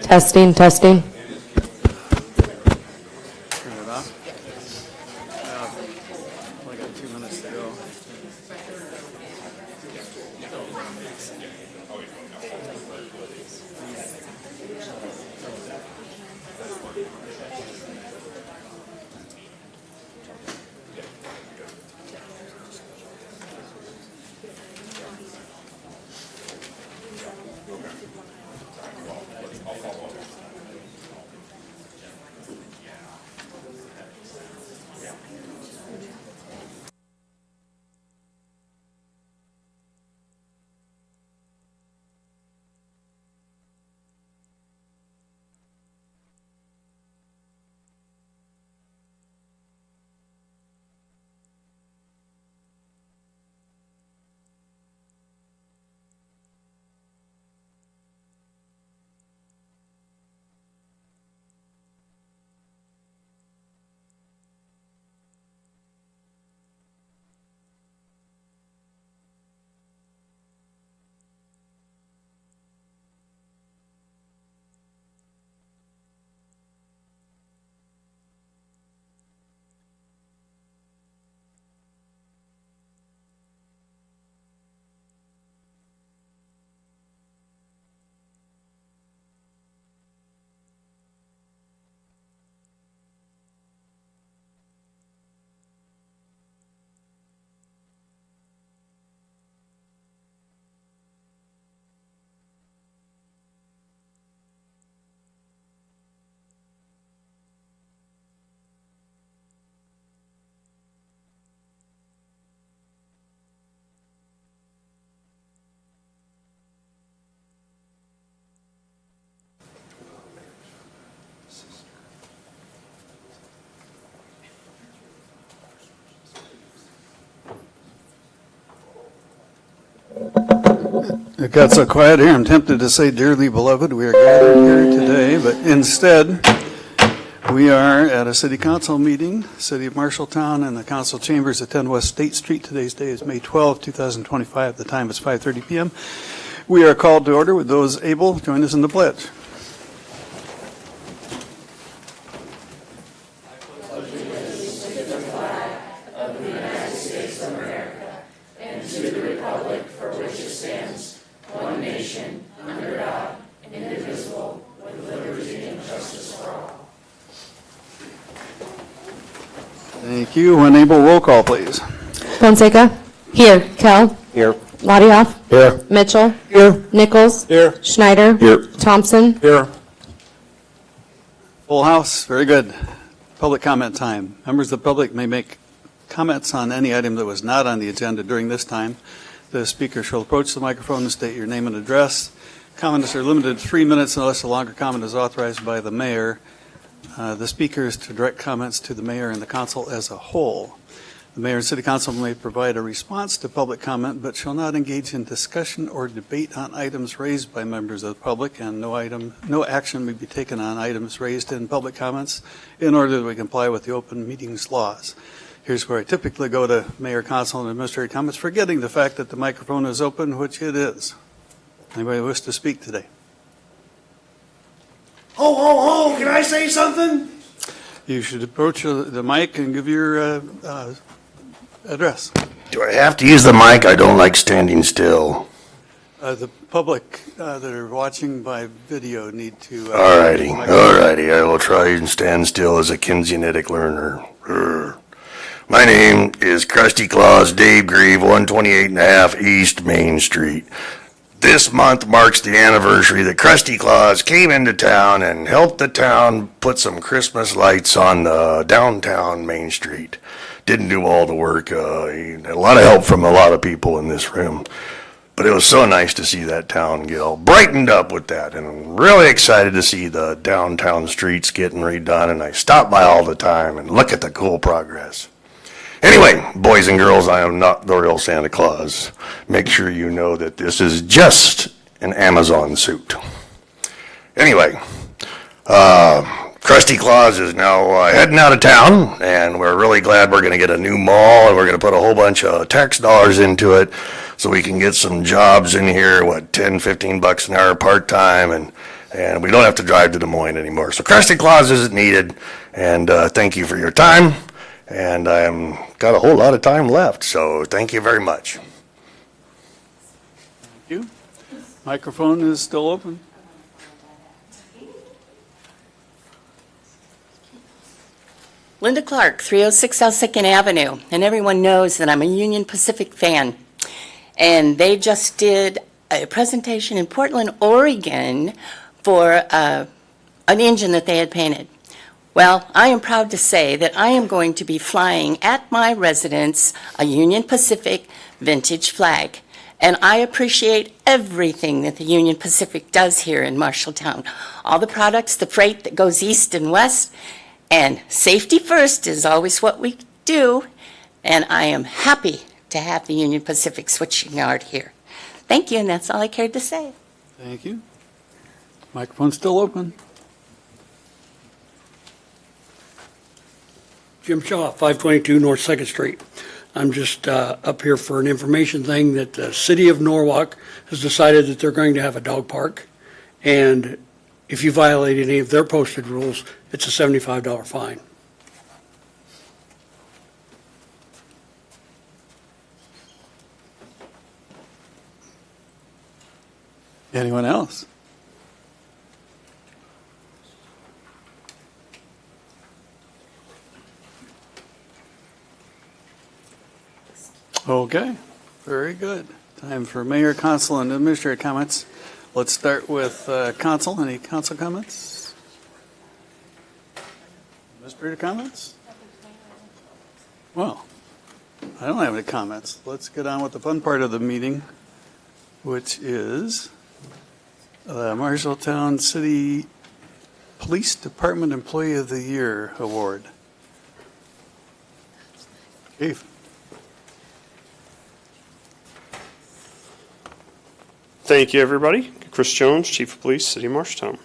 Testing, testing. Turn it off. Only got 2 minutes to go. It got so quiet here, I'm tempted to say, dearly beloved, we are gathered here today, but instead, we are at a city council meeting, City of Marshalltown, and the council chambers at 10 West State Street. Today's day is May 12, 2025. The time is 5:30 p.m. We are called to order. With those able, join us in the pledge. Thank you. When able, roll call, please. Fonseca? Here. Kell? Here. Ladioff? Here. Mitchell? Here. Nichols? Here. Schneider? Here. Thompson? Here. Full house. Very good. Public comment time. Members of the public may make comments on any item that was not on the agenda during this time. The speaker shall approach the microphone and state your name and address. Comments are limited to 3 minutes unless a longer comment is authorized by the mayor. The speaker is to direct comments to the mayor and the council as a whole. The mayor and city council may provide a response to public comment, but shall not engage in discussion or debate on items raised by members of the public, and no action may be taken on items raised in public comments in order that we comply with the open meetings laws. Here's where I typically go to mayor, council, and administrative comments, forgetting the fact that the microphone is open, which it is. Anybody wish to speak today? Ho, ho, ho, can I say something? You should approach the mic and give your address. Do I have to use the mic? I don't like standing still. The public that are watching by video need to... Alrighty, I will try and stand still as a kinesinetic learner. My name is Krusty Claus Dave Grieve, 128 and a half East Main Street. This month marks the anniversary that Krusty Claus came into town and helped the town put some Christmas lights on the downtown Main Street. Didn't do all the work. He had a lot of help from a lot of people in this room. But it was so nice to see that town get all brightened up with that. And I'm really excited to see the downtown streets getting redone. And I stop by all the time and look at the cool progress. Anyway, boys and girls, I am not the real Santa Claus. Make sure you know that this is just an Amazon suit. Anyway, Krusty Claus is now heading out of town, and we're really glad we're going to get a new mall, and we're going to put a whole bunch of tax dollars into it so we can get some jobs in here, $10, $15 an hour part-time, and and we don't have to drive to Des Moines anymore. So Krusty Claus isn't needed, and thank you for your time. And I'm got a whole lot of time left, so thank you very much. Thank you. Microphone is still open. Linda Clark, 306 South 2nd Avenue, and everyone knows that I'm a Union Pacific fan. And they just did a presentation in Portland, Oregon for an engine that they had painted. Well, I am proud to say that I am going to be flying at my residence a Union Pacific vintage flag. And I appreciate everything that the Union Pacific does here in Marshalltown. All the products, the freight that goes east and west, and safety first is always what we do. And I am happy to have the Union Pacific switching yard here. Thank you, and that's all I cared to say. Thank you. Microphone's still open. Jim Shaw, 522 North 2nd Street. I'm just up here for an information thing that the city of Norwalk has decided that they're going to have a dog park. And if you violate any of their posted rules, it's a $75 fine. Anyone else? Okay, very good. Time for mayor, council, and administrator comments. Let's start with council. Any council comments? Administrator comments? Well, I don't have any comments. Let's get on with the fun part of the meeting, which is the Marshalltown City Police Department Employee of the Year Award. Chief. Thank you, everybody. Chris Jones, Chief of Police, City of Marshalltown.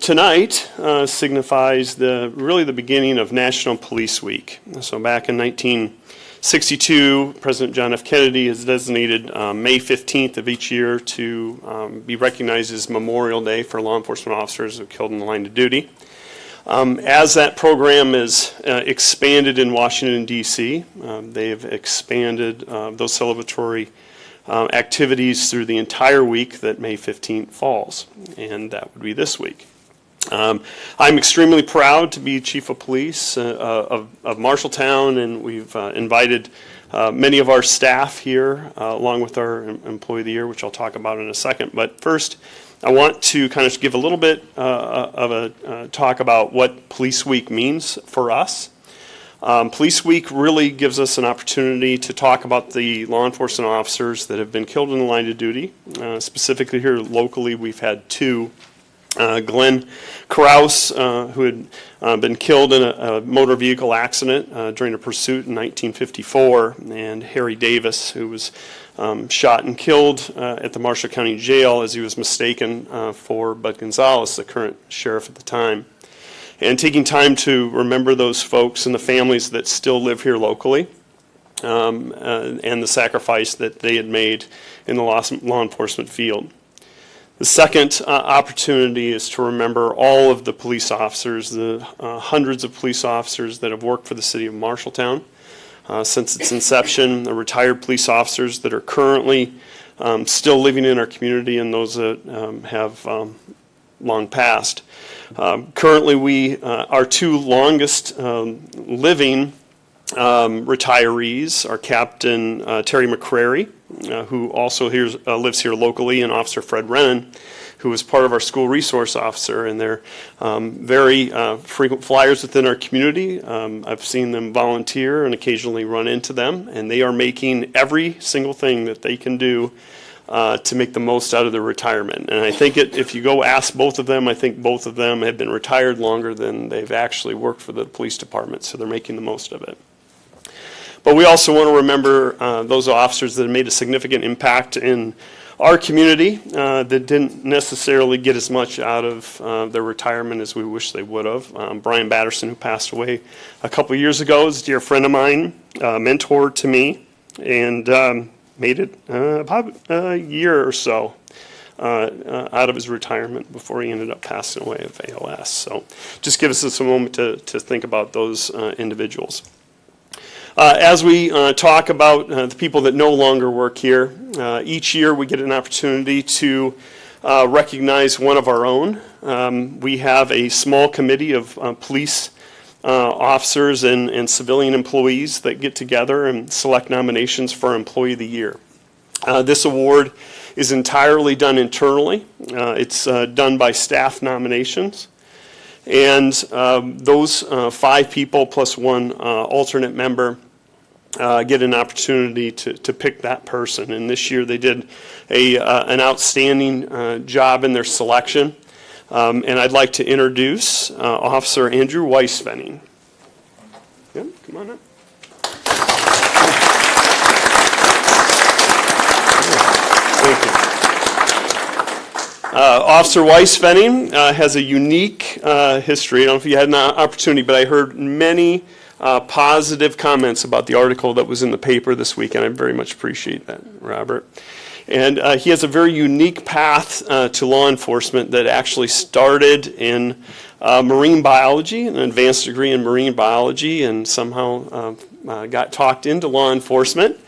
Tonight signifies really the beginning of National Police Week. So back in 1962, President John F. Kennedy has designated May 15th of each year to be recognized as Memorial Day for law enforcement officers who were killed in the line of duty. As that program is expanded in Washington, D.C., they've expanded those celebratory activities through the entire week that May 15th falls, and that would be this week. I'm extremely proud to be Chief of Police of Marshalltown, and we've invited many of our staff here, along with our Employee of the Year, which I'll talk about in a second. But first, I want to kind of give a little bit of a talk about what Police Week means for us. Police Week really gives us an opportunity to talk about the law enforcement officers that have been killed in the line of duty. Specifically here locally, we've had two. Glenn Krause, who had been killed in a motor vehicle accident during a pursuit in 1954, and Harry Davis, who was shot and killed at the Marshall County Jail as he was mistaken for Bud Gonzalez, the current sheriff at the time. And taking time to remember those folks and the families that still live here locally, and the sacrifice that they had made in the law enforcement field. The second opportunity is to remember all of the police officers, the hundreds of police officers that have worked for the city of Marshalltown since its inception, the retired police officers that are currently still living in our community, and those that have long passed. Currently, our two longest living retirees are Captain Terry McCrary, who also lives here locally, and Officer Fred Rennan, who is part of our school resource officer, and they're very frequent flyers within our community. I've seen them volunteer and occasionally run into them, and they are making every single thing that they can do to make the most out of their retirement. And I think if you go ask both of them, I think both of them have been retired longer than they've actually worked for the police department, so they're making the most of it. But we also want to remember those officers that have made a significant impact in our community that didn't necessarily get as much out of their retirement as we wish they would have. Brian Batterson, who passed away a couple years ago, is a dear friend of mine, mentor to me, and made it about a year or so out of his retirement before he ended up passing away of ALS. So just give us a moment to think about those individuals. As we talk about the people that no longer work here, each year we get an opportunity to recognize one of our own. We have a small committee of police officers and civilian employees that get together and select nominations for Employee of the Year. This award is entirely done internally. It's done by staff nominations. And those 5 people plus one alternate member get an opportunity to pick that person. And this year they did an outstanding job in their selection. And I'd like to introduce Officer Andrew Weisfenning. Yep, come on up. Thank you. Officer Weisfenning has a unique history. I don't know if you had an opportunity, but I heard many positive comments about the article that was in the paper this week, and I very much appreciate that, Robert. And he has a very unique path to law enforcement that actually started in marine biology, an advanced degree in marine biology, and somehow got talked into law enforcement.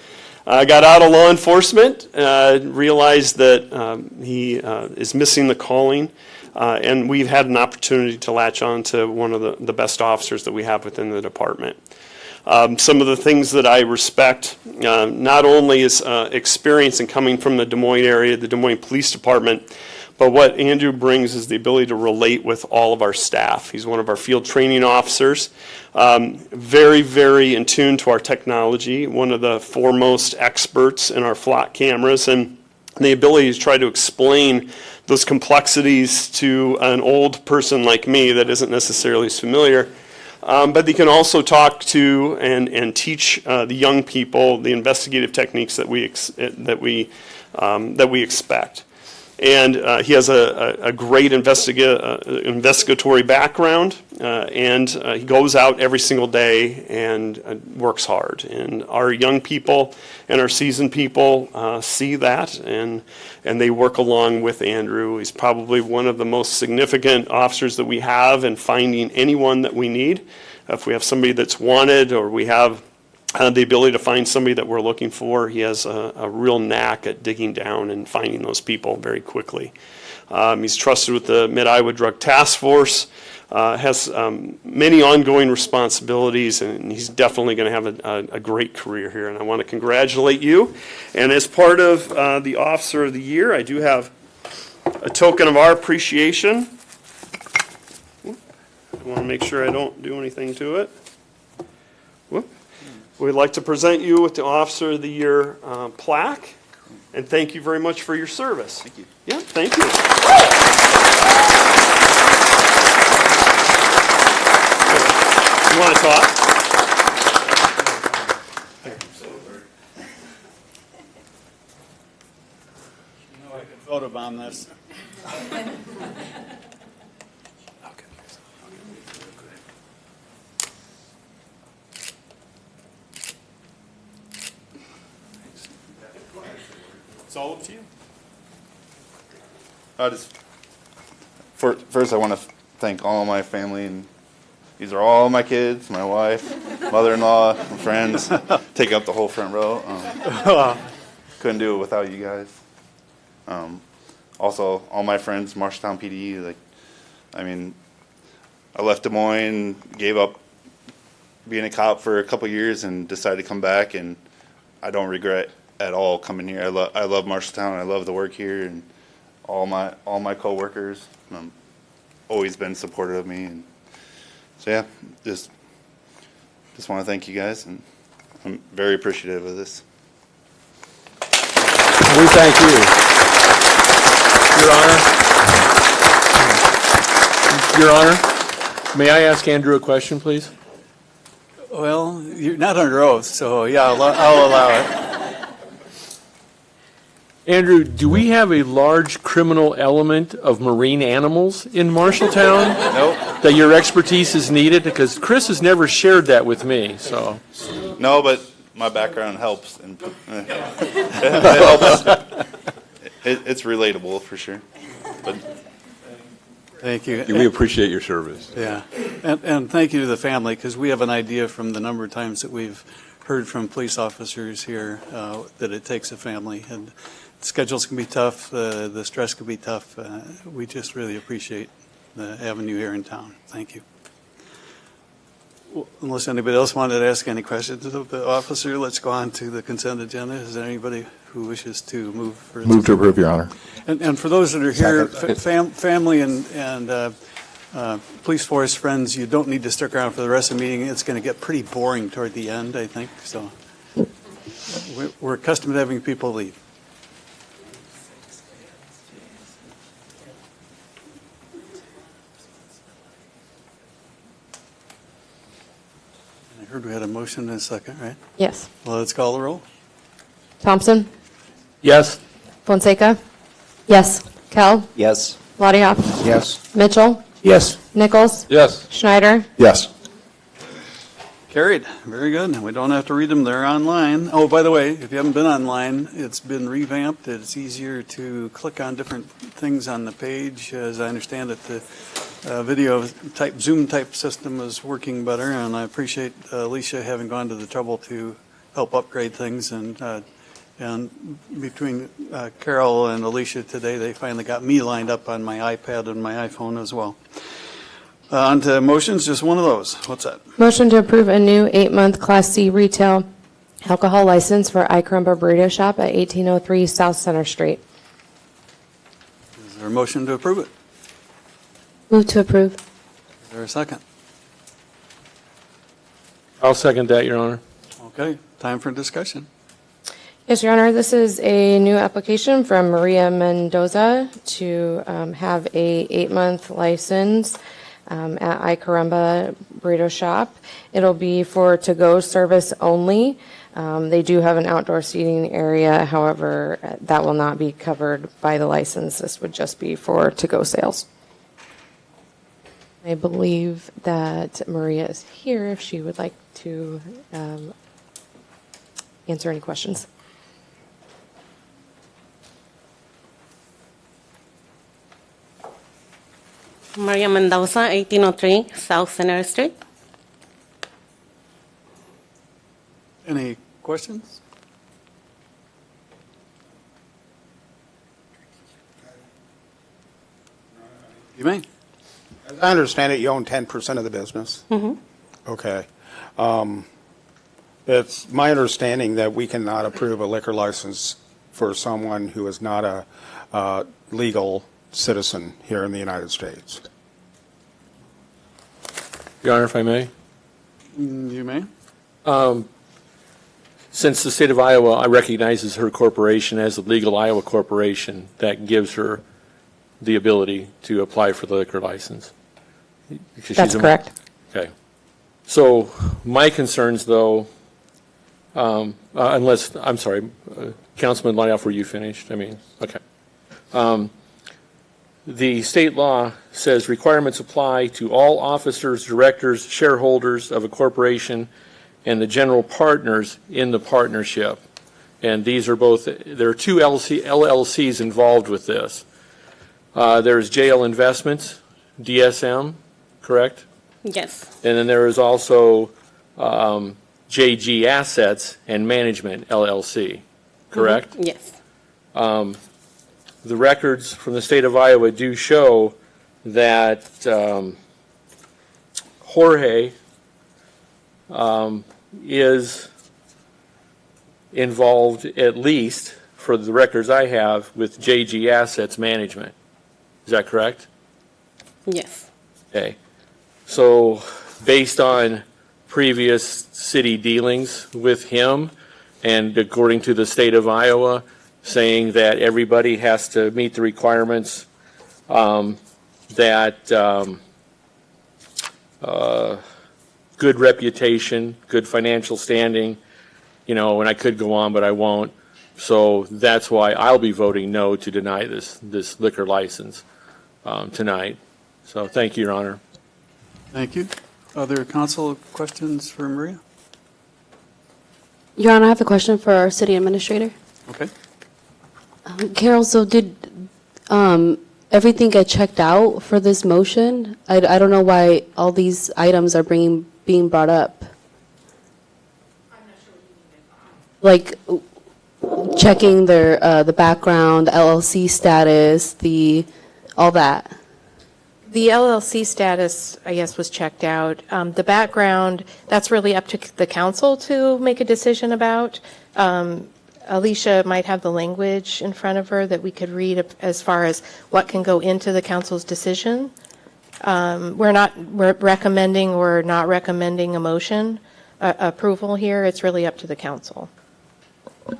Got out of law enforcement, realized that he is missing the calling, and we've had an opportunity to latch on to one of the best officers that we have within the department. Some of the things that I respect, not only is experience in coming from the Des Moines area, the Des Moines Police Department, but what Andrew brings is the ability to relate with all of our staff. He's one of our field training officers, very, very in tune to our technology, one of the foremost experts in our flock cameras, and the ability to try to explain those complexities to an old person like me that isn't necessarily as familiar. But they can also talk to and teach the young people the investigative techniques that we expect. And he has a great investigatory background, and he goes out every single day and works hard. And our young people and our seasoned people see that, and they work along with Andrew. He's probably one of the most significant officers that we have in finding anyone that we need. If we have somebody that's wanted, or we have the ability to find somebody that we're looking for, he has a real knack at digging down and finding those people very quickly. He's trusted with the Mid-Iowa Drug Task Force, has many ongoing responsibilities, and he's definitely going to have a great career here, and I want to congratulate you. And as part of the Officer of the Year, I do have a token of our appreciation. I want to make sure I don't do anything to it. Whoop. We'd like to present you with the Officer of the Year plaque, and thank you very much for your service. Thank you. Yeah, thank you. You want to talk? You know I could photobomb this. It's all up to you. First, I want to thank all my family, and these are all my kids, my wife, mother-in-law, and friends. Take up the whole front row. Couldn't do it without you guys. Also, all my friends, Marshalltown PD. I left Des Moines, gave up being a cop for a couple years, and decided to come back, and I don't regret at all coming here. I love Marshalltown. I love the work here, and all my coworkers. Always been supportive of me, and so yeah, just want to thank you guys, and I'm very appreciative of this. We thank you, Your Honor. Your Honor, may I ask Andrew a question, please? Well, you're not under oath, so yeah, I'll allow it. Andrew, do we have a large criminal element of marine animals in Marshalltown? Nope. That your expertise is needed? Because Chris has never shared that with me, so. No, but my background helps, and it helps. It's relatable for sure. But Thank you. We appreciate your service. Yeah, and thank you to the family, because we have an idea from the number of times that we've heard from police officers here that it takes a family, and schedules can be tough, the stress can be tough. We just really appreciate the avenue here in town. Thank you. Well, unless anybody else wanted to ask any questions of the officer, let's go on to the consent agenda. Is there anybody who wishes to move for? Move to approve, Your Honor. And for those that are here, family and police force friends, you don't need to stick around for the rest of the meeting. It's going to get pretty boring toward the end, I think. So we're accustomed to having people leave. I heard we had a motion and a second, right? Yes. Well, let's call the roll. Thompson? Yes? Fonseca? Yes. Kell? Yes. Ladioff? Yes. Mitchell? Yes. Nichols? Yes. Schneider? Yes. Carried. Very good. We don't have to read them. They're online. Oh, by the way, if you haven't been online, it's been revamped. It's easier to click on different things on the page. As I understand it, the video type, Zoom type system is working better, and I appreciate Alicia having gone to the trouble to help upgrade things. And between Carol and Alicia today, they finally got me lined up on my iPad and my iPhone as well. On to motions, just one of those. What's that? Motion to approve a new 8-month Class C retail alcohol license for Icarumba Burrito Shop at 1803 South Center Street. Is there a motion to approve it? Move to approve. Is there a second? I'll second that, Your Honor. Okay, time for discussion. Yes, Your Honor, this is a new application from Maria Mendoza to have a 8-month license at Icarumba Burrito Shop. It'll be for to-go service only. They do have an outdoor seating area, however, that will not be covered by the license. This would just be for to-go sales. I believe that Maria is here if she would like to answer any questions. Maria Mendoza, 1803 South Center Street. Any questions? You may. As I understand it, you own 10% of the business? Mm-hmm. Okay. It's my understanding that we cannot approve a liquor license for someone who is not a legal citizen here in the United States. Your Honor, if I may? You may. Since the state of Iowa recognizes her corporation as a legal Iowa corporation, that gives her the ability to apply for the liquor license. Because That's she's correct. Okay. So my concerns, though, unless, I'm sorry, Councilman Ladioff, were you finished? I mean, okay. The state law says requirements apply to all officers, directors, shareholders of a corporation, and the general partners in the partnership. And these are both, there are two LLCs involved with this. There's JL Investments, DSM, correct? Yes. And then there is also JG Assets and Management, LLC, correct? Mm-hmm. Yes. The records from the state of Iowa do show that Jorge is involved, at least for the records I have, with JG Assets Management. Is that correct? Yes. Okay. So based on previous city dealings with him, and according to the state of Iowa, saying that everybody has to meet the requirements, good reputation, good financial standing, and I could go on, but I won't. So that's why I'll be voting no to deny this liquor license tonight. So thank you, Your Honor. Thank you. Other council questions for Maria? Your Honor, I have a question for our city administrator. Okay. Carol, so did everything get checked out for this motion? I don't know why all these items are being brought up. Like checking the background, the LLC status, all that. The LLC status, I guess, was checked out. The background, that's really up to the council to make a decision about. Alicia might have the language in front of her that we could read as far as what can go into the council's decision. We're recommending or not recommending a motion approval here. It's really up to the council.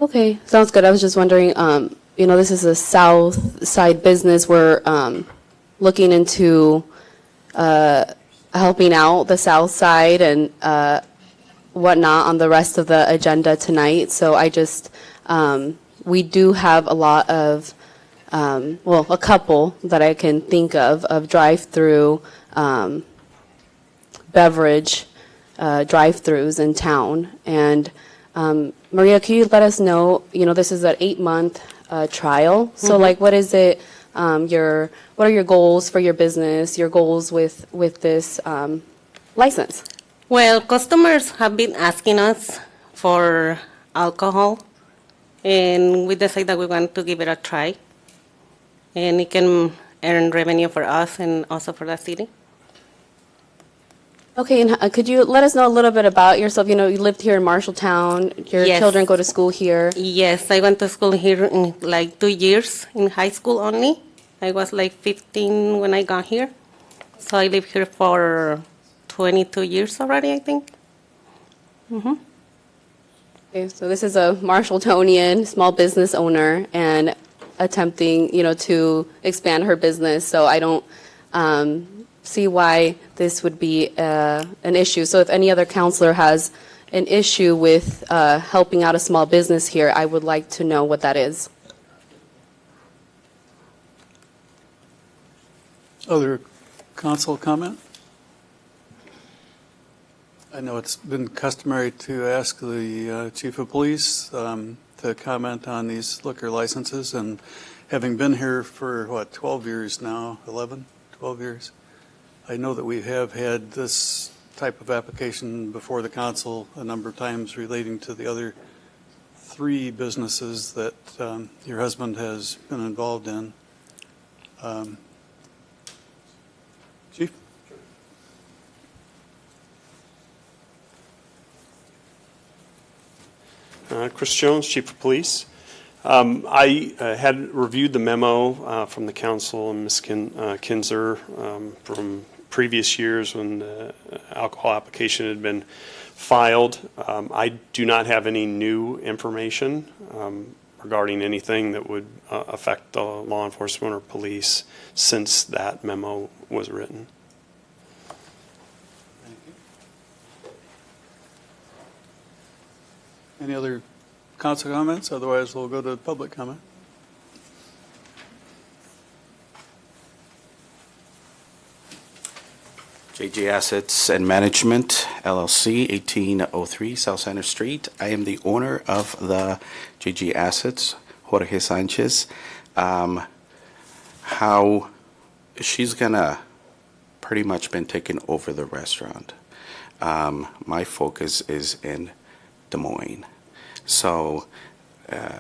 Okay, sounds good. I was just wondering, this is a south side business. We're looking into helping out the south side and whatnot on the rest of the agenda tonight. So I just, we do have a lot of, a couple that I can think of drive-through beverage drive-throughs in town. And Maria, can you let us know, this is an 8-month trial. So like, what is it, what are your goals for your business, your goals with this license? Well, customers have been asking us for alcohol, and we decided that we want to give it a try, and it can earn revenue for us and also for the city. Okay, and could you let us know a little bit about yourself? You lived here in Marshalltown, your Yes. children go to school here. Yes, I went to school here in like 2 years in high school only. I was like 15 when I got here. So I live here for 22 years already, I think. Okay, so this is a Marshalltonian small business owner and attempting, to expand her business. So I don't see why this would be an issue. So if any other counselor has an issue with helping out a small business here, I would like to know what that is. Other council comment? I know it's been customary to ask the chief of police to comment on these liquor licenses, and having been here for, 12 years now, 11, 12 years, I know that we have had this type of application before the council a number of times relating to the other 3 businesses that your husband has been involved in. Chief? Chris Jones, Chief of Police. I had reviewed the memo from the council and Ms. Kinzer from previous years when the alcohol application had been filed. I do not have any new information regarding anything that would affect the law enforcement or police since that memo was written. Thank you. Any other council comments? Otherwise, we'll go to public comment. JJ Assets and Management, LLC, 1803 South Center Street. I am the owner of the JJ Assets, Jorge Sanchez. How she's gonna pretty much been taking over the restaurant. My focus is in Des Moines. So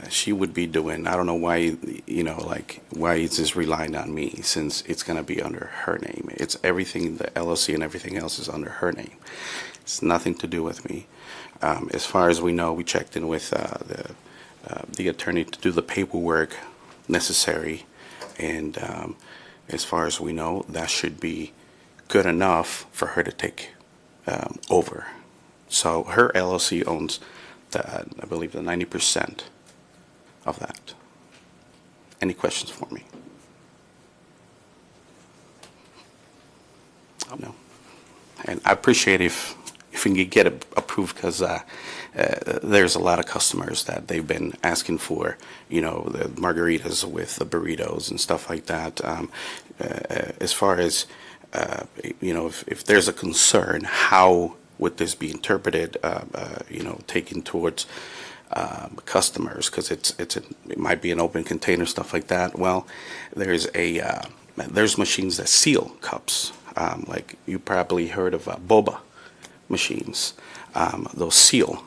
she would be doing, I don't know why, why is this relying on me since it's going to be under her name. It's everything, the LLC and everything else is under her name. It's nothing to do with me. As far as we know, we checked in with the attorney to do the paperwork necessary. And as far as we know, that should be good enough for her to take over. So her LLC owns I believe the 90% of that. Any questions for me? No. And I appreciate if we can get it approved because there's a lot of customers that they've been asking for, the margaritas with the burritos and stuff like that. As far as, if there's a concern, how would this be interpreted, taken towards customers, because it might be an open container, stuff like that. Well, there's machines that seal cups, like you probably heard of boba machines. They'll seal,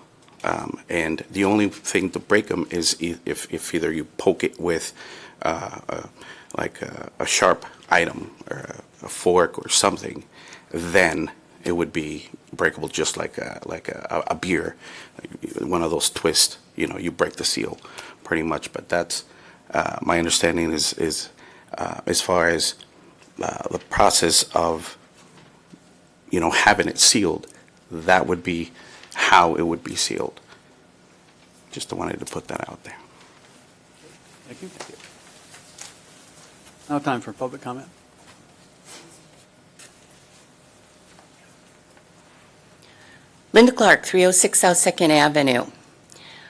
and the only thing to break them is if either you poke it with like a sharp item or a fork or something, then it would be breakable, just like a beer, one of those twists. You break the seal, pretty much. But that's my understanding is as far as the process of having it sealed, that would be how it would be sealed. Just wanted to put that out there. Thank you. Now time for public comment. Linda Clark, 306 South 2nd Avenue.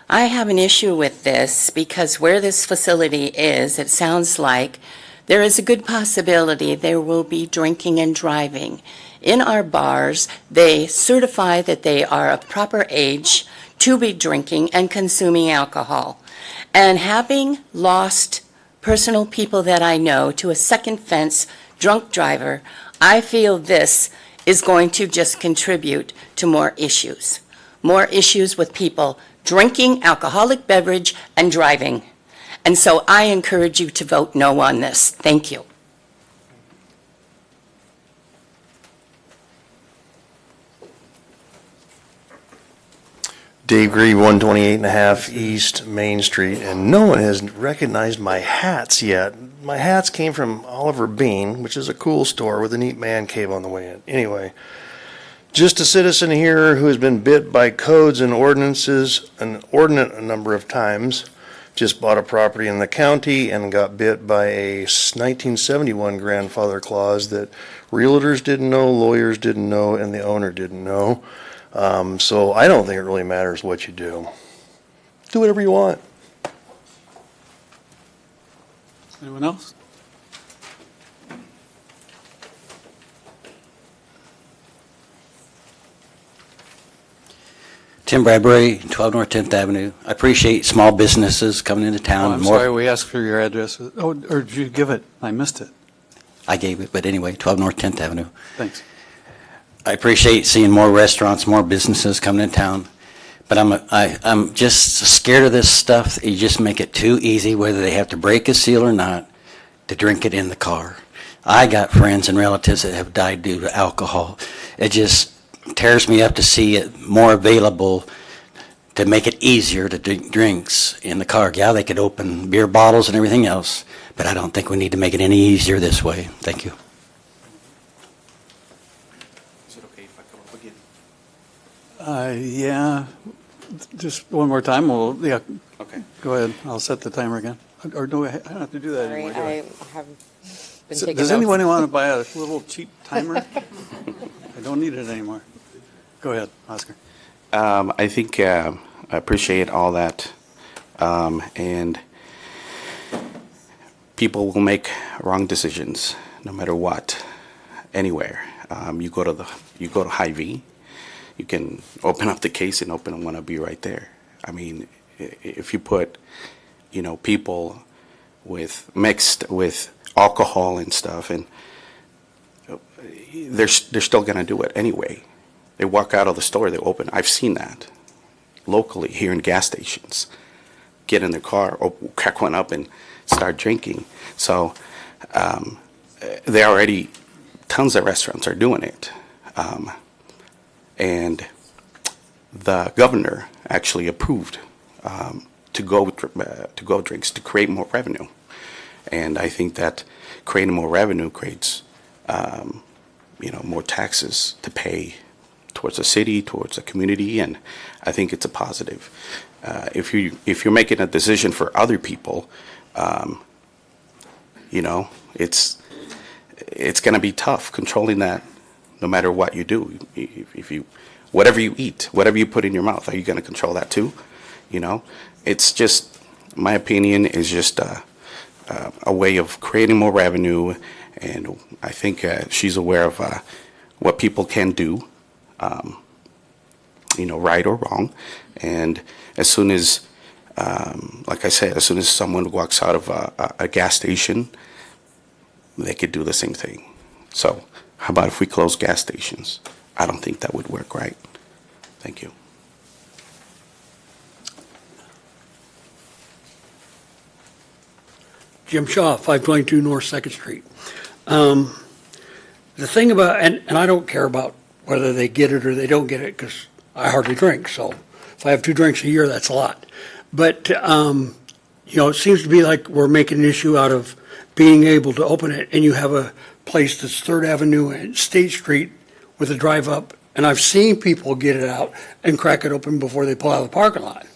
I have an issue with this because where this facility is, it sounds like there is a good possibility there will be drinking and driving. In our bars, they certify that they are of proper age to be drinking and consuming alcohol. And having lost personal people that I know to a second fence drunk driver, I feel this is going to just contribute to more issues with people drinking alcoholic beverage and driving. And so I encourage you to vote no on this. Thank you. Dave Gree, 128.5 East Main Street, and no one has recognized my hats yet. My hats came from Oliver Bean, which is a cool store with a neat man cave on the way in. Anyway, just a citizen here who has been bit by codes and ordinances an inordinate number of times. Just bought a property in the county and got bit by a 1971 grandfather clause that realtors didn't know, lawyers didn't know, and the owner didn't know. So I don't think it really matters what you do. Do whatever you want. Anyone else? Tim Bradbury, 12 North 10th Avenue. I appreciate small businesses coming into town. I'm sorry, we asked for your address. Oh, or did you give it? I missed it. I gave it, but anyway, 12 North 10th Avenue. Thanks. I appreciate seeing more restaurants, more businesses coming into town, but I'm just scared of this stuff. You just make it too easy, whether they have to break a seal or not, to drink it in the car. I got friends and relatives that have died due to alcohol. It just tears me up to see it more available to make it easier to drink drinks in the car. Yeah, they could open beer bottles and everything else, but I don't think we need to make it any easier this way. Thank you. Is it okay if I come up again? Yeah, just one more time. Yeah. Okay. Go ahead. I'll set the timer again. Or no, I don't have to do that Sorry, anymore, do I? I have been taking Does notes. anyone want to buy a little cheap timer? I don't need it anymore. Go ahead, Oscar. I think I appreciate all that, and people will make wrong decisions no matter what, anywhere. You go to Hy-Vee, you can open up the case and open one up, right there. I mean, if you put, people mixed with alcohol and stuff, and they're still gonna do it anyway. They walk out of the store, they open. I've seen that locally here in gas stations. Get in their car, crack one up, and start drinking. So they already, tons of restaurants are doing it, and the governor actually approved to go drinks to create more revenue, and I think that creating more revenue creates more taxes to pay towards the city, towards the community, and I think it's a positive. If you're making a decision for other people, it's going to be tough controlling that. No matter what you do, whatever you eat, whatever you put in your mouth, are you going to control that too? It's just, my opinion is just a way of creating more revenue, and I think she's aware of what people can do. right or wrong. And as soon as, like I said, as soon as someone walks out of a gas station, they could do the same thing. So how about if we close gas stations? I don't think that would work, right? Thank you. Jim Shaw, 522 North Second Street. The thing about, and I don't care about whether they get it or they don't get it, because I hardly drink, so if I have 2 drinks a year, that's a lot. But, it seems to be like we're making an issue out of being able to open it, and you have a place that's 3rd Avenue and State Street with a drive up, and I've seen people get it out and crack it open before they pull out of the parking lot.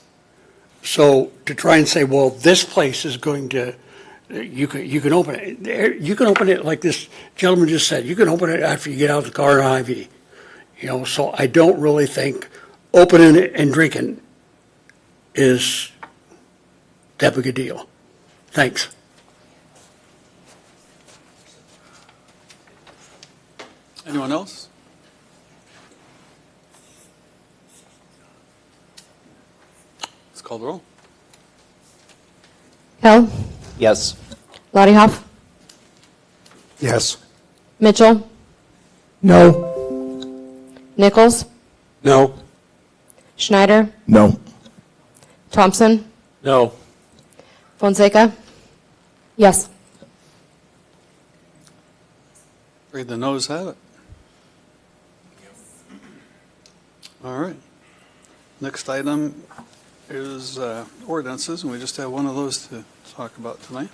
So to try and say, well, this place is going to, you can open it. You can open it like this gentleman just said. You can open it after you get out of the car in Ivy. So I don't really think opening it and drinking is that big a deal. Thanks. Anyone else? Let's call the roll. Hill, Yes. Lottie Hoff, Yes. Mitchell, No. Nichols, No. Schneider, No. Thompson, No. Fonseca. Yes. Read the noes have it. All right. Next item is ordinances, and we just have one of those to talk about tonight.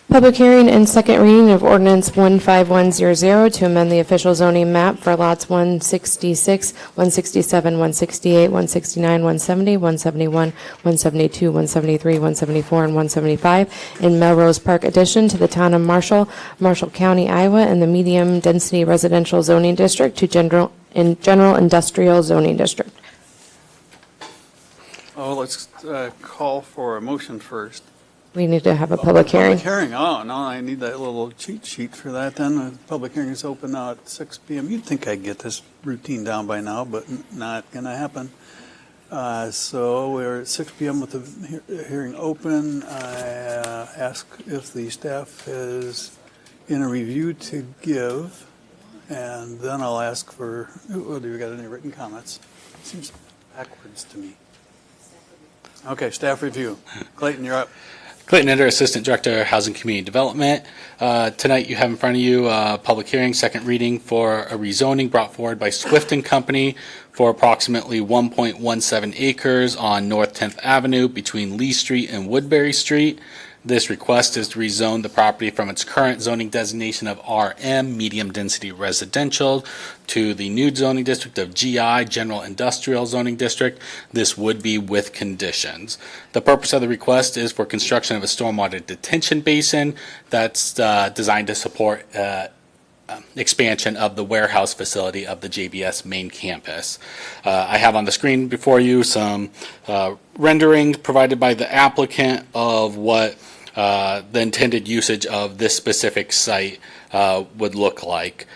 Public hearing and second reading of ordinance 15100 to amend the official zoning map for lots 166, 167, 168, 169, 170, 171, 172, 173, 174, and 175 in Melrose Park addition to the town of Marshall, Marshall County, Iowa, and the medium-density residential zoning district to general industrial zoning district. Oh, let's call for a motion first. We need to have a public hearing. Public hearing, oh, no, I need that little cheat sheet for that then. The public hearing is open now at 6 p.m. You'd think I'd get this routine down by now, but not going to happen. So we're at 6 p.m. with the hearing open. I ask if the staff is in a review to give, and then I'll ask for, do we got any written comments? Seems backwards to me. Okay, staff review. Clayton, you're up. Clayton Ender, Assistant Director, Housing Community Development. Tonight you have in front of you a public hearing, second reading for a rezoning brought forward by Swift & Company for approximately 1.17 acres on North 10th Avenue between Lee Street and Woodbury Street. This request is to rezone the property from its current zoning designation of RM, medium density residential, to the new zoning district of GI, general industrial zoning district. This would be with conditions. The purpose of the request is for construction of a stormwater detention basin that's designed to support expansion of the warehouse facility of the JBS main campus. I have on the screen before you some renderings provided by the applicant of what the intended usage of this specific site would look like.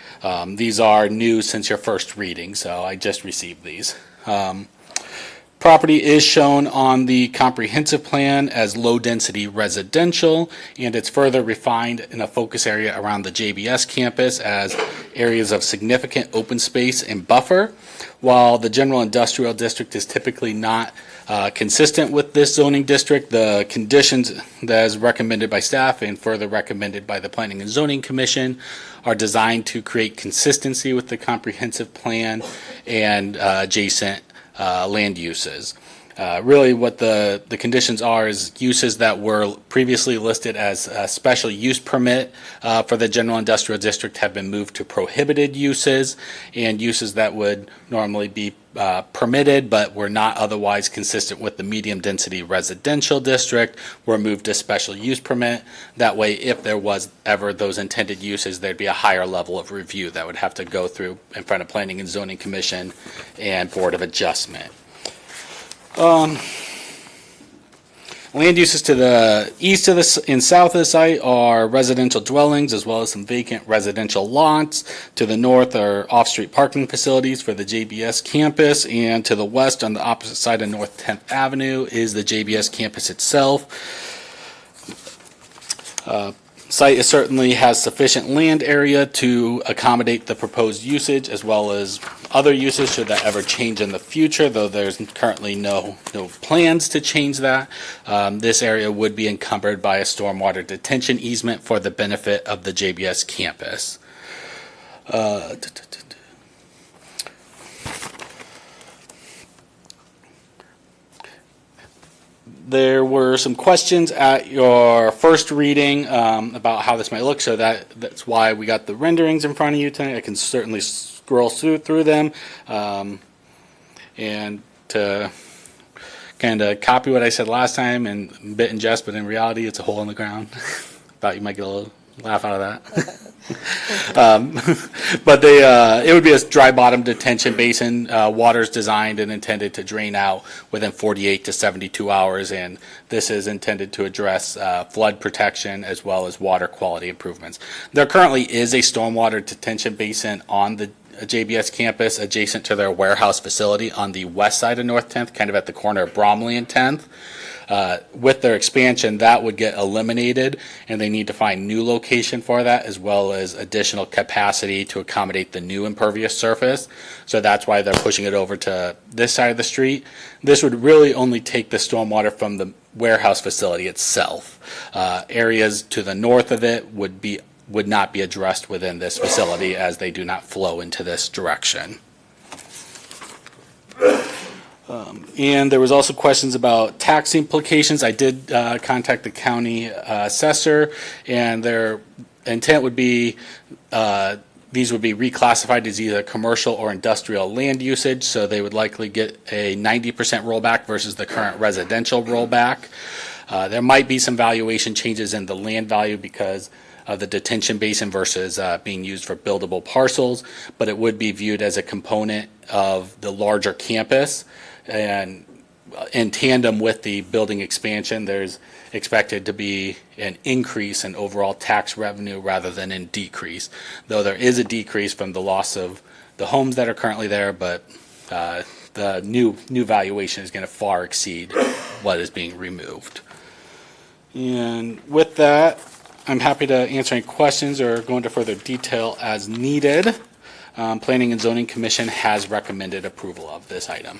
These are new since your first reading, so I just received these. Property is shown on the comprehensive plan as low-density residential, and it's further refined in a focus area around the JBS campus as areas of significant open space and buffer. While the general industrial district is typically not consistent with this zoning district, the conditions that is recommended by staff and further recommended by the Planning and Zoning Commission are designed to create consistency with the comprehensive plan and adjacent land uses. Really what the conditions are is uses that were previously listed as a special use permit for the general industrial district have been moved to prohibited uses, and uses that would normally be permitted but were not otherwise consistent with the medium density residential district were moved to special use permit. That way, if there was ever those intended uses, there'd be a higher level of review that would have to go through in front of Planning and Zoning Commission and Board of Adjustment. Land uses to the east of the and south of the site are residential dwellings as well as some vacant residential lots. To the north are off-street parking facilities for the JBS campus, and to the west on the opposite side of North 10th Avenue is the JBS campus itself. Site certainly has sufficient land area to accommodate the proposed usage as well as other uses should that ever change in the future, though there's currently no plans to change that. This area would be encumbered by a stormwater detention easement for the benefit of the JBS campus. There were some questions at your first reading about how this might look, so that's why we got the renderings in front of you tonight. I can certainly scroll through them, and to kind of copy what I said last time and bit and jest, but in reality, it's a hole in the ground. Thought you might get a little laugh out of that. But it would be a dry bottom detention basin. Water's designed and intended to drain out within 48 to 72 hours, and this is intended to address flood protection as well as water quality improvements. There currently is a stormwater detention basin on the JBS campus adjacent to their warehouse facility on the west side of North 10th, kind of at the corner of Bromley and 10th. With their expansion, that would get eliminated, and they need to find new location for that, as well as additional capacity to accommodate the new impervious surface. So that's why they're pushing it over to this side of the street. This would really only take the stormwater from the warehouse facility itself. Areas to the north of it would not be addressed within this facility, as they do not flow into this direction. And there was also questions about tax implications. I did contact the county assessor, and their intent would be these would be reclassified as either commercial or industrial land usage, so they would likely get a 90% rollback versus the current residential rollback. There might be some valuation changes in the land value because of the detention basin versus being used for buildable parcels, but it would be viewed as a component of the larger campus. And in tandem with the building expansion, there's expected to be an increase in overall tax revenue rather than a decrease, though there is a decrease from the loss of the homes that are currently there, but the new valuation is going to far exceed what is being removed. And with that, I'm happy to answer any questions or go into further detail as needed. Planning and Zoning Commission has recommended approval of this item.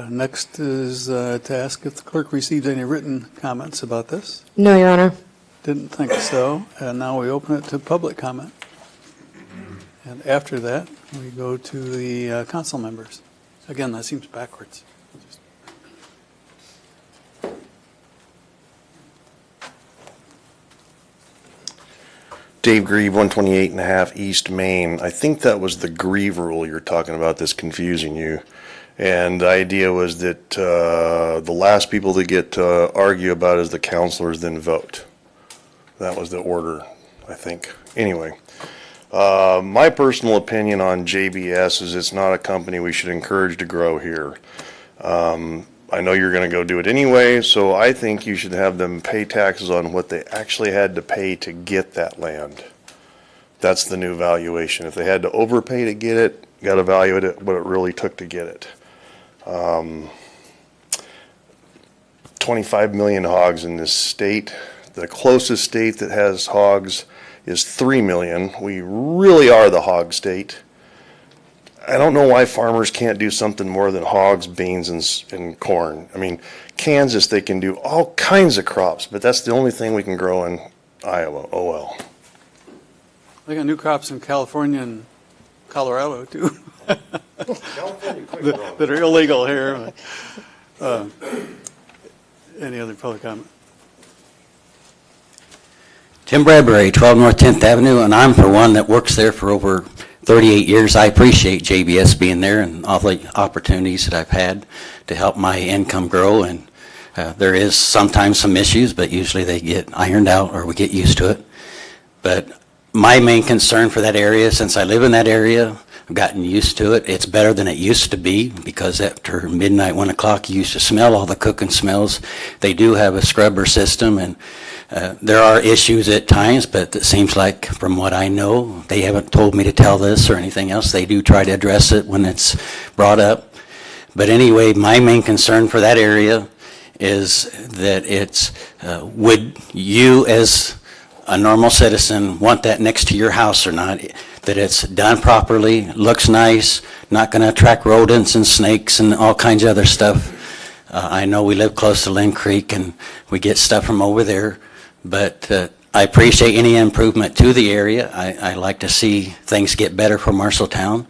Next is to ask if the clerk received any written comments about this. No, Your Honor. Didn't think so. And now we open it to public comment. And after that, we go to the council members. Again, that seems backwards. Dave Grieve, 128 and a half East Main. I think that was the Grieve rule you're talking about that's confusing you. And the idea was that the last people to get to argue about is the councilors, then vote. That was the order, I think. Anyway, my personal opinion on JBS is it's not a company we should encourage to grow here. I know you're going to go do it anyway, so I think you should have them pay taxes on what they actually had to pay to get that land. That's the new valuation. If they had to overpay to get it, you got to value it at what it really took to get it. 25 million hogs in this state. The closest state that has hogs is 3 million. We really are the hog state. I don't know why farmers can't do something more than hogs, beans, and corn. I mean, Kansas, they can do all kinds of crops, but that's the only thing we can grow in Iowa. Oh well. They got new crops in California and Colorado, too. that are illegal here. Any other public comment? Tim Bradbury, 12 North 10th Avenue, and I'm for one that works there for over 38 years. I appreciate JBS being there and all the opportunities that I've had to help my income grow. And there is sometimes some issues, but usually they get ironed out or we get used to it. But my main concern for that area, since I live in that area, I've gotten used to it. It's better than it used to be because after midnight, 1 o'clock, you used to smell all the cooking smells. They do have a scrubber system, and there are issues at times, but it seems like from what I know, they haven't told me to tell this or anything else. They do try to address it when it's brought up. But anyway, my main concern for that area is that it's, would you as a normal citizen want that next to your house or not? That it's done properly, looks nice, not going to attract rodents and snakes and all kinds of other stuff. I know we live close to Lynn Creek and we get stuff from over there, but I appreciate any improvement to the area. I like to see things get better for Marshalltown.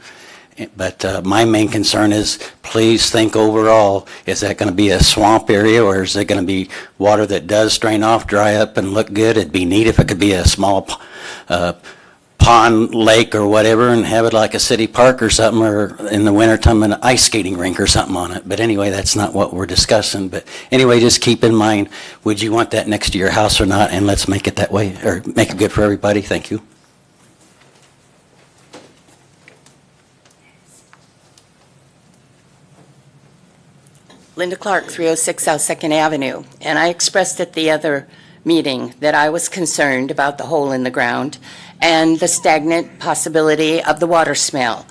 But my main concern is, please think overall, is that going to be a swamp area, or is it going to be water that does drain off, dry up, and look good? It'd be neat if it could be a small pond, lake, or whatever, and have it like a city park or something, or in the wintertime, an ice skating rink or something on it. But anyway, that's not what we're discussing. But anyway, just keep in mind, would you want that next to your house or not? And let's make it that way, or make it good for everybody. Thank you. Linda Clark, 306 South 2nd Avenue, and I expressed at the other meeting that I was concerned about the hole in the ground and the stagnant possibility of the water smell.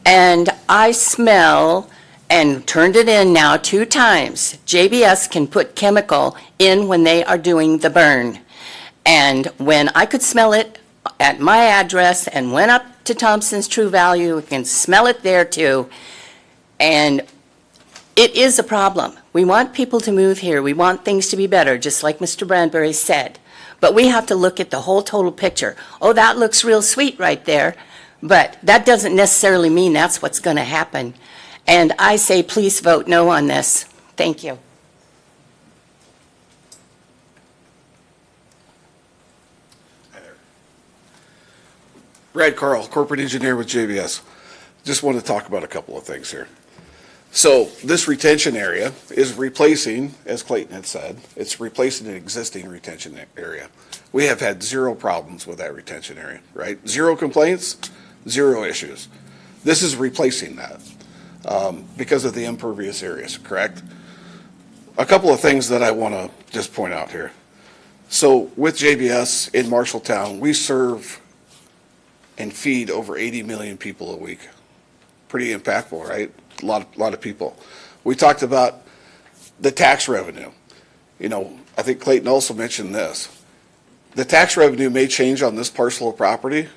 And I smell, and turned it in now 2 times, JBS can put chemical in when they are doing the burn. And when I could smell it at my address and went up to Thompson's True Value, you can smell it there too. And it is a problem. We want people to move here. We want things to be better, just like Mr. Bradbury said. But we have to look at the whole total picture. Oh, that looks real sweet right there. But that doesn't necessarily mean that's what's going to happen. And I say, please vote no on this. Thank you. Brad Carl, corporate engineer with JBS. Just want to talk about a couple of things here. So this retention area is replacing, as Clayton had said, it's replacing an existing retention area. We have had 0 problems with that retention area, right? 0 complaints, 0 issues. This is replacing that because of the impervious areas, correct? A couple of things that I want to just point out here. So with JBS in Marshalltown, we serve and feed over 80 million people a week. Pretty impactful, right? A lot of people. We talked about the tax revenue. You know, I think Clayton also mentioned this. The tax revenue may change on this parcel of property,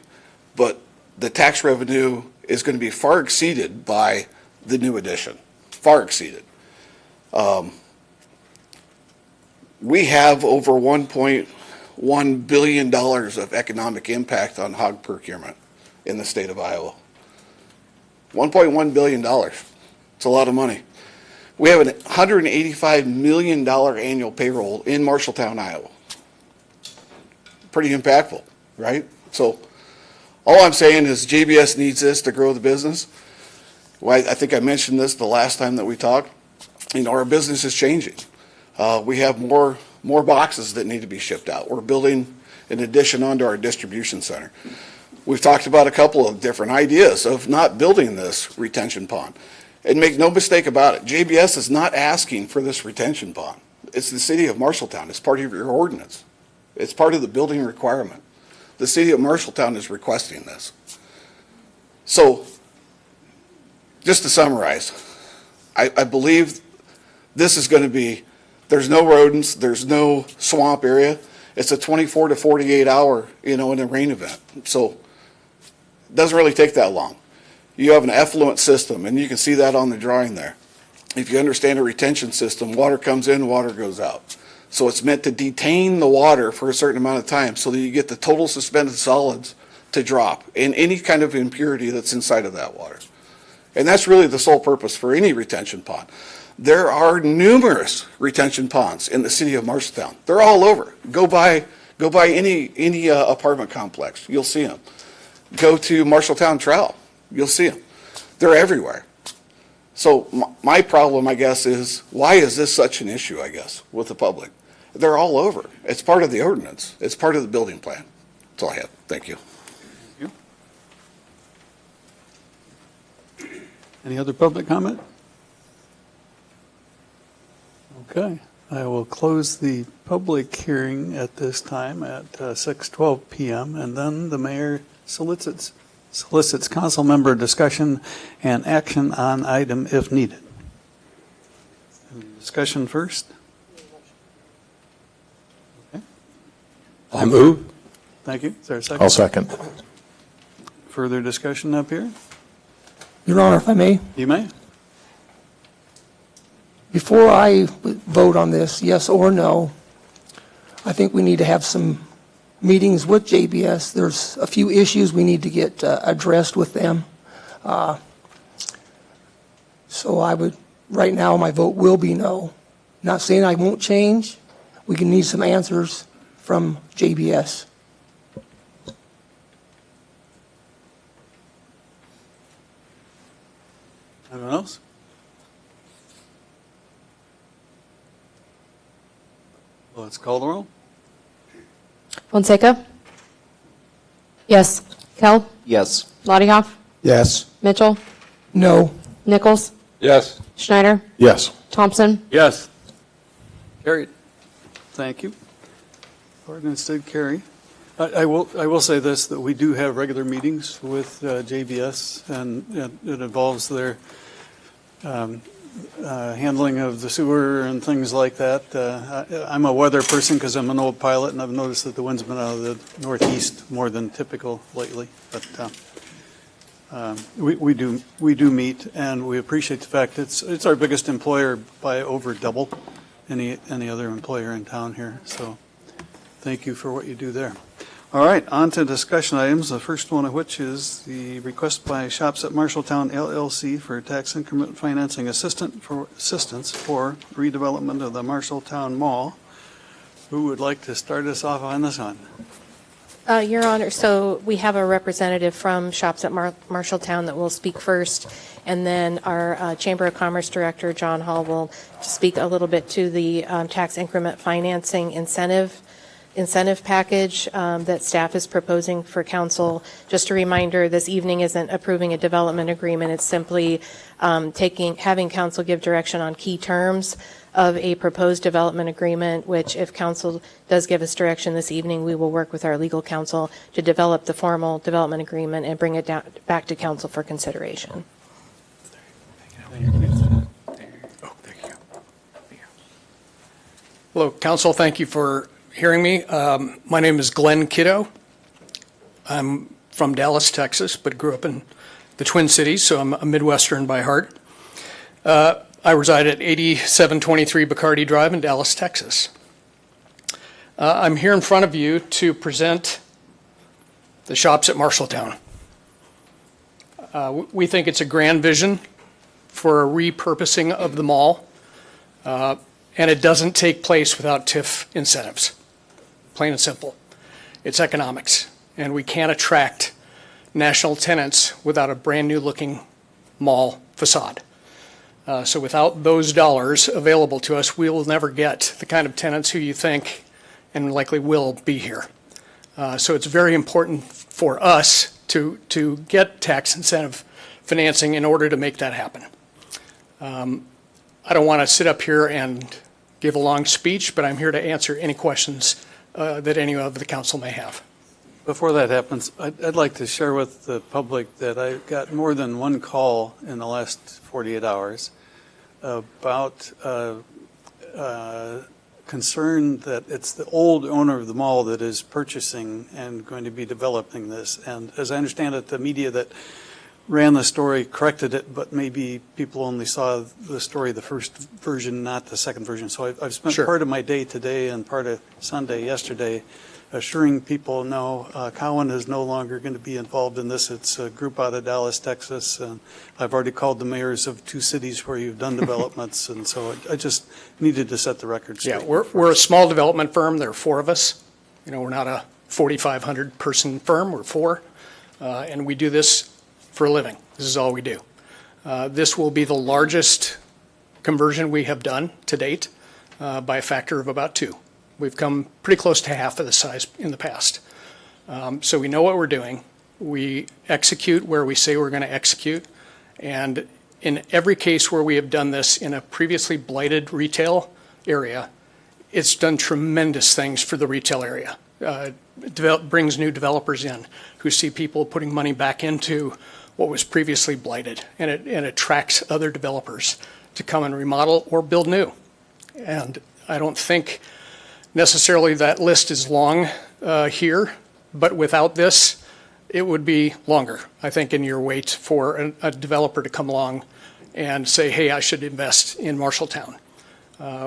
but the tax revenue is going to be far exceeded by the new addition. Far exceeded. We have over $1.1 billion of economic impact on hog procurement in the state of Iowa. $1.1 billion. It's a lot of money. We have a $185 million annual payroll in Marshalltown, Iowa. Pretty impactful, right? So all I'm saying is JBS needs this to grow the business. Well, I think I mentioned this the last time that we talked. You know, our business is changing. We have more boxes that need to be shipped out. We're building an addition onto our distribution center. We've talked about a couple of different ideas of not building this retention pond. And make no mistake about it, JBS is not asking for this retention pond. It's the city of Marshalltown. It's part of your ordinance. It's part of the building requirement. The city of Marshalltown is requesting this. So, just to summarize, I believe this is going to be, there's no rodents, there's no swamp area. It's a 24 to 48 hour, in a rain event. So, it doesn't really take that long. You have an effluent system, and you can see that on the drawing there. If you understand a retention system, water comes in, water goes out. So it's meant to detain the water for a certain amount of time so that you get the total suspended solids to drop and any kind of impurity that's inside of that water. And that's really the sole purpose for any retention pond. There are numerous retention ponds in the city of Marshalltown. They're all over. Go by any apartment complex. You'll see them. Go to Marshalltown Trail. You'll see them. They're everywhere. So my problem, I guess, is why is this such an issue, I guess, with the public? They're all over. It's part of the ordinance. It's part of the building plan. That's all I have. Thank you. Any other public comment? Okay, I will close the public hearing at this time at 6:12 PM, and then the mayor solicits council member discussion and action on item if needed. Discussion first? Okay. I move. Thank you. Is there a second? I'll second. Further discussion up here? Your Honor, if I may, You may. before I vote on this, yes or no, I think we need to have some meetings with JBS. There's a few issues we need to get addressed with them. So I would, right now, my vote will be no. Not saying I won't change. We can need some answers from JBS. Anyone else? Let's call the roll. Fonseca? Yes. Kell? Yes. Lottiehoff? Yes. Mitchell? No. Nichols? Yes. Schneider? Yes. Thompson? Yes. Carried. Thank you. Ordinance did carry. I will say this, that we do have regular meetings with JBS, and it involves their handling of the sewer and things like that. I'm a weather person because I'm an old pilot, and I've noticed that the wind's been out of the northeast more than typical lately. But we do meet, and we appreciate the fact it's our biggest employer by over double any other employer in town here. So thank you for what you do there. All right, on to discussion items, the first one of which is the request by Shops at Marshalltown LLC for tax increment financing assistance for redevelopment of the Marshalltown Mall. Who would like to start us off on this one? Your Honor, so we have a representative from Shops at Marshalltown that will speak first, and then our Chamber of Commerce Director, John Hall, will speak a little bit to the tax increment financing incentive package that staff is proposing for council. Just a reminder, this evening isn't approving a development agreement. It's simply having council give direction on key terms of a proposed development agreement, which if council does give us direction this evening, we will work with our legal counsel to develop the formal development agreement and bring it back to council for consideration. Hello, council. Thank you for hearing me. My name is Glenn Kiddo. I'm from Dallas, Texas, but grew up in the Twin Cities, so I'm a Midwestern by heart. I reside at 8723 Bacardi Drive in Dallas, Texas. I'm here in front of you to present the Shops at Marshalltown. We think it's a grand vision for a repurposing of the mall, and it doesn't take place without TIF incentives. Plain and simple. It's economics, and we can't attract national tenants without a brand new looking mall facade. So without those dollars available to us, we will never get the kind of tenants who you think and likely will be here. So it's very important for us to get tax incentive financing in order to make that happen. I don't want to sit up here and give a long speech, but I'm here to answer any questions that any of the council may have. Before that happens, I'd like to share with the public that I got more than one call in the last 48 hours about concern that it's the old owner of the mall that is purchasing and going to be developing this. And as I understand it, the media that ran the story corrected it, but maybe people only saw the story, the first version, not the second version. So I've spent part of my day today and part of Sunday yesterday assuring people, no, Cowan is no longer going to be involved in this. It's a group out of Dallas, Texas, and I've already called the mayors of 2 cities where you've done developments, and so I just needed to set the record straight. Yeah, we're a small development firm. There are 4 of us. You know, we're not a 4,500 person firm. We're 4, and we do this for a living. This is all we do. This will be the largest conversion we have done to date by a factor of about 2. We've come pretty close to half of the size in the past. So we know what we're doing. We execute where we say we're going to execute. And in every case where we have done this in a previously blighted retail area, it's done tremendous things for the retail area. Brings new developers in who see people putting money back into what was previously blighted, and it attracts other developers to come and remodel or build new. And I don't think necessarily that list is long here, but without this, it would be longer, I think, in your wait for a developer to come along and say, hey, I should invest in Marshalltown.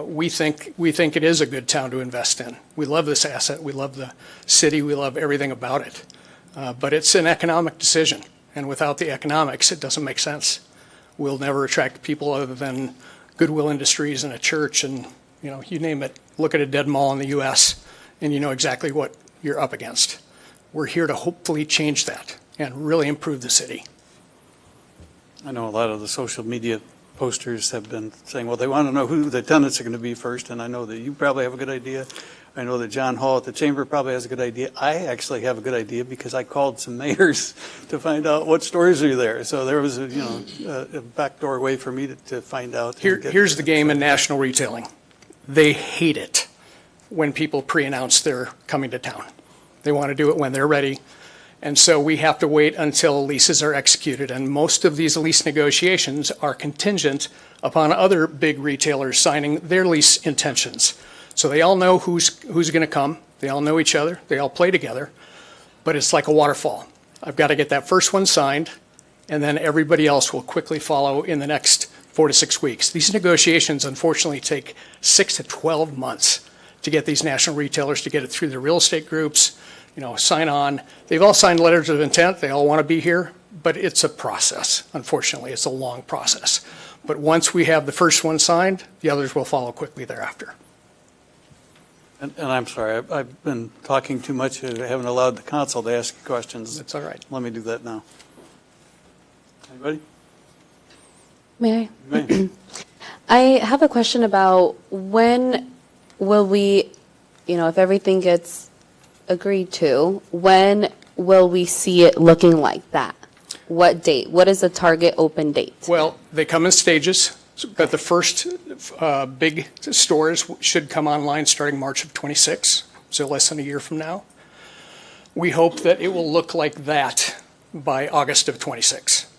We think it is a good town to invest in. We love this asset. We love the city. We love everything about it. But it's an economic decision, and without the economics, it doesn't make sense. We'll never attract people other than Goodwill Industries and a church, and you name it. Look at a dead mall in the U.S. and you know exactly what you're up against. We're here to hopefully change that and really improve the city. I know a lot of the social media posters have been saying, well, they want to know who the tenants are going to be first, and I know that you probably have a good idea. I know that John Hall at the Chamber probably has a good idea. I actually have a good idea because I called some mayors to find out what stores are there. So there was a backdoor way for me to find out. Here's the game in national retailing. They hate it when people pre-announce they're coming to town. They want to do it when they're ready. And so we have to wait until leases are executed. And most of these lease negotiations are contingent upon other big retailers signing their lease intentions. So they all know who's going to come. They all know each other. They all play together. But it's like a waterfall. I've got to get that first one signed, and then everybody else will quickly follow in the next 4 to 6 weeks. These negotiations, unfortunately, take 6 to 12 months to get these national retailers to get it through the real estate groups, sign on. They've all signed letters of intent. They all want to be here, but it's a process. Unfortunately, it's a long process. But once we have the first one signed, the others will follow quickly thereafter. And I'm sorry, I've been talking too much. I haven't allowed the council to ask you questions. That's all right. Let me do that now. Anybody? May I? May. I have a question about when will we, if everything gets agreed to, when will we see it looking like that? What date? What is the target open date? Well, they come in stages, but the first big stores should come online starting March of 26, so less than a year from now. We hope that it will look like that by August of 26,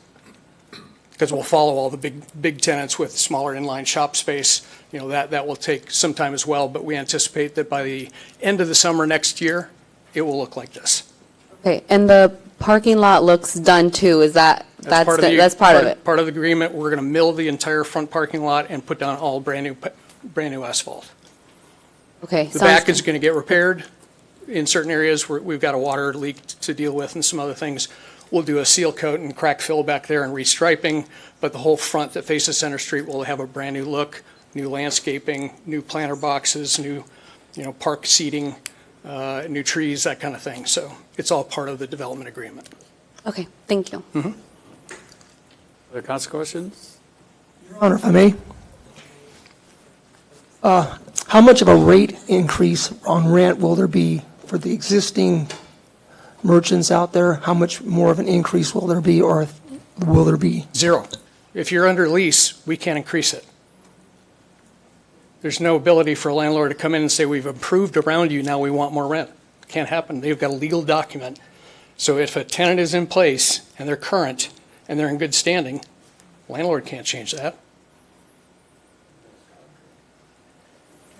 because we'll follow all the big tenants with smaller inline shop space. That will take some time as well, but we anticipate that by the end of the summer next year, it will look like this. Okay, and the parking lot looks done too. Is that's part of it? Part of the agreement. We're going to mill the entire front parking lot and put down all brand new asphalt. Okay. The back is going to get repaired in certain areas where we've got a water leak to deal with and some other things. We'll do a seal coat and crack fill back there and restriping, but the whole front that faces Center Street will have a brand new look, new landscaping, new planter boxes, new, park seating, new trees, that kind of thing. So it's all part of the development agreement. Okay, thank you. Mm-hmm. Other council questions? Your Honor, if I may. How much of a rate increase on rent will there be for the existing merchants out there? How much more of an increase will there be, or will there be? 0. If you're under lease, we can't increase it. There's no ability for a landlord to come in and say, we've improved around you, now we want more rent. Can't happen. They've got a legal document. So if a tenant is in place and they're current and they're in good standing, landlord can't change that.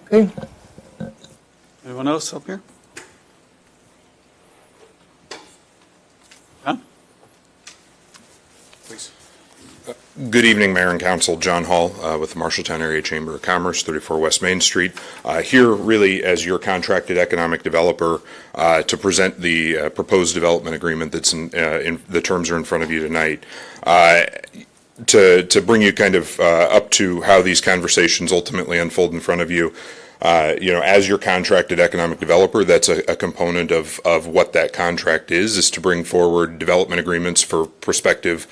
Okay. Anyone else up here? John? Please. Good evening, Mayor and Council. John Hall with the Marshalltown Area Chamber of Commerce, 34 West Main Street. Here really as your contracted economic developer to present the proposed development agreement that's in the terms are in front of you tonight. To bring you kind of up to how these conversations ultimately unfold in front of you. As your contracted economic developer, that's a component of what that contract is to bring forward development agreements for prospective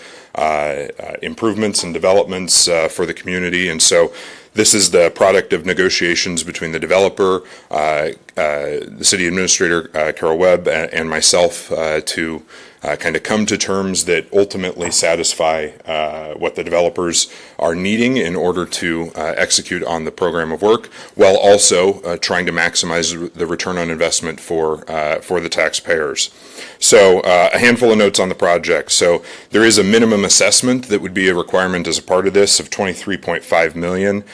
improvements and developments for the community. And so this is the product of negotiations between the developer, the city administrator, Carol Webb, and myself to kind of come to terms that ultimately satisfy what the developers are needing in order to execute on the program of work, while also trying to maximize the return on investment for the taxpayers. So a handful of notes on the project. So there is a minimum assessment that would be a requirement as a part of this of $23.5 million.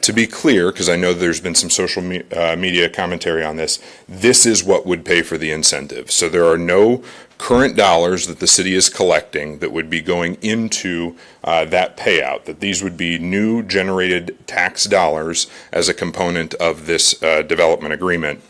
To be clear, because I know there's been some social media commentary on this, this is what would pay for the incentive. So there are no current dollars that the city is collecting that would be going into that payout, that these would be new generated tax dollars as a component of this development agreement.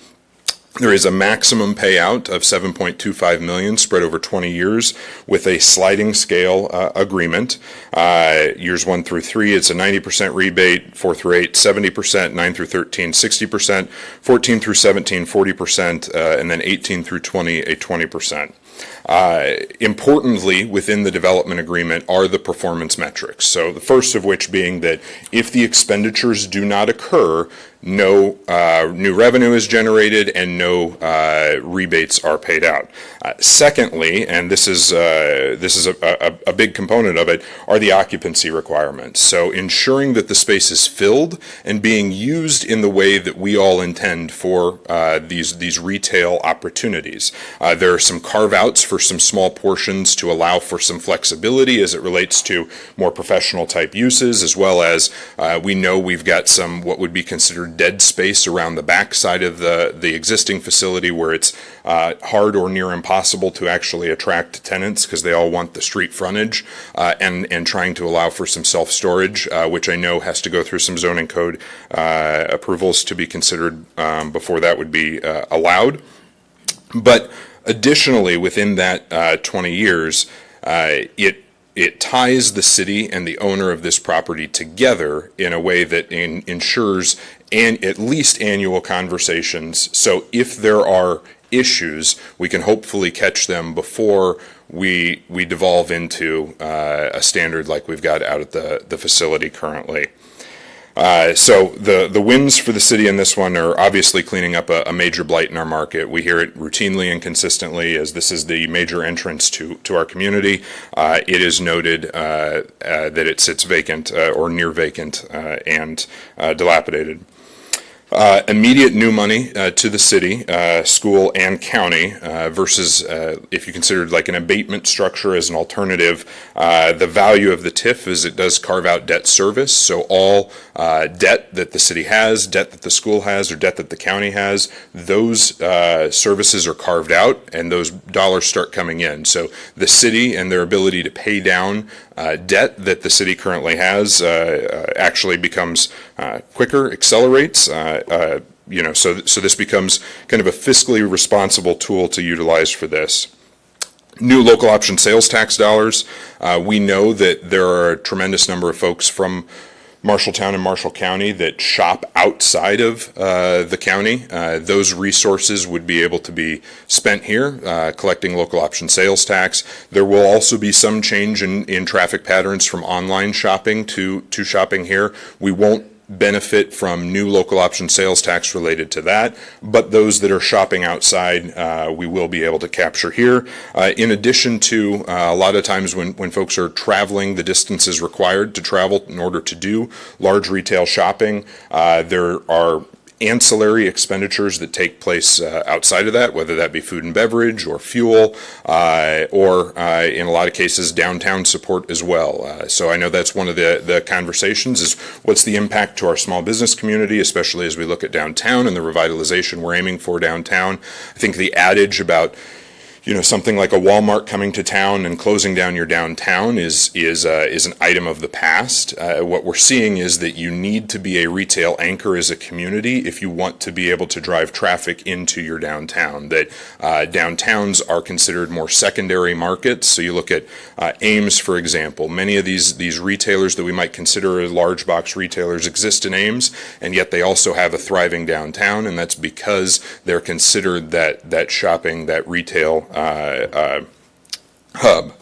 There is a maximum payout of $7.25 million spread over 20 years with a sliding scale agreement. Years 1 through 3, it's a 90% rebate, 4 through 8, 70%, 9 through 13, 60%, 14 through 17, 40%, and then 18 through 20, a 20%. Importantly, within the development agreement are the performance metrics. So the first of which being that if the expenditures do not occur, no new revenue is generated and no rebates are paid out. Secondly, and this is a big component of it, are the occupancy requirements. So ensuring that the space is filled and being used in the way that we all intend for these retail opportunities. There are some carve-outs for some small portions to allow for some flexibility as it relates to more professional type uses, as well as we know we've got some what would be considered dead space around the back side of the existing facility where it's hard or near impossible to actually attract tenants because they all want the street frontage, and trying to allow for some self-storage, which I know has to go through some zoning code approvals to be considered before that would be allowed. But additionally, within that 20 years, it ties the city and the owner of this property together in a way that ensures at least annual conversations. So if there are issues, we can hopefully catch them before we devolve into a standard like we've got out at the facility currently. So the wins for the city in this one are obviously cleaning up a major blight in our market. We hear it routinely and consistently as this is the major entrance to our community. It is noted that it sits vacant or near vacant and dilapidated. Immediate new money to the city, school, and county versus if you considered like an abatement structure as an alternative. The value of the TIF is it does carve out debt service. So all debt that the city has, debt that the school has, or debt that the county has, those services are carved out and those dollars start coming in. So the city and their ability to pay down debt that the city currently has actually becomes quicker, accelerates. So this becomes kind of a fiscally responsible tool to utilize for this. New local option sales tax dollars. We know that there are a tremendous number of folks from Marshalltown and Marshall County that shop outside of the county. Those resources would be able to be spent here, collecting local option sales tax. There will also be some change in traffic patterns from online shopping to shopping here. We won't benefit from new local option sales tax related to that, but those that are shopping outside, we will be able to capture here. In addition to a lot of times when folks are traveling the distances required to travel in order to do large retail shopping, there are ancillary expenditures that take place outside of that, whether that be food and beverage or fuel, or in a lot of cases downtown support as well. So I know that's one of the conversations is what's the impact to our small business community, especially as we look at downtown and the revitalization we're aiming for downtown. I think the adage about something like a Walmart coming to town and closing down your downtown is an item of the past. What we're seeing is that you need to be a retail anchor as a community if you want to be able to drive traffic into your downtown. That downtowns are considered more secondary markets. So you look at Ames, for example. Many of these retailers that we might consider as large box retailers exist in Ames, and yet they also have a thriving downtown, and that's because they're considered that shopping, that retail hub.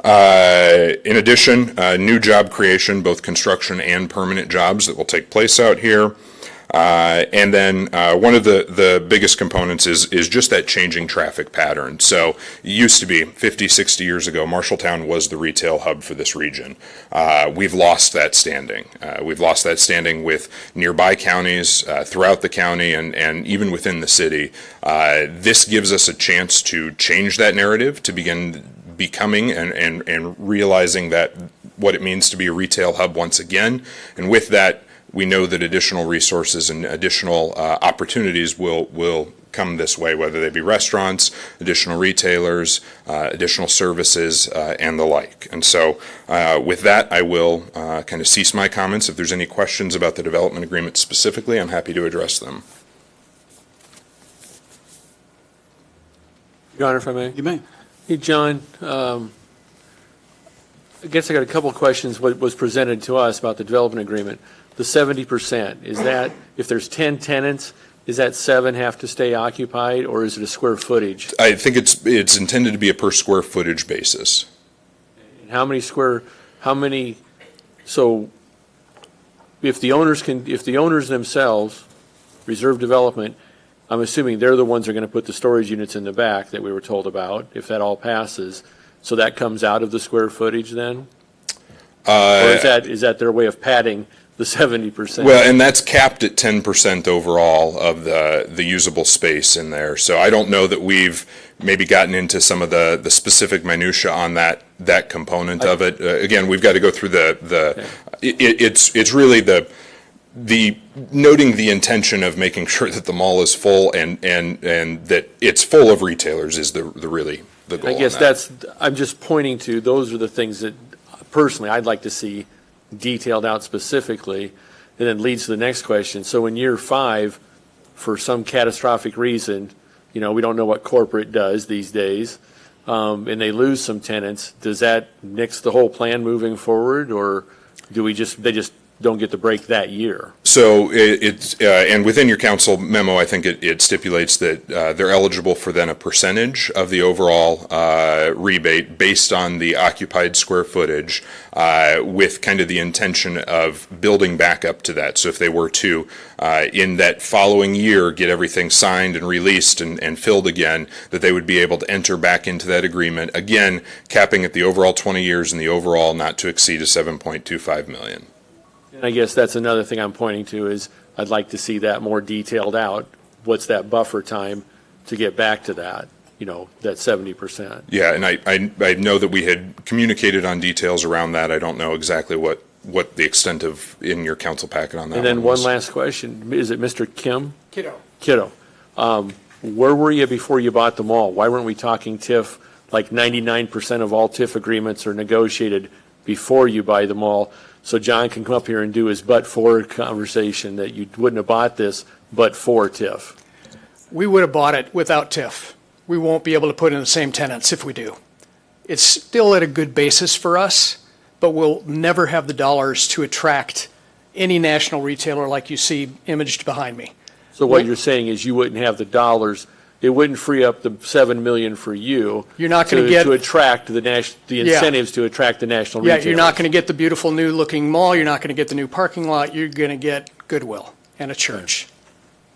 In addition, new job creation, both construction and permanent jobs that will take place out here. And then one of the biggest components is just that changing traffic pattern. So it used to be 50, 60 years ago, Marshalltown was the retail hub for this region. We've lost that standing. We've lost that standing with nearby counties, throughout the county, and even within the city. This gives us a chance to change that narrative, to begin becoming and realizing that what it means to be a retail hub once again. And with that, we know that additional resources and additional opportunities will come this way, whether they be restaurants, additional retailers, additional services, and the like. And so with that, I will kind of cease my comments. If there's any questions about the development agreement specifically, I'm happy to address them. Your Honor, if I may? You may. Hey, John, I guess I got a couple of questions. What was presented to us about the development agreement, the 70%, is that, if there's 10 tenants, is that 7 have to stay occupied, or is it a square footage? I think it's intended to be a per square footage basis. And so if the owners themselves, reserve development, I'm assuming they're the ones that are going to put the storage units in the back that we were told about, if that all passes. So that comes out of the square footage then? Or is that their way of padding the 70%? Well, and that's capped at 10% overall of the usable space in there. So I don't know that we've maybe gotten into some of the specific minutia on that component of it. Again, we've got to go through it's really the noting the intention of making sure that the mall is full and that it's full of retailers is the goal. I guess I'm just pointing to, those are the things that personally I'd like to see detailed out specifically, and then leads to the next question. So in year 5, for some catastrophic reason, we don't know what corporate does these days, and they lose some tenants, does that nix the whole plan moving forward, or they just don't get the break that year? So it's and within your council memo, I think it stipulates that they're eligible for then a percentage of the overall rebate based on the occupied square footage, with kind of the intention of building back up to that. So if they were to, in that following year, get everything signed and released and filled again, that they would be able to enter back into that agreement, again, capping at the overall 20 years and the overall not to exceed a $7.25 million. And I guess that's another thing I'm pointing to, is I'd like to see that more detailed out. What's that buffer time to get back to that, that 70%? Yeah, and I know that we had communicated on details around that. I don't know exactly what the extent of in your council packet on that. And then was. one last question. Is it Mr. Kim? Kiddo. Where were you before you bought the mall? Why weren't we talking TIF? Like 99% of all TIF agreements are negotiated before you buy the mall. So John can come up here and do his but-for conversation that you wouldn't have bought this but for TIF. We would have bought it without TIF. We won't be able to put in the same tenants if we do. It's still at a good basis for us, but we'll never have the dollars to attract any national retailer like you see imaged behind me. So what you're saying is you wouldn't have the dollars, it wouldn't free up the $7 million for you. You're not going to get to attract the incentives to attract the national retailers. Yeah, you're not going to get the beautiful new looking mall. You're not going to get the new parking lot. You're going to get Goodwill and a church.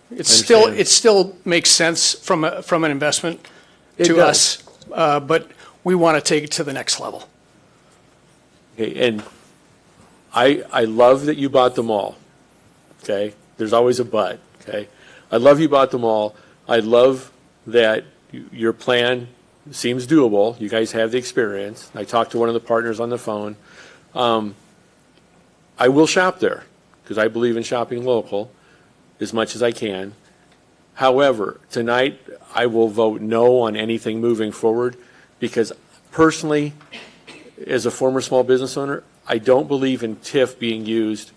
It still makes sense from an investment to us, but we want to take it to the next level. Okay, and I love that you bought the mall. Okay, there's always a but. Okay, I love you bought the mall. I love that your plan seems doable. You guys have the experience. I talked to one of the partners on the phone. I will shop there because I believe in shopping local as much as I can. However, tonight I will vote no on anything moving forward because personally, as a former small business owner, I don't believe in TIF being used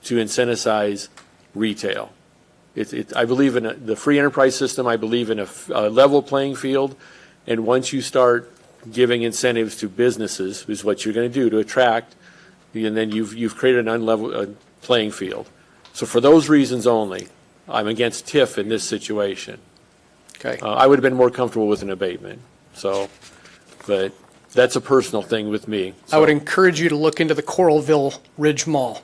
to incentivize retail. I believe in the free enterprise system. I believe in a level playing field. And once you start giving incentives to businesses, is what you're going to do to attract, and then you've created an unlevel playing field. So for those reasons only, I'm against TIF in this situation. Okay. I would have been more comfortable with an abatement. But that's a personal thing with me. I would encourage you to look into the Coralville Ridge Mall.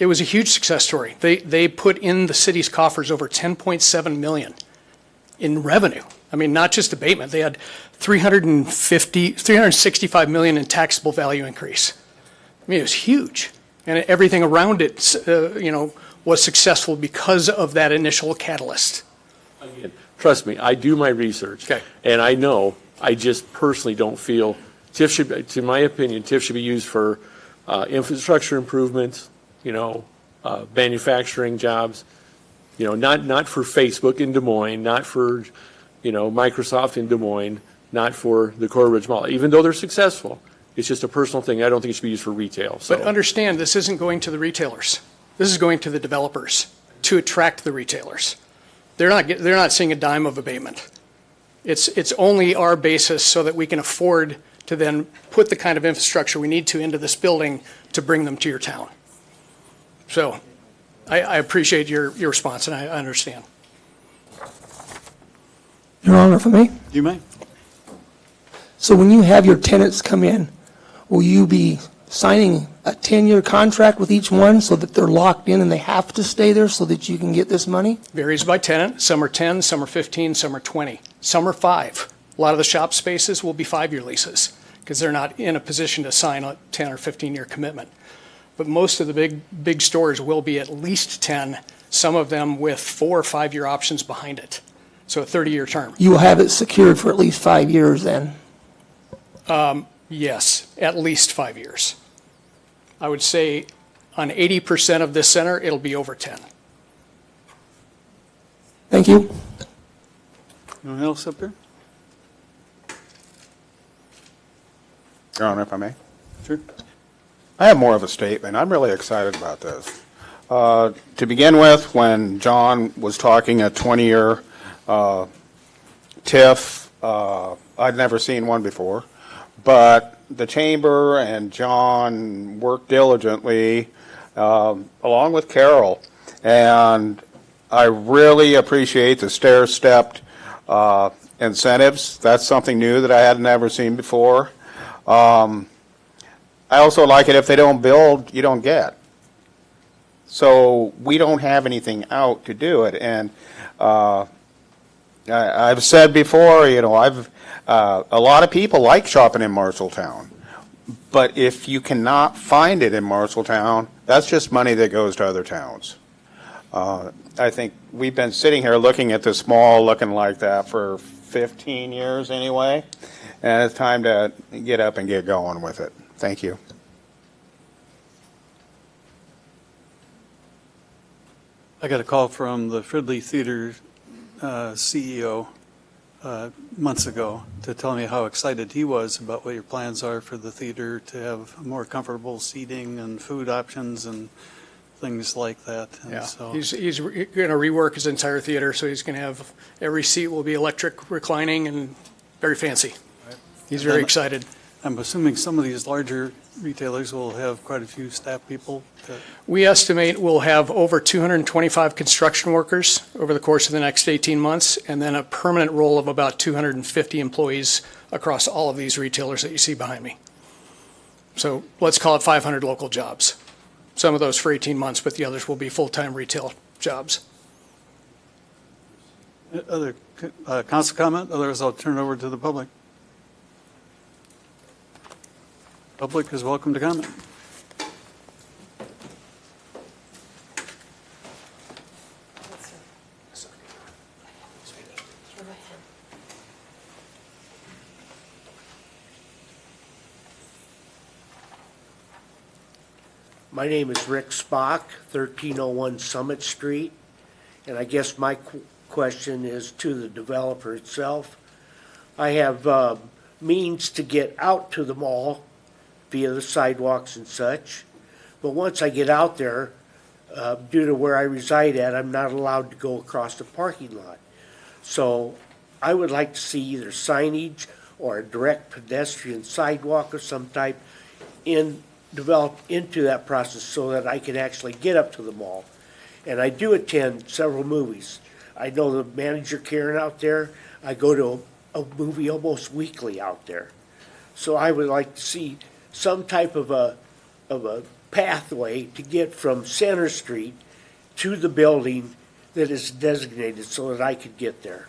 It was a huge success story. They put in the city's coffers over $10.7 million in revenue. I mean, not just abatement. They had $365 million in taxable value increase. I mean, it was huge. And everything around it, was successful because of that initial catalyst. Again, trust me, I do my research. Okay. And I know, I just personally don't feel TIF should, to my opinion, TIF should be used for infrastructure improvements, manufacturing jobs, not for Facebook in Des Moines, not for, Microsoft in Des Moines, not for the Coral Ridge Mall, even though they're successful. It's just a personal thing. I don't think it should be used for retail. So. But understand, this isn't going to the retailers. This is going to the developers to attract the retailers. They're not seeing a dime of abatement. It's only our basis so that we can afford to then put the kind of infrastructure we need to into this building to bring them to your town. So I appreciate your response, and I understand. Your Honor, if I may? You may. So when you have your tenants come in, will you be signing a 10-year contract with each one so that they're locked in and they have to stay there so that you can get this money? Varies by tenant. Some are 10, some are 15, some are 20, some are 5. A lot of the shop spaces will be 5-year leases because they're not in a position to sign a 10 or 15-year commitment. But most of the big stores will be at least 10, some of them with 4 or 5-year options behind it. So a 30-year term. You will have it secured for at least 5 years then? Yes, at least 5 years. I would say on 80% of this center, it'll be over 10. Thank you. Anyone else up there? Your Honor, if I may? Sure. I have more of a statement. I'm really excited about this. To begin with, when John was talking a 20-year TIF, I'd never seen one before. But the chamber and John worked diligently, along with Carol, and I really appreciate the stair-stepped incentives. That's something new that I had never seen before. I also like it if they don't build, you don't get. So we don't have anything out to do it, and I've said before, a lot of people like shopping in Marshalltown, but if you cannot find it in Marshalltown, that's just money that goes to other towns. I think we've been sitting here looking at this mall looking like that for 15 years anyway, and it's time to get up and get going with it. Thank you. I got a call from the Fridley Theater CEO months ago to tell me how excited he was about what your plans are for the theater to have more comfortable seating and food options and things like that. And Yeah, so, he's going to rework his entire theater, so he's going to have, every seat will be electric reclining and very fancy. He's very excited. I'm assuming some of these larger retailers will have quite a few staff people. We estimate we'll have over 225 construction workers over the course of the next 18 months, and then a permanent role of about 250 employees across all of these retailers that you see behind me. So let's call it 500 local jobs. Some of those for 18 months, but the others will be full-time retail jobs. Other council comment? Otherwise, I'll turn it over to the public. Public is welcome to comment. My name is Rick Spock, 1301 Summit Street, and I guess my question is to the developer itself. I have means to get out to the mall via the sidewalks and such, but once I get out there, due to where I reside at, I'm not allowed to go across the parking lot. So I would like to see either signage or a direct pedestrian sidewalk of some type developed into that process so that I can actually get up to the mall. And I do attend several movies. I know the manager Karen out there. I go to a movie almost weekly out there. So I would like to see some type of a pathway to get from Center Street to the building that is designated so that I could get there.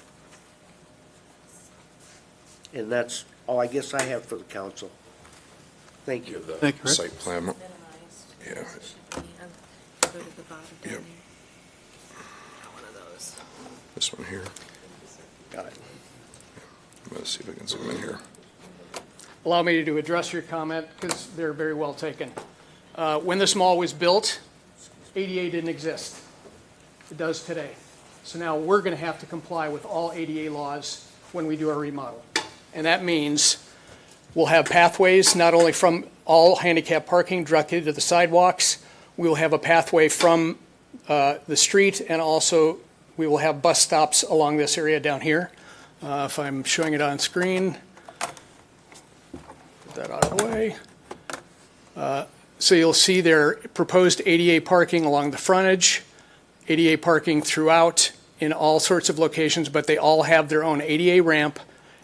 And that's all I guess I have for the council. Thank you. Thank you, Rick. Site plan. Yeah. Yep. This one here. Got it. Let's see if I can zoom in here. Allow me to address your comment, because they're very well taken. When this mall was built, ADA didn't exist. It does today. So now we're going to have to comply with all ADA laws when we do our remodel. And that means we'll have pathways, not only from all handicap parking directly to the sidewalks, we will have a pathway from the street, and also we will have bus stops along this area down here. If I'm showing it on screen, put that out of the way. So you'll see their proposed ADA parking along the frontage, ADA parking throughout in all sorts of locations, but they all have their own ADA ramp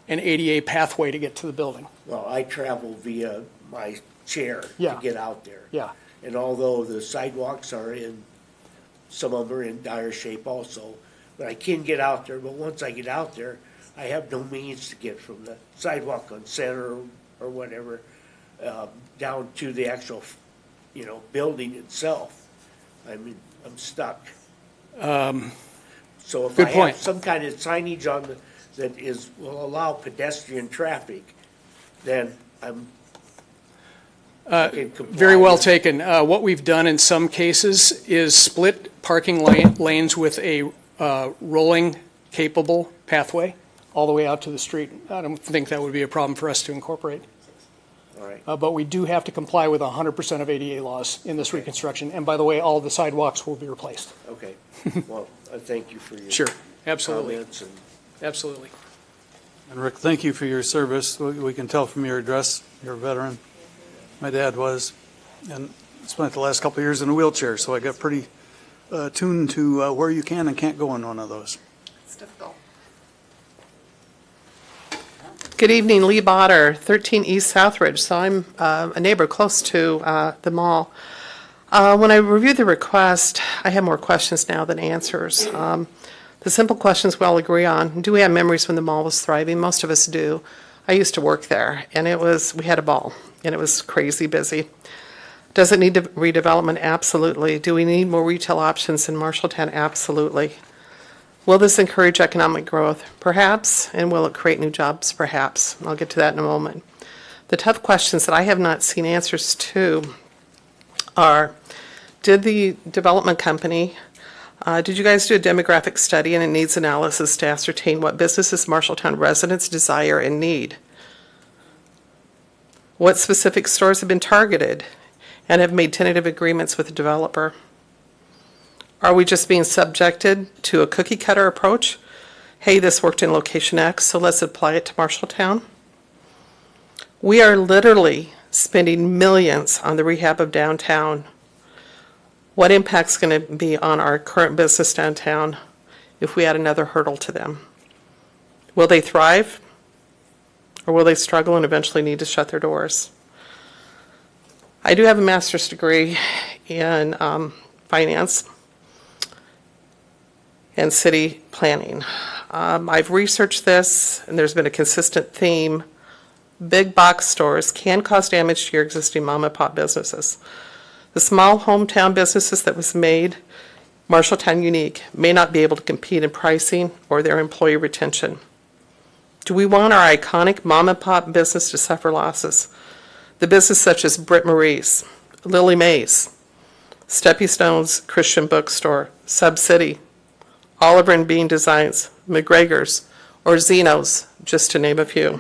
and ADA pathway to get to the building. Well, I travel via my chair Yeah. to get out there. Yeah. And although the sidewalks are some of them are in dire shape also, but I can get out there. But once I get out there, I have no means to get from the sidewalk on Center or whatever down to the actual, building itself. I'm stuck. So if Good I point. have some kind of signage that will allow pedestrian traffic, then I'm. Very well taken. What we've done in some cases is split parking lanes with a rolling capable pathway all the way out to the street. I don't think that would be a problem for us to incorporate. All right. But we do have to comply with 100% of ADA laws in this reconstruction. And by the way, all the sidewalks will be replaced. Okay. Well, I thank you for your Sure, absolutely. comments and Absolutely. And Rick, thank you for your service. We can tell from your address, you're a veteran. My dad was, and spent the last couple of years in a wheelchair, so I got pretty tuned to where you can and can't go in one of those. It's difficult. Good evening, Lee Botter, 13 East Southridge. So I'm a neighbor close to the mall. When I reviewed the request, I have more questions now than answers. The simple questions we all agree on: do we have memories when the mall was thriving? Most of us do. I used to work there, and we had a ball, and it was crazy busy. Does it need redevelopment? Absolutely. Do we need more retail options in Marshalltown? Absolutely. Will this encourage economic growth? Perhaps. And will it create new jobs? Perhaps. I'll get to that in a moment. The tough questions that I have not seen answers to are, did the development company, did you guys do a demographic study and a needs analysis to ascertain what businesses Marshalltown residents desire and need? What specific stores have been targeted and have made tentative agreements with the developer? Are we just being subjected to a cookie cutter approach? Hey, this worked in location X, so let's apply it to Marshalltown. We are literally spending millions on the rehab of downtown. What impact's going to be on our current business downtown if we add another hurdle to them? Will they thrive, or will they struggle and eventually need to shut their doors? I do have a master's degree in finance and city planning. I've researched this, and there's been a consistent theme. Big box stores can cause damage to your existing mom and pop businesses. The small hometown businesses that was made Marshalltown unique may not be able to compete in pricing or their employee retention. Do we want our iconic mom and pop business to suffer losses? The business such as Britt Marie's, Lily Mae's, Steppy Stone's Christian Bookstore, Sub City, Oliver and Bean Designs, McGregor's, or Zeno's, just to name a few.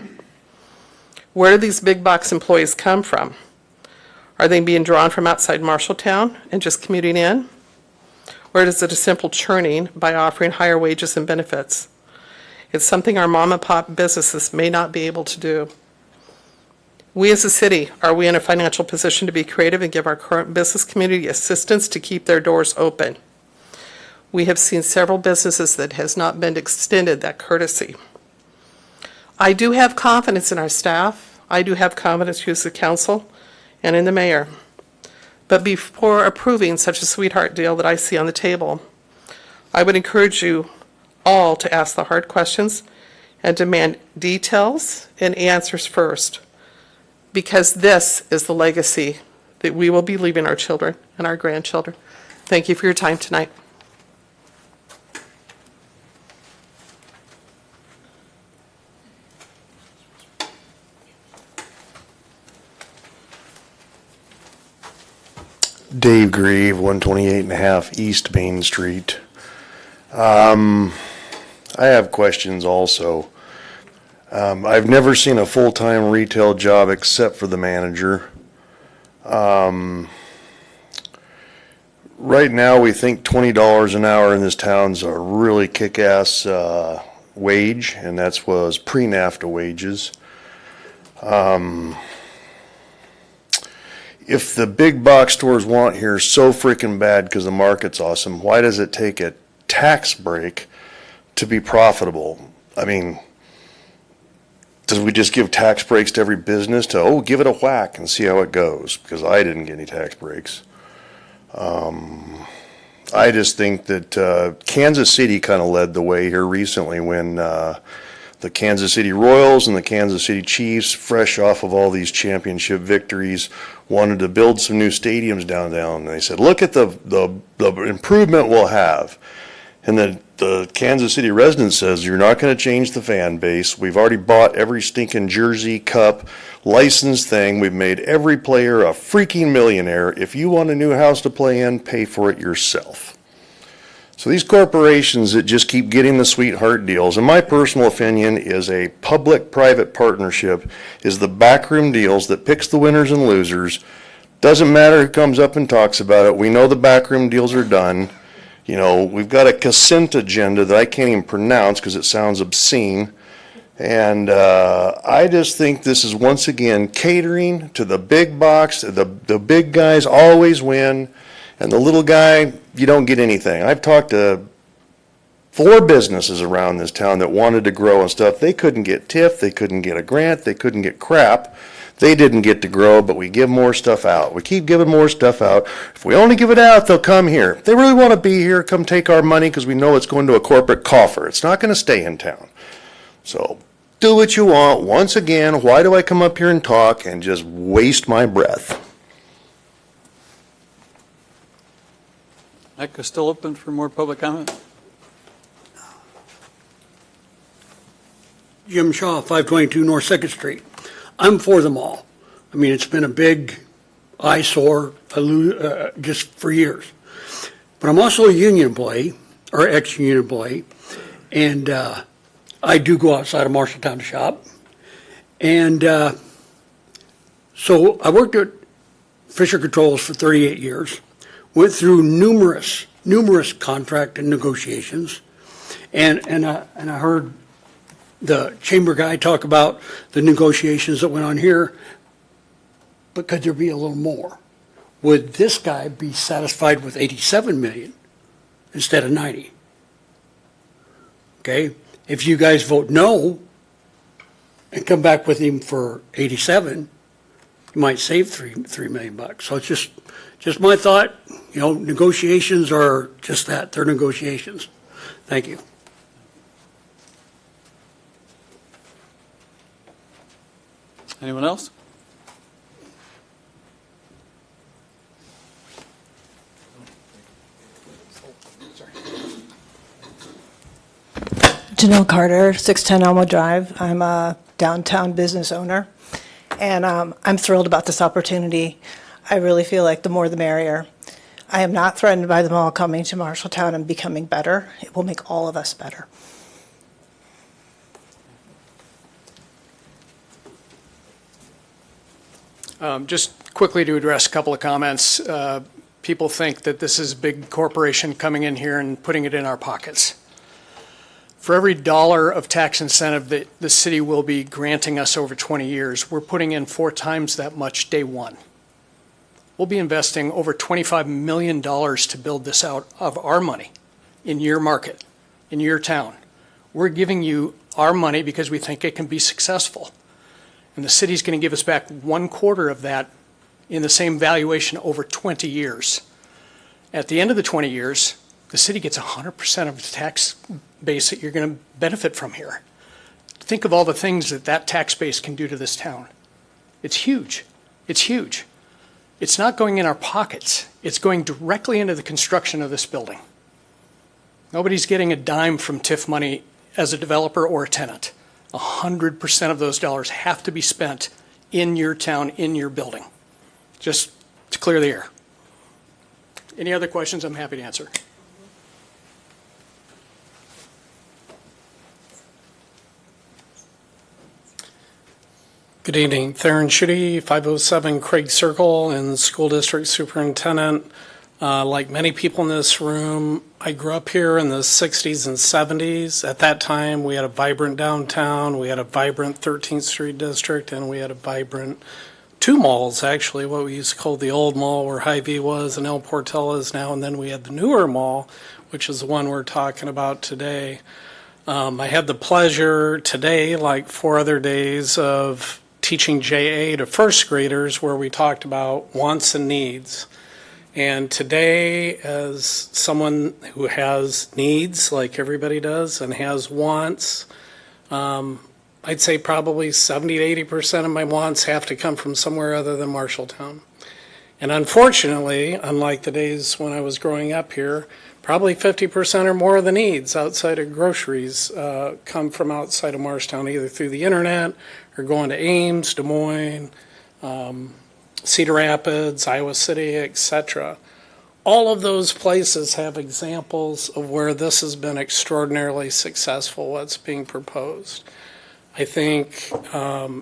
Where do these big box employees come from? Are they being drawn from outside Marshalltown and just commuting in? Or is it a simple churning by offering higher wages and benefits? It's something our mom and pop businesses may not be able to do. We as a city, are we in a financial position to be creative and give our current business community assistance to keep their doors open? We have seen several businesses that has not been extended that courtesy. I do have confidence in our staff. I do have confidence in the council and in the mayor. But before approving such a sweetheart deal that I see on the table, I would encourage you all to ask the hard questions and demand details and answers first, because this is the legacy that we will be leaving our children and our grandchildren. Thank you for your time tonight. Dave Grieve, 128 and a half East Main Street. I have questions also. I've never seen a full-time retail job except for the manager. Right now, we think $20 an hour in this town's a really kick-ass wage, and that was pre-NAFTA wages. If the big box stores want here so freaking bad because the market's awesome, why does it take a tax break to be profitable? I mean, does we just give tax breaks to every business to, give it a whack and see how it goes? Because I didn't get any tax breaks. I just think that Kansas City kind of led the way here recently when the Kansas City Royals and the Kansas City Chiefs, fresh off of all these championship victories, wanted to build some new stadiums downtown. And they said, look at the improvement we'll have. And the Kansas City resident says, you're not going to change the fan base. We've already bought every stinking jersey, cup, licensed thing. We've made every player a freaking millionaire. If you want a new house to play in, pay for it yourself. So these corporations that just keep getting the sweetheart deals, in my personal opinion, is a public-private partnership, is the backroom deals that picks the winners and losers. Doesn't matter who comes up and talks about it. We know the backroom deals are done. You know, we've got a consent agenda that I can't even pronounce because it sounds obscene. And I just think this is once again catering to the big box. The big guys always win. And the little guy, you don't get anything. I've talked to 4 businesses around this town that wanted to grow and stuff. They couldn't get TIF, they couldn't get a grant, they couldn't get crap. They didn't get to grow, but we give more stuff out. We keep giving more stuff out. If we only give it out, they'll come here. If they really want to be here, come take our money because we know it's going to a corporate coffer. It's not going to stay in town. So do what you want. Once again, why do I come up here and talk and just waste my breath? Mic is still open for more public comment. Jim Shaw, 522 North 2nd Street. I'm for them all. I mean, it's been a big eyesore just for years. But I'm also a union employee, or ex-union employee, and I do go outside of Marshalltown to shop. And so I worked at Fisher Controls for 38 years. Went through numerous contract and negotiations, and I heard the chamber guy talk about the negotiations that went on here, but could there be a little more? Would this guy be satisfied with 87 million instead of 90? Okay, if you guys vote no and come back with him for 87, you might save $3 million. So it's just my thought. You know, negotiations are just that. They're negotiations. Thank you. Anyone else? Janelle Carter, 610 Elmo Drive. I'm a downtown business owner, and I'm thrilled about this opportunity. I really feel like the more the merrier. I am not threatened by them all coming to Marshalltown and becoming better. It will make all of us better. Just quickly to address a couple of comments. People think that this is a big corporation coming in here and putting it in our pockets. For every dollar of tax incentive that the city will be granting us over 20 years, we're putting in 4 times that much day one. We'll be investing over $25 million to build this out of our money in your market, in your town. We're giving you our money because we think it can be successful. And the city's going to give us back 1/4 of that in the same valuation over 20 years. At the end of the 20 years, the city gets 100% of the tax base that you're going to benefit from here. Think of all the things that that tax base can do to this town. It's huge. It's huge. It's not going in our pockets. It's going directly into the construction of this building. Nobody's getting a dime from TIF money as a developer or a tenant. 100% of those dollars have to be spent in your town, in your building, just to clear the air. Any other questions, I'm happy to answer. Good evening, Theron Schutte, 507 Craig Circle, and School District Superintendent. Like many people in this room, I grew up here in the 60s and 70s. At that time, we had a vibrant downtown, we had a vibrant 13th Street district, and we had a vibrant two malls, actually, what we used to call the old mall where Hy-Vee was and El Portela is now, and then we had the newer mall, which is the one we're talking about today. I had the pleasure today, like 4 other days, of teaching JA to first graders where we talked about wants and needs. And today, as someone who has needs, like everybody does, and has wants, I'd say probably 70 to 80% of my wants have to come from somewhere other than Marshalltown. And unfortunately, unlike the days when I was growing up here, probably 50% or more of the needs outside of groceries come from outside of Marshalltown, either through the internet or going to Ames, Des Moines, Cedar Rapids, Iowa City, etc. All of those places have examples of where this has been extraordinarily successful, what's being proposed. I think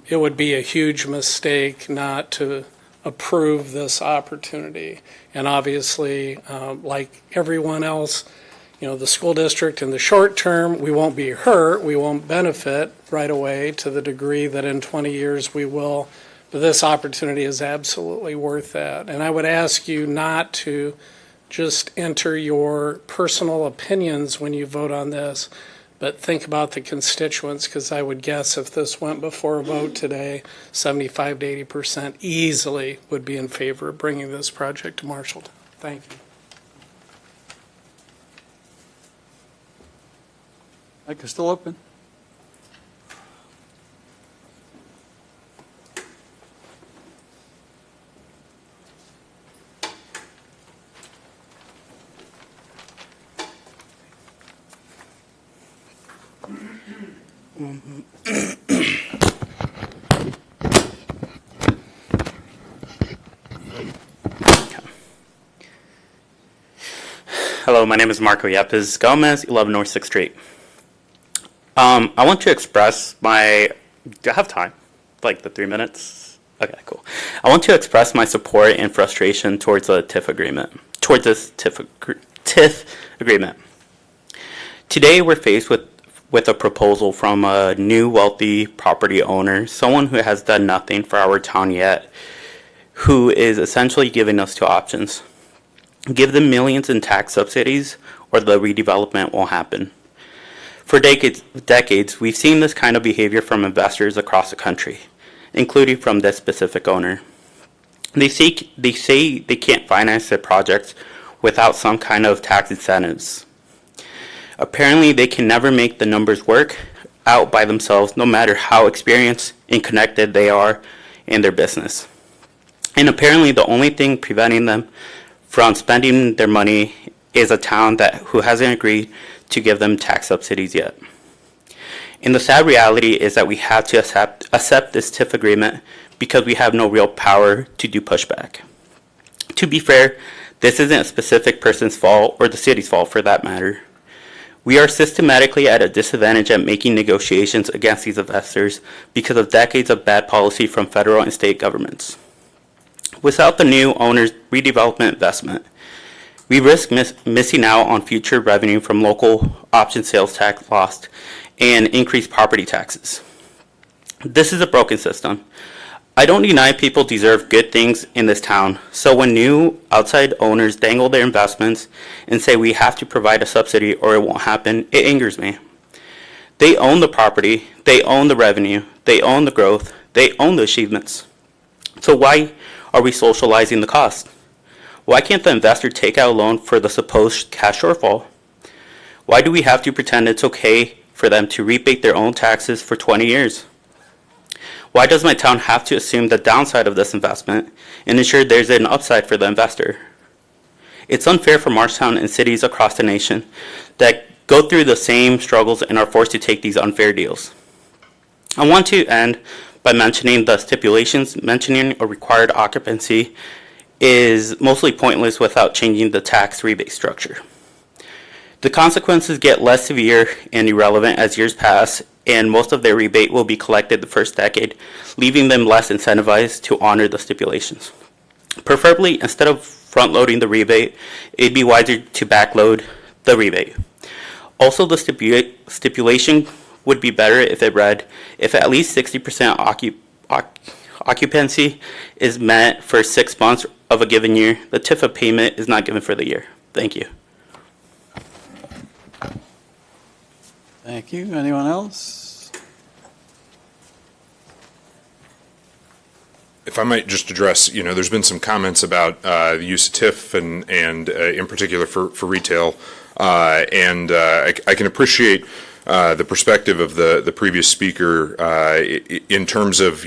it would be a huge mistake not to approve this opportunity. And obviously, like everyone else, you know, the school district in the short term, we won't be hurt, we won't benefit right away to the degree that in 20 years we will. But this opportunity is absolutely worth that. And I would ask you not to just enter your personal opinions when you vote on this, but think about the constituents, because I would guess if this went before a vote today, 75 to 80% easily would be in favor of bringing this project to Marshalltown. Thank you. Mic is still open. Hello, my name is Marco Yepes Gomez, 11 North 6th Street. I want to express my, do I have time? Like the 3 minutes? Okay, cool. I want to express my support and frustration towards the TIF agreement, towards this TIF agreement. Today we're faced with a proposal from a new wealthy property owner, someone who has done nothing for our town yet, who is essentially giving us two options. Give them millions in tax subsidies, or the redevelopment won't happen. For decades, we've seen this kind of behavior from investors across the country, including from this specific owner. They say they can't finance their projects without some kind of tax incentives. Apparently, they can never make the numbers work out by themselves, no matter how experienced and connected they are in their business. And apparently, the only thing preventing them from spending their money is a town who hasn't agreed to give them tax subsidies yet. And the sad reality is that we have to accept this TIF agreement because we have no real power to do pushback. To be fair, this isn't a specific person's fault or the city's fault for that matter. We are systematically at a disadvantage at making negotiations against these investors because of decades of bad policy from federal and state governments. Without the new owner's redevelopment investment, we risk missing out on future revenue from local option sales tax lost and increased property taxes. This is a broken system. I don't deny people deserve good things in this town, so when new outside owners dangle their investments and say we have to provide a subsidy or it won't happen, it angers me. They own the property, they own the revenue, they own the growth, they own the achievements. So why are we socializing the cost? Why can't the investor take out a loan for the supposed cash shortfall? Why do we have to pretend it's okay for them to rebate their own taxes for 20 years? Why does my town have to assume the downside of this investment and ensure there's an upside for the investor? It's unfair for Marshtown and cities across the nation that go through the same struggles and are forced to take these unfair deals. I want to end by mentioning the stipulations. Mentioning a required occupancy is mostly pointless without changing the tax rebate structure. The consequences get less severe and irrelevant as years pass, and most of their rebate will be collected the first decade, leaving them less incentivized to honor the stipulations. Preferably, instead of front-loading the rebate, it'd be wiser to backload the rebate. Also, the stipulation would be better if it read, if at least 60% occupancy is met for 6 months of a given year, the TIFA payment is not given for the year. Thank you. Thank you. Anyone else? If I might just address, there's been some comments about the use of TIF and in particular for retail. And I can appreciate the perspective of the previous speaker in terms of,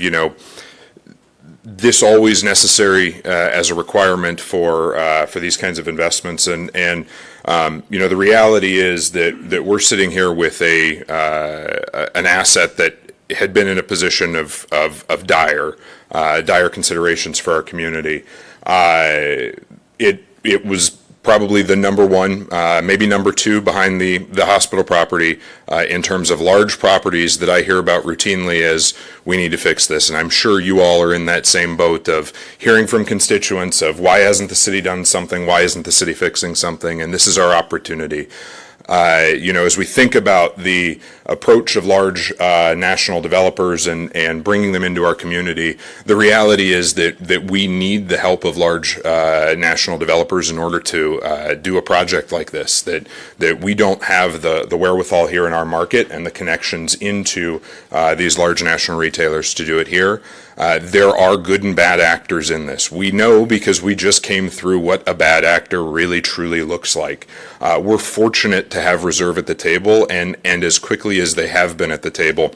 this always necessary as a requirement for these kinds of investments. And the reality is that we're sitting here with an asset that had been in a position of dire considerations for our community. It was probably the number one, maybe number two behind the hospital property in terms of large properties that I hear about routinely as we need to fix this. And I'm sure you all are in that same boat of hearing from constituents of why hasn't the city done something? Why isn't the city fixing something? And this is our opportunity. As we think about the approach of large national developers and bringing them into our community, the reality is that we need the help of large national developers in order to do a project like this, that we don't have the wherewithal here in our market and the connections into these large national retailers to do it here. There are good and bad actors in this. We know because we just came through what a bad actor really truly looks like. We're fortunate to have Reserve at the table and as quickly as they have been at the table.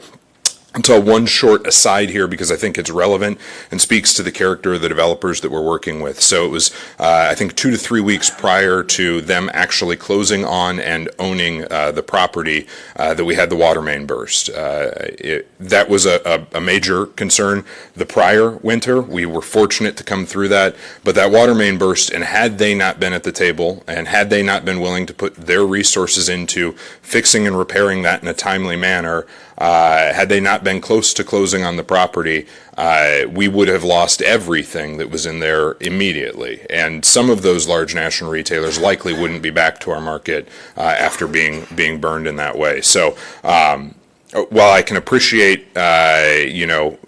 I'll tell one short aside here because I think it's relevant and speaks to the character of the developers that we're working with. So it was, I think, 2 to 3 weeks prior to them actually closing on and owning the property that we had the water main burst. That was a major concern the prior winter. We were fortunate to come through that, but that water main burst, and had they not been at the table and had they not been willing to put their resources into fixing and repairing that in a timely manner, had they not been close to closing on the property, we would have lost everything that was in there immediately. And some of those large national retailers likely wouldn't be back to our market after being burned in that way. So while I can appreciate the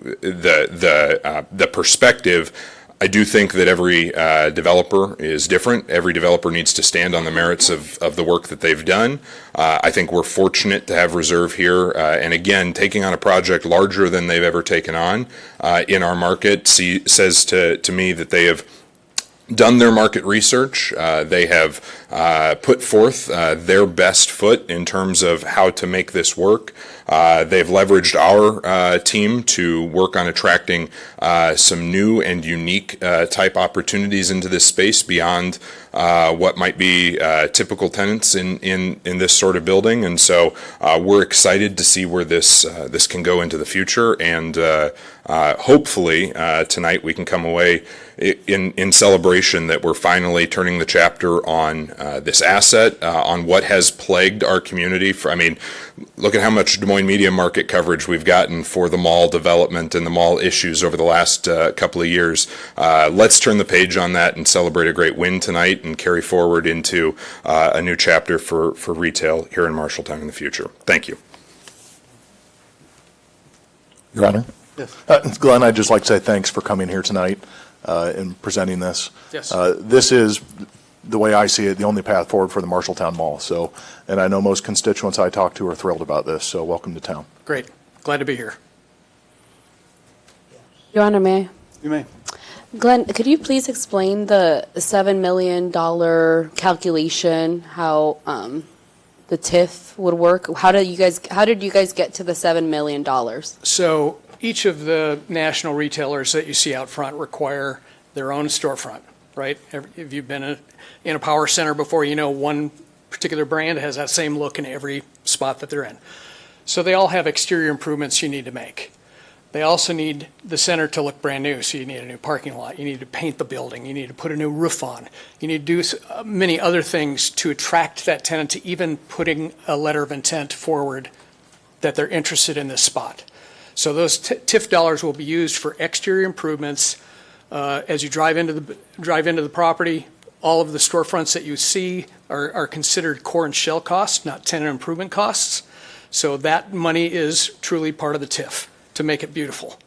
perspective, I do think that every developer is different. Every developer needs to stand on the merits of the work that they've done. I think we're fortunate to have Reserve here. And again, taking on a project larger than they've ever taken on in our market says to me that they have done their market research. They have put forth their best foot in terms of how to make this work. They've leveraged our team to work on attracting some new and unique type opportunities into this space beyond what might be typical tenants in this sort of building. And so we're excited to see where this can go into the future. And hopefully tonight we can come away in celebration that we're finally turning the chapter on this asset, on what has plagued our community. Look at how much Des Moines media market coverage we've gotten for the mall development and the mall issues over the last couple of years. Let's turn the page on that and celebrate a great win tonight and carry forward into a new chapter for retail here in Marshalltown in the future. Thank you. Your Honor? Yes. Glenn, I'd just like to say thanks for coming here tonight and presenting this. Yes. This is, the way I see it, the only path forward for the Marshalltown Mall. So, and I know most constituents I talk to are thrilled about this, so welcome to town. Great. Glad to be here. Your Honor, may I? You may. Glenn, could you please explain the $7 million calculation, how the TIF would work? How did you guys get to the $7 million? So each of the national retailers that you see out front require their own storefront, right? If you've been in a power center before, you know one particular brand has that same look in every spot that they're in. So they all have exterior improvements you need to make. They also need the center to look brand new, so you need a new parking lot, you need to paint the building, you need to put a new roof on, you need to do many other things to attract that tenant to even putting a letter of intent forward that they're interested in this spot. So those TIF dollars will be used for exterior improvements. As you drive into the property, all of the storefronts that you see are considered core and shell costs, not tenant improvement costs. So that money is truly part of the TIF to make it beautiful.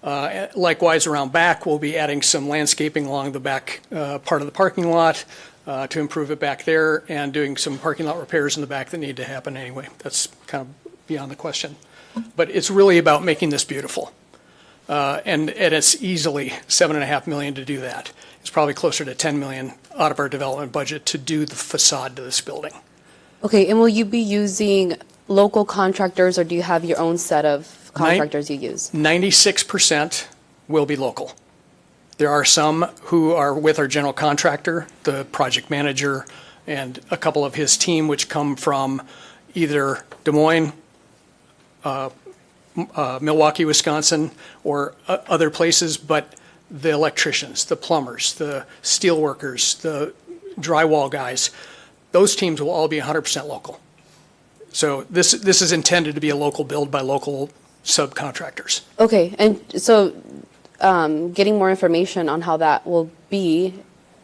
Likewise, around back, we'll be adding some landscaping along the back part of the parking lot to improve it back there, and doing some parking lot repairs in the back that need to happen anyway. That's kind of beyond the question. But it's really about making this beautiful. And it's easily $7.5 million to do that. It's probably closer to $10 million out of our development budget to do the facade to this building. Okay, and will you be using local contractors, or do you have your own set of contractors you use? 96% will be local. There are some who are with our general contractor, the project manager, and a couple of his team, which come from either Des Moines, Milwaukee, Wisconsin, or other places, but the electricians, the plumbers, the steel workers, the drywall guys, those teams will all be 100% local. So this is intended to be a local build by local subcontractors. Okay, and so getting more information on how that will be,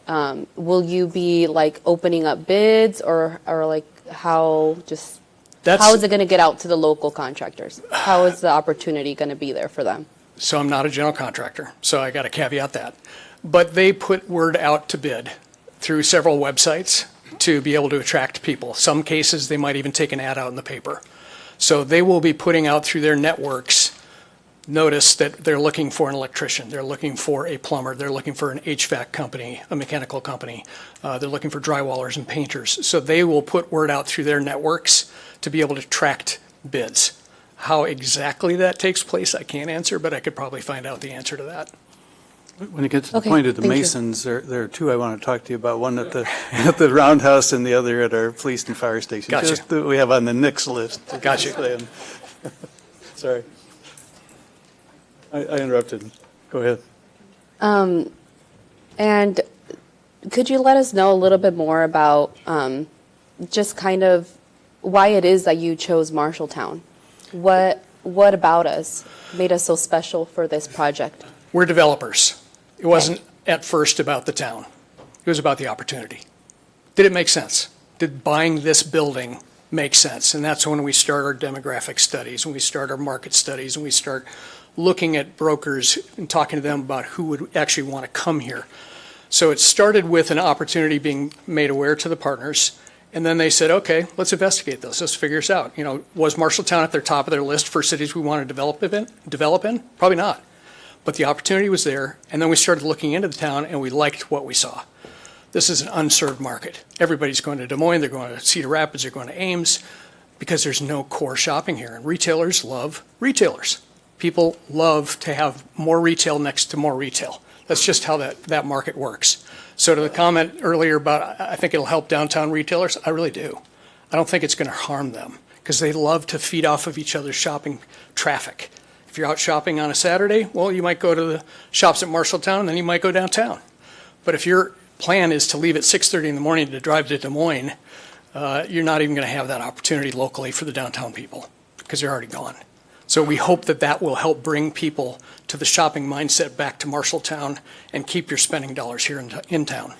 will you be like opening up bids, or like how is it going to get out to the local contractors? How is the opportunity going to be there for them? So I'm not a general contractor, so I got to caveat that. But they put word out to bid through several websites to be able to attract people. Some cases, they might even take an ad out in the paper. So they will be putting out through their networks notice that they're looking for an electrician, they're looking for a plumber, they're looking for an HVAC company, a mechanical company, they're looking for drywallers and painters. So they will put word out through their networks to be able to attract bids. How exactly that takes place, I can't answer, but I could probably find out the answer to that. When you get to the point of the Masons, there are two I want to talk to you about, one at the Roundhouse and the other at our police and fire station. Gotcha. Just that we have on the Nix list. Gotcha. Sorry. I interrupted. Go ahead. And could you let us know a little bit more about just kind of why it is that you chose Marshalltown? What about us made us so special for this project? We're developers. It wasn't at first about the town. It was about the opportunity. Did it make sense? Did buying this building make sense? And that's when we start our demographic studies, when we start our market studies, and we start looking at brokers and talking to them about who would actually want to come here. So it started with an opportunity being made aware to the partners, and then they said, okay, let's investigate this. Let's figure this out. You know, was Marshalltown at their top of their list for cities we want to develop in? Probably not. But the opportunity was there, and then we started looking into the town, and we liked what we saw. This is an unserved market. Everybody's going to Des Moines, they're going to Cedar Rapids, they're going to Ames, because there's no core shopping here, and retailers love retailers. People love to have more retail next to more retail. That's just how that market works. So to the comment earlier about, I think it'll help downtown retailers, I really do. I don't think it's going to harm them, because they love to feed off of each other's shopping traffic. If you're out shopping on a Saturday, well, you might go to the shops at Marshalltown, and then you might go downtown. But if your plan is to leave at 6:30 in the morning to drive to Des Moines, you're not even going to have that opportunity locally for the downtown people, because they're already gone. So we hope that will help bring people to the shopping mindset back to Marshalltown and keep your spending dollars here in town.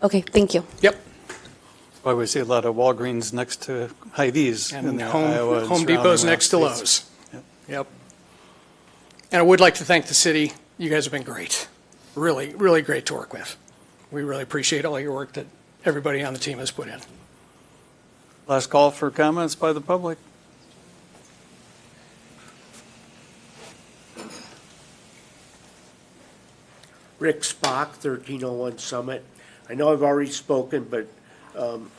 Okay, thank you. Yep. That's why we see a lot of Walgreens next to Hy-Vee's. And in Iowa Home Depot's next to Lowe's. Yep. And I would like to thank the city. You guys have been great. Really, really great to work with. We really appreciate all your work that everybody on the team has put in. Last call for comments by the public. Rick Spock, 1301 Summit. I know I've already spoken, but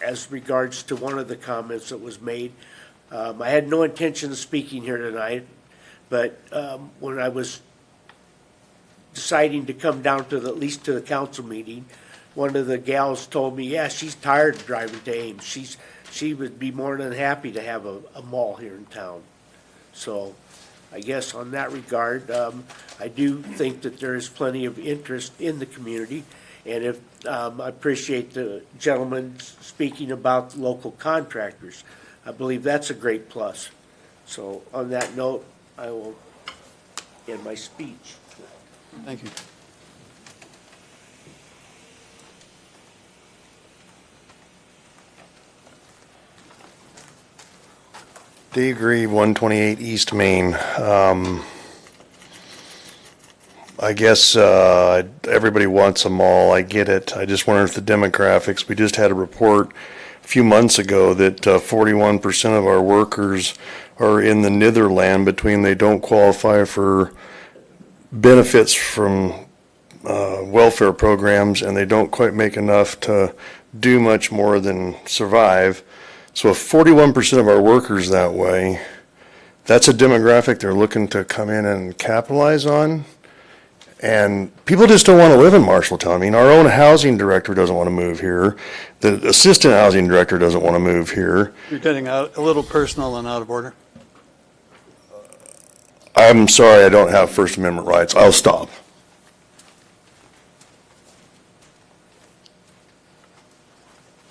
as regards to one of the comments that was made, I had no intention of speaking here tonight, but when I was deciding to come down to at least to the council meeting, one of the gals told me, yeah, she's tired of driving to Ames. She would be more than happy to have a mall here in town. So I guess on that regard, I do think that there is plenty of interest in the community. And if I appreciate the gentleman speaking about local contractors. I believe that's a great plus. So on that note, I will end my speech. Thank you. Dave Grieve, 128 East Main. I guess everybody wants a mall. I get it. I just wonder if the demographics, we just had a report a few months ago that 41% of our workers are in the Netherland between they don't qualify for benefits from welfare programs and they don't quite make enough to do much more than survive. So if 41% of our workers that way, that's a demographic they're looking to come in and capitalize on. And people just don't want to live in Marshalltown. I mean, our own housing director doesn't want to move here. The assistant housing director doesn't want to move here. You're getting out a little personal and out of order. I'm sorry, I don't have First Amendment rights. I'll stop.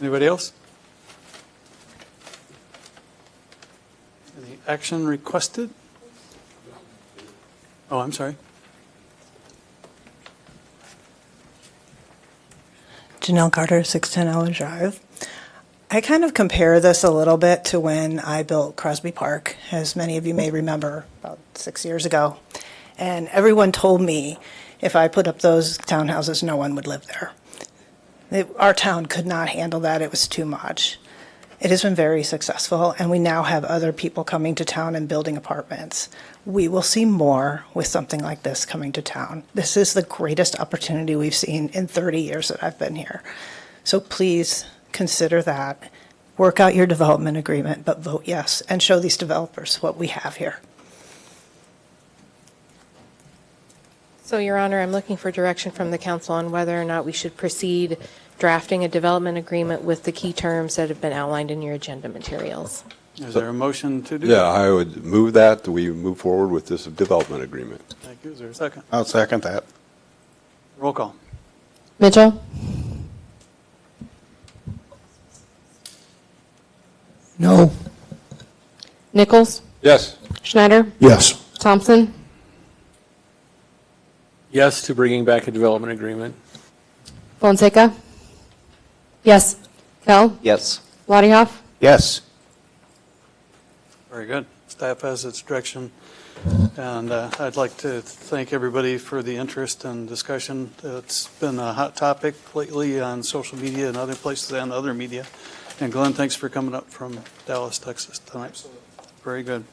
Anybody else? Any action requested? Oh, I'm sorry. Janelle Carter, 610 Ellen Drive. I kind of compare this a little bit to when I built Crosby Park, as many of you may remember, about 6 years ago. And everyone told me if I put up those townhouses, no one would live there. Our town could not handle that. It was too much. It has been very successful, and we now have other people coming to town and building apartments. We will see more with something like this coming to town. This is the greatest opportunity we've seen in 30 years that I've been here. So please consider that. Work out your development agreement, but vote yes, and show these developers what we have here. So, Your Honor, I'm looking for direction from the council on whether or not we should proceed drafting a development agreement with the key terms that have been outlined in your agenda materials. Is there a motion to do Yeah, that? I would move that we move forward with this development agreement. Thank you. Is there a second? I'll second that. Roll call. Mitchell? No. Nichols? Yes. Schneider? Yes. Thompson? Yes to bringing back a development agreement. Fonseca? Yes. Kell? Yes. Lottie Yes. Very good. Staff has its direction. And I'd like to thank everybody for the interest and discussion. It's been a hot topic lately on social media and other places and other media. And Glenn, thanks for coming up from Dallas, Texas tonight. Very good.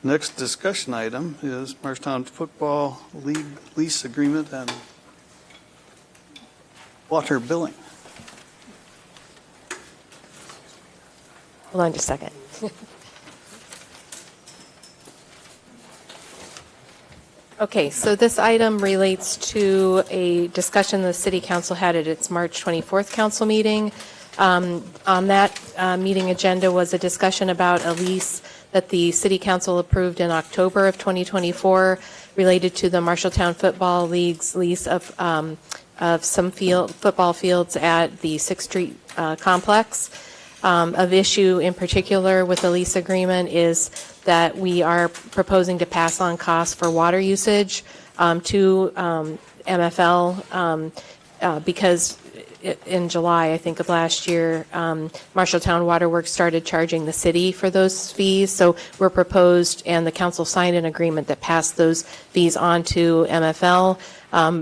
Next discussion item is Marshalltown Football League lease agreement and water billing. Hold on just a second. Okay, so this item relates to a discussion the City Council had at its March 24th council meeting. On that meeting agenda was a discussion about a lease that the City Council approved in October of 2024 related to the Marshalltown Football League's lease of some football fields at the 6th Street complex. Of issue in particular with the lease agreement is that we are proposing to pass on costs for water usage to MFL because in July, I think, of last year, Marshalltown Waterworks started charging the city for those fees. So we're proposed, and the council signed an agreement that passed those fees on to MFL,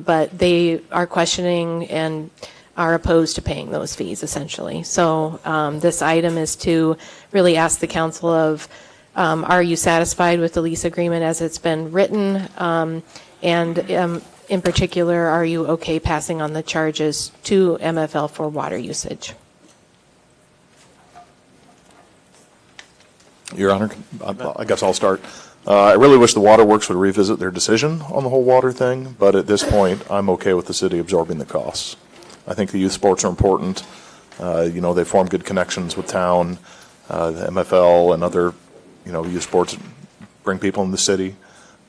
but they are questioning and are opposed to paying those fees, essentially. So this item is to really ask the council of, are you satisfied with the lease agreement as it's been written? And in particular, are you okay passing on the charges to MFL for water usage? Your Honor, I guess I'll start. I really wish the Waterworks would revisit their decision on the whole water thing, but at this point, I'm okay with the city absorbing the costs. I think the youth sports are important. They form good connections with town, the MFL and other, youth sports bring people in the city.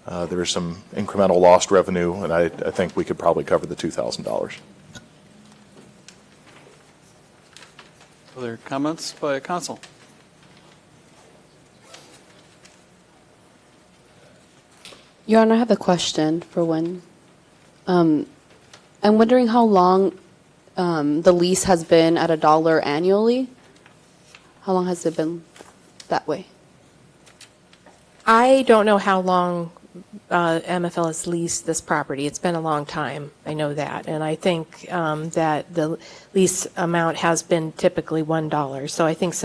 There's some incremental lost revenue, and I think we could probably cover the $2,000. Other comments by council? Your Honor, I have a question for when. I'm wondering how long the lease has been at $1 annually. How long has it been that way? I don't know how long MFL has leased this property. It's been a long time. I know that. And I think that the lease amount has been typically $1. So I think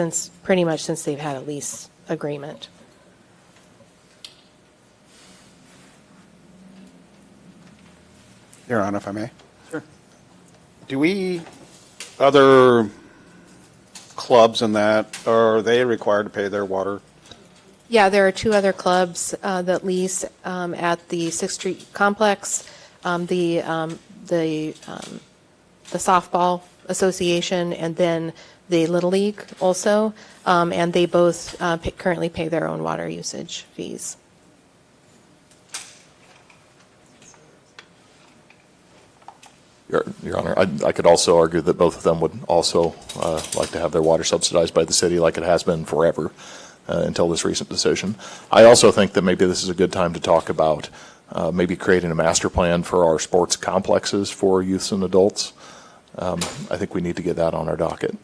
pretty much since they've had a lease agreement. Your Honor, if I may. Sure. Do other clubs and that, are they required to pay their water? Yeah, there are 2 other clubs that lease at the 6th Street complex. The softball association and then the Little League also, and they both currently pay their own water usage fees. Your Honor, I could also argue that both of them would also like to have their water subsidized by the city like it has been forever until this recent decision. I also think that maybe this is a good time to talk about maybe creating a master plan for our sports complexes for youths and adults. I think we need to get that on our docket.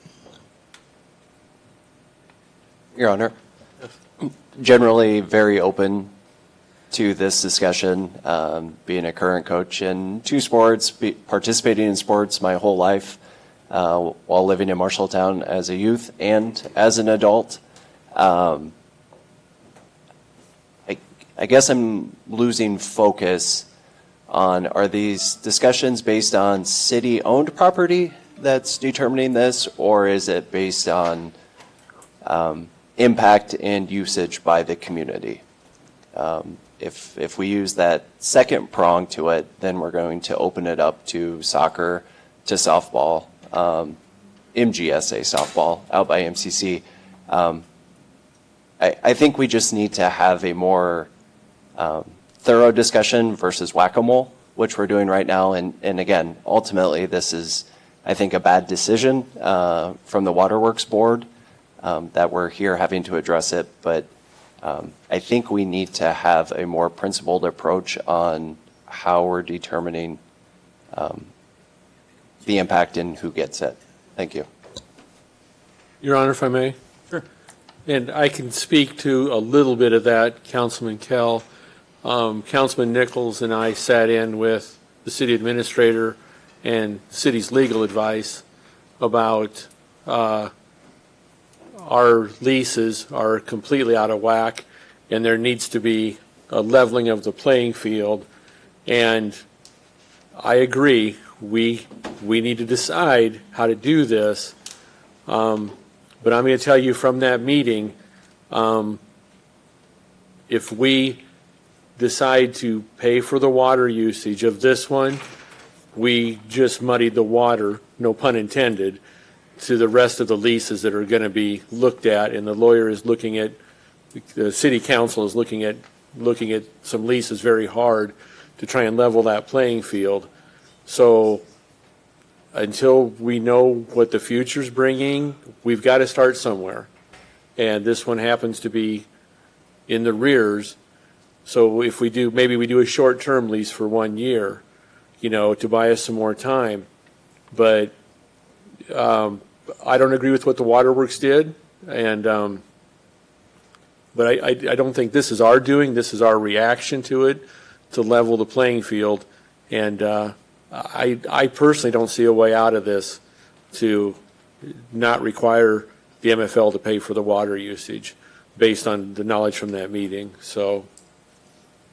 Your Honor, generally very open to this discussion, being a current coach in 2 sports, participating in sports my whole life while living in Marshalltown as a youth and as an adult. I guess I'm losing focus on, are these discussions based on city-owned property that's determining this, or is it based on impact and usage by the community? If we use that second prong to it, then we're going to open it up to soccer, to softball, MGSA softball out by MCC. I think we just need to have a more thorough discussion versus whack-a-mole, which we're doing right now. And again, ultimately, this is, I think, a bad decision from the Waterworks Board that we're here having to address it. But I think we need to have a more principled approach on how we're determining the impact and who gets it. Thank you. Your Honor, if I may? Sure. And I can speak to a little bit of that, Councilman Kell. Councilman Nichols and I sat in with the city administrator and the city's legal advice about our leases are completely out of whack, and there needs to be a leveling of the playing field. And I agree, we need to decide how to do this. But I'm going to tell you from that meeting, if we decide to pay for the water usage of this one, we just muddied the water, no pun intended, to the rest of the leases that are going to be looked at, and the lawyer is looking at, the city council is looking at some leases very hard to try and level that playing field. So until we know what the future's bringing, we've got to start somewhere. And this one happens to be in the rears. So if we do, maybe we do a short-term lease for 1 year, to buy us some more time. But I don't agree with what the Waterworks did, and but I don't think this is our doing. This is our reaction to it, to level the playing field. And I personally don't see a way out of this to not require the MFL to pay for the water usage based on the knowledge from that meeting. So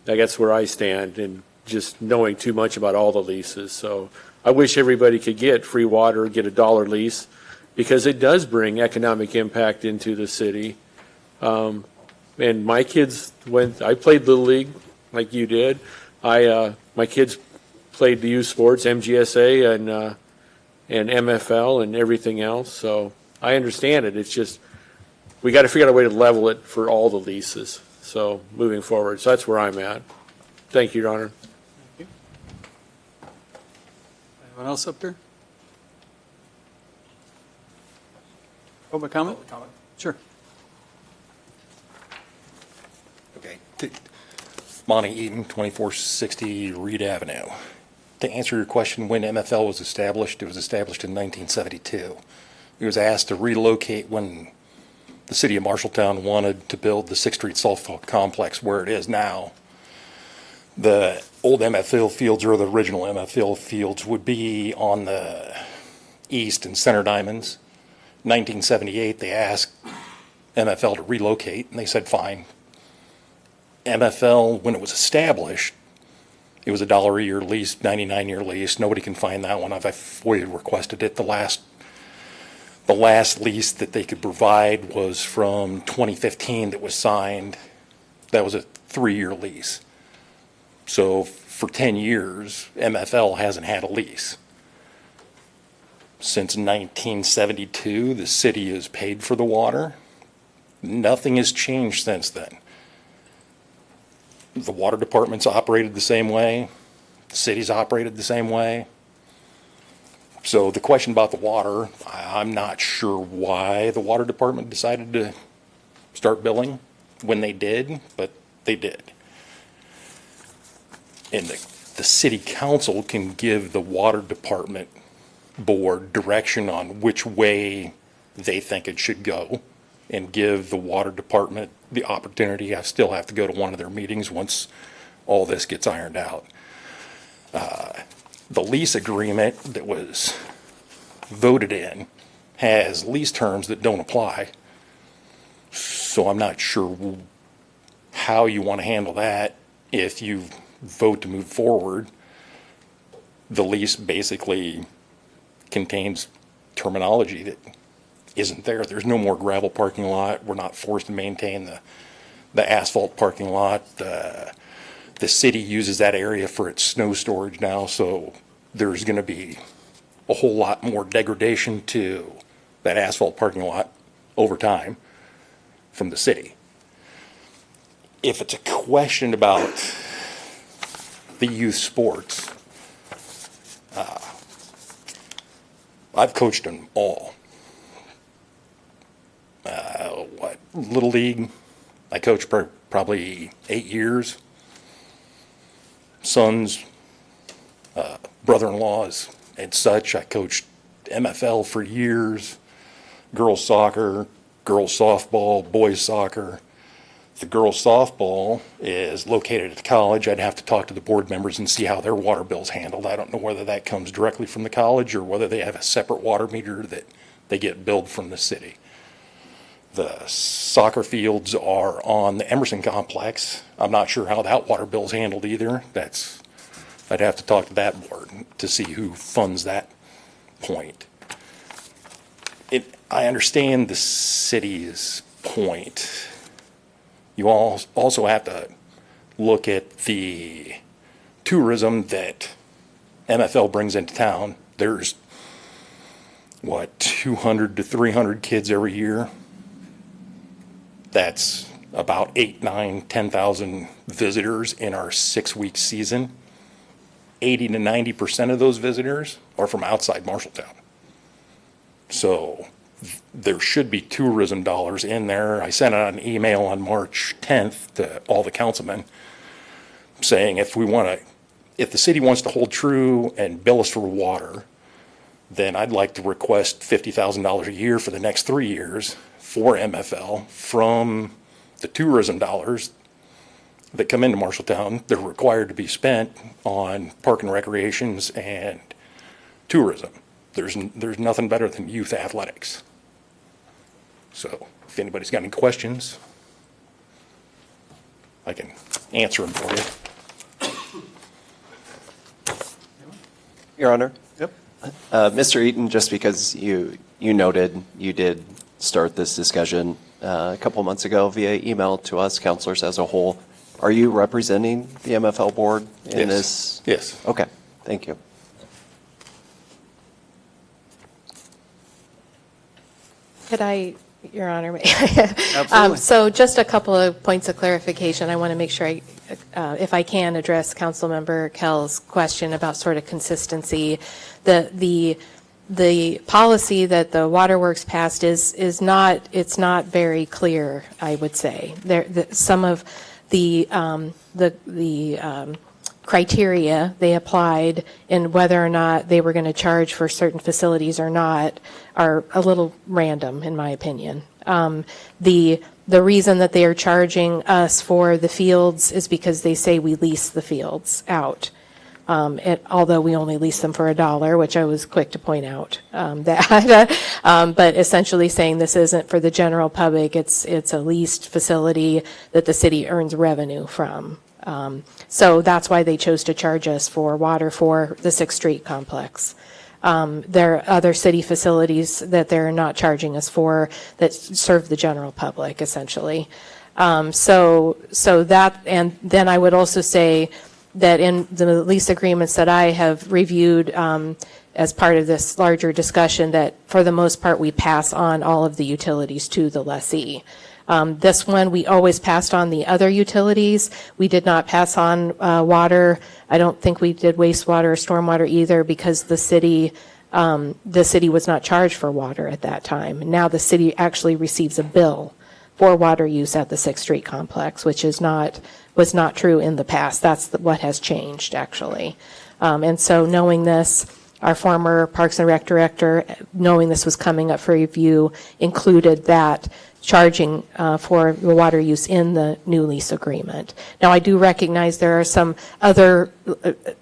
that's where I stand. And just knowing too much about all the leases. So I wish everybody could get free water, get a dollar lease, because it does bring economic impact into the city. And my kids I played Little League like you did. My kids played the youth sports, MGSA and MFL and everything else. So I understand it. It's just, we got to figure out a way to level it for all the leases. So moving forward. So that's where I'm at. Thank you, Your Honor. Thank you. Anyone else up there? Public comment? Sure. Okay. Monty Eaton, 2460 Reed Avenue. To answer your question, when MFL was established, it was established in 1972. It was asked to relocate when the city of Marshalltown wanted to build the 6th Street softball complex where it is now. The old MFL fields, or the original MFL fields, would be on the east and center diamonds. 1978, they asked MFL to relocate, and they said fine. MFL, when it was established, it was $1 a year lease, 99-year lease. Nobody can find that one. I've FOIA requested it. The last lease that they could provide was from 2015 that was signed. That was a 3-year lease. So for 10 years, MFL hasn't had a lease. Since 1972, the city has paid for the water. Nothing has changed since then. The water department's operated the same way. The city's operated the same way. So the question about the water, I'm not sure why the water department decided to start billing when they did, but they did. And the city council can give the water department board direction on which way they think it should go, and give the water department the opportunity. I still have to go to one of their meetings once all this gets ironed out. The lease agreement that was voted in has lease terms that don't apply. So I'm not sure how you want to handle that if you vote to move forward. The lease basically contains terminology that isn't there. There's no more gravel parking lot. We're not forced to maintain the asphalt parking lot. The city uses that area for its snow storage now, so there's going to be a whole lot more degradation to that asphalt parking lot over time from the city. If it's a question about the youth sports, I've coached them all. Little League, I coached probably 8 years. Sons, brother-in-laws and such, I coached MFL for years. Girls soccer, girls softball, boys soccer. The girls softball is located at the college. I'd have to talk to the board members and see how their water bill's handled. I don't know whether that comes directly from the college or whether they have a separate water meter that they get billed from the city. The soccer fields are on the Emerson complex. I'm not sure how that water bill's handled either. I'd have to talk to that board to see who funds that point. I understand the city's point. You all also have to look at the tourism that MFL brings into town. There's, 200 to 300 kids every year. That's about 8, 9, 10,000 visitors in our 6-week season. 80 to 90% of those visitors are from outside Marshalltown. So there should be tourism dollars in there. I sent out an email on March 10th to all the councilmen saying if the city wants to hold true and bill us for water, then I'd like to request $50,000 a year for the next 3 years for MFL from the tourism dollars that come into Marshalltown. They're required to be spent on park and recreations and tourism. There's nothing better than youth athletics. So if anybody's got any questions, I can answer them for you. Your Honor? Yep. Mr. Eaton, just because you noted you did start this discussion a couple months ago via email to us, counselors as a whole, are you representing the MFL board in this? Yes. Okay, thank you. Could I, Your Honor? Absolutely. So just a couple of points of clarification. I want to make sure if I can address Councilmember Kell's question about sort of consistency. The policy that the Waterworks passed is not, it's not very clear, I would say. Some of the criteria they applied in whether or not they were going to charge for certain facilities or not are a little random, in my opinion. The reason that they are charging us for the fields is because they say we lease the fields out. Although we only lease them for $1, which I was quick to point out but essentially saying this isn't for the general public, it's a leased facility that the city earns revenue from. So that's why they chose to charge us for water for the 6th Street complex. There are other city facilities that they're not charging us for that serve the general public, essentially. So that, and then I would also say that in the lease agreements that I have reviewed as part of this larger discussion, that for the most part we pass on all of the utilities to the lessee. This one, we always passed on the other utilities. We did not pass on water. I don't think we did wastewater or stormwater either because the city was not charged for water at that time. Now the city actually receives a bill for water use at the 6th Street complex, which was not true in the past. That's what has changed, actually. And so knowing this, our former Parks and Rec director, knowing this was coming up for review, included that charging for the water use in the new lease agreement. Now, I do recognize there are some other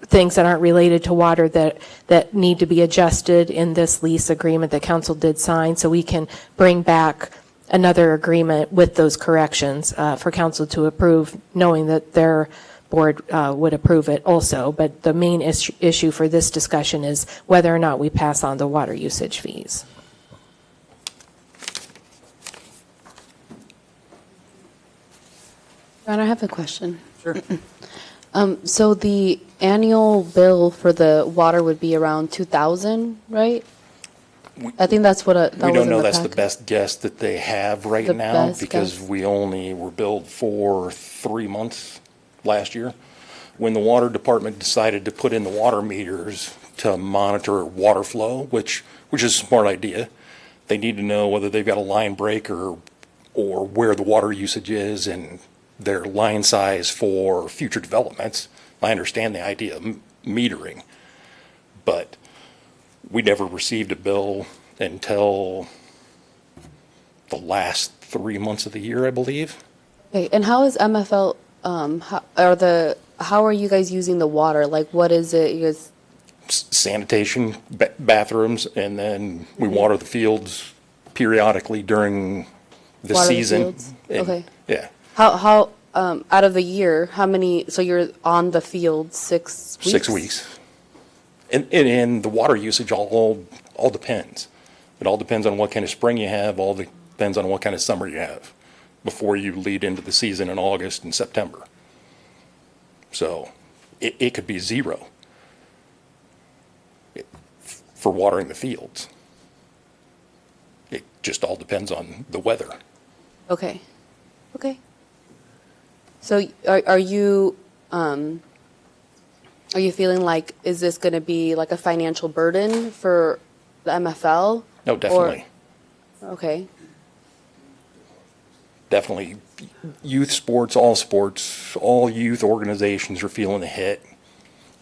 things that aren't related to water that need to be adjusted in this lease agreement that council did sign, so we can bring back another agreement with those corrections for council to approve, knowing that their board would approve it also. But the main issue for this discussion is whether or not we pass on the water usage fees. Ron, I have a question. Sure. So the annual bill for the water would be around 2,000, right? I think that's what that We was don't in know, the that's the packet. best guess that they have right The now best because guess. we only were billed for 3 months last year. When the water department decided to put in the water meters to monitor water flow, which is a smart idea, they need to know whether they've got a line break or where the water usage is and their line size for future developments. I understand the idea of metering, but we never received a bill until the last 3 months of the year, I believe. Okay, and how is MFL, how are you guys using the water? Like, what is it, you guys? Sanitation, bathrooms, and then we water the fields periodically during the Water the season. fields? And- Okay. Yeah. How, out of the year, how many, so you're on the field 6 weeks? 6 weeks. And the water usage all depends. It all depends on what kind of spring you have, all depends on what kind of summer you have before you lead into the season in August and September. So it could be zero for watering the fields. It just all depends on the weather. Okay, okay. So are you feeling like, is this going to be like a financial burden for the MFL? No, definitely. Okay. Definitely. Youth sports, all youth organizations are feeling the hit.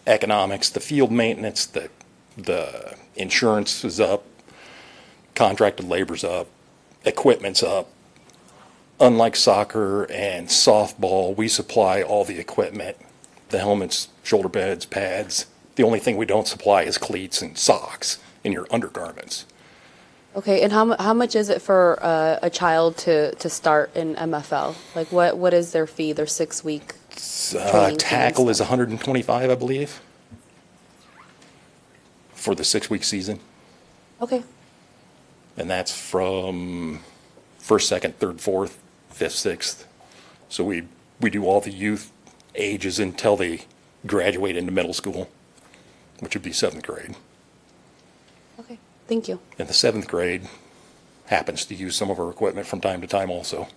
Economics, the field maintenance, the insurance is up, contracted labor's up, equipment's up. Unlike soccer and softball, we supply all the equipment, the helmets, shoulder pads, pads. The only thing we don't supply is cleats and socks in your undergarments. Okay, and how much is it for a child to start in MFL? Like, what is their fee, their 6 week training? Tackle is 125, I believe. for the 6-week season. Okay. And that's from first, second, third, fourth, fifth, sixth. So we do all the youth ages until they graduate into middle school, which would be 7th grade. Okay, thank you. And the 7th grade happens to use some of our equipment from time to time also.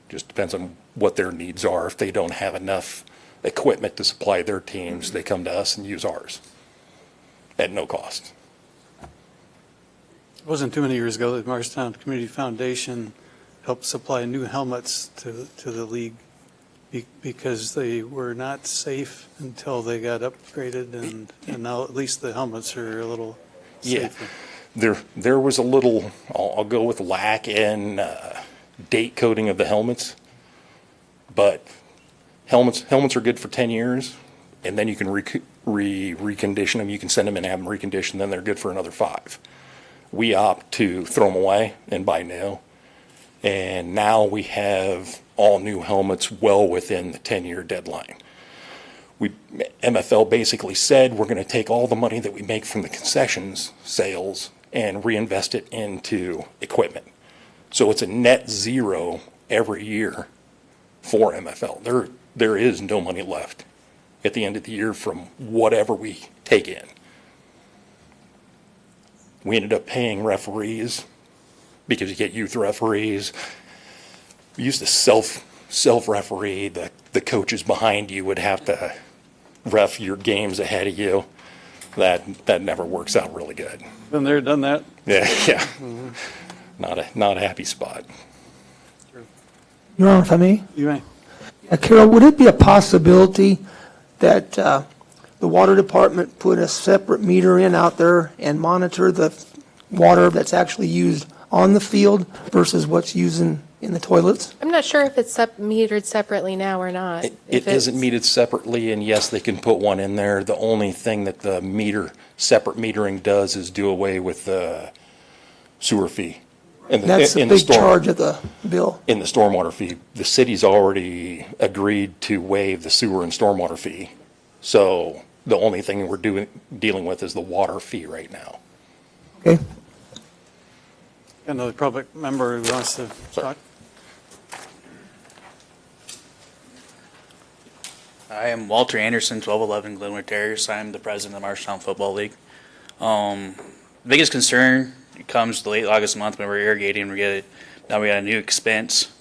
Just depends on what their needs are. If they don't have enough equipment to supply their teams, they come to us and use ours at no cost. It wasn't too many years ago that Marshtown Community Foundation helped supply new helmets to the league because they were not safe until they got upgraded, and now at least the helmets are a little safer. There was a little, I'll go with lack in date coding of the helmets, but helmets are good for 10 years, and then you can recondition them. You can send them and have them reconditioned, then they're good for another 5. We opt to throw them away and buy new. And now we have all new helmets well within the 10-year deadline. MFL basically said we're going to take all the money that we make from the concessions sales and reinvest it into equipment. So it's a net zero every year for MFL. There is no money left at the end of the year from whatever we take in. We ended up paying referees because you get youth referees. We used to self-referee. The coaches behind you would have to ref your games ahead of you. That never works out really good. Been there, done that. Yeah. Mm-hmm. Not a happy spot. Your Honor, if I may? You may. Carol, would it be a possibility that the water department put a separate meter in out there and monitor the water that's actually used on the field versus what's used in the toilets? I'm not sure if it's metered separately now or not. It isn't metered separately, and yes, they can put one in there. The only thing that the separate metering does is do away with the sewer fee. That's the big charge of the bill. In the stormwater fee. The city's already agreed to waive the sewer and stormwater fee. So the only thing we're dealing with is the water fee right now. Okay. Got another public member who wants to talk. I am Walter Anderson, 1211 Glenwood Terrace. I'm the president of the Marshtown Football League. Biggest concern comes the late August month when we're irrigating. Now we got a new expense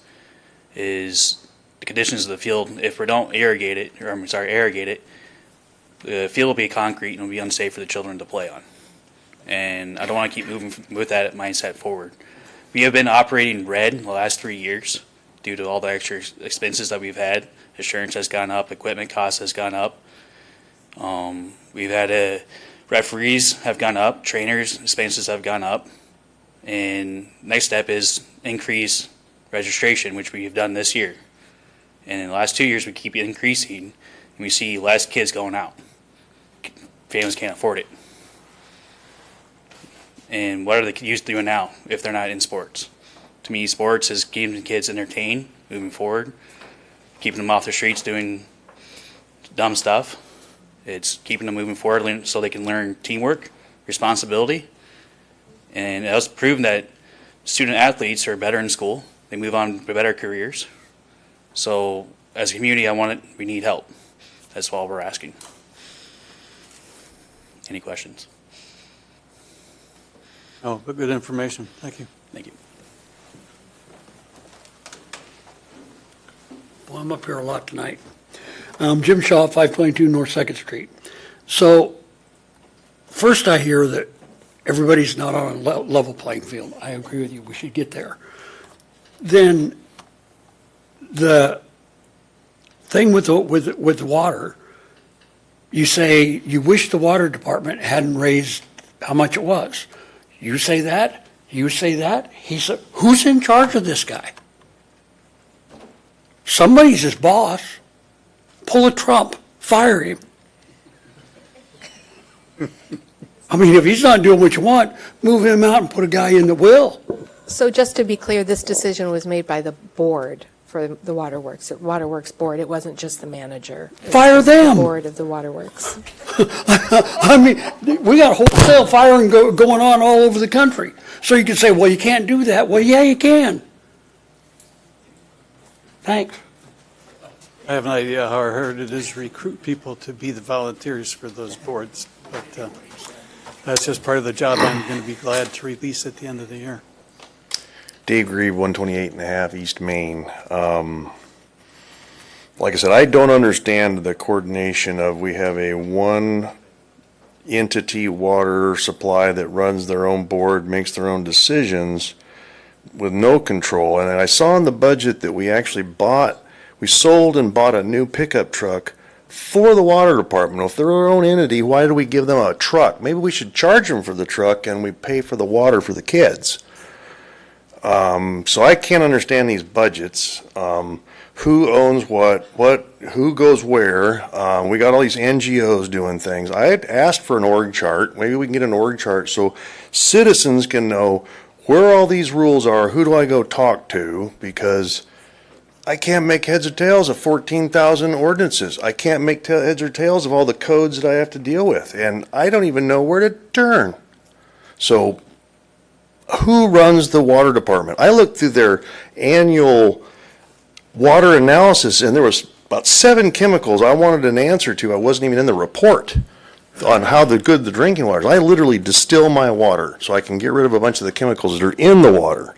is the conditions of the field. If we don't irrigate it, the field will be concrete and will be unsafe for the children to play on. And I don't want to keep moving with that mindset forward. We have been operating red the last 3 years due to all the extra expenses that we've had. Insurance has gone up, equipment costs has gone up. We've had referees have gone up, trainers' expenses have gone up. And next step is increase registration, which we have done this year. And in the last 2 years, we keep increasing, and we see less kids going out. Families can't afford it. And what are the youth doing now if they're not in sports? To me, sports is keeping kids entertained, moving forward, keeping them off the streets doing dumb stuff. It's keeping them moving forward so they can learn teamwork, responsibility. And it was proven that student athletes are better in school. They move on to better careers. So as a community, we need help. That's all we're asking. Any questions? Oh, but good information. Thank you. Thank you. Well, I'm up here a lot tonight. Jim Shaw, 522 North 2nd Street. So first I hear that everybody's not on a level playing field. I agree with you. We should get there. Then the thing with the water, you say you wish the water department hadn't raised how much it was. You say that. You say that. He said, who's in charge of this guy? Somebody's his boss. Pull a Trump. Fire him. I mean, if he's not doing what you want, move him out and put a guy in the will. So just to be clear, this decision was made by the board for the waterworks, waterworks board. It wasn't just the manager. It was Fire the them. Board of the waterworks. I mean, we got wholesale firing going on all over the country. So you can say, well, you can't do that. Well, yeah, you can. Thanks. I have an idea how hard it is to recruit people to be the volunteers for those boards, but that's just part of the job I'm going to be glad to release at the end of the year. Dave Grieve, 128 and a half East Main. Like I said, I don't understand the coordination of, we have a one entity water supply that runs their own board, makes their own decisions with no control. And I saw in the budget that we actually sold and bought a new pickup truck for the water department. Well, if they're their own entity, why do we give them a truck? Maybe we should charge them for the truck and we pay for the water for the kids. So I can't understand these budgets. Who owns what, who goes where? We got all these NGOs doing things. I had asked for an org chart. Maybe we can get an org chart so citizens can know where all these rules are. Who do I go talk to? Because I can't make heads or tails of 14,000 ordinances. I can't make heads or tails of all the codes that I have to deal with. And I don't even know where to turn. So who runs the water department? I looked through their annual water analysis and there was about 7 chemicals I wanted an answer to. I wasn't even in the report on how good the drinking water is. I literally distill my water so I can get rid of a bunch of the chemicals that are in the water.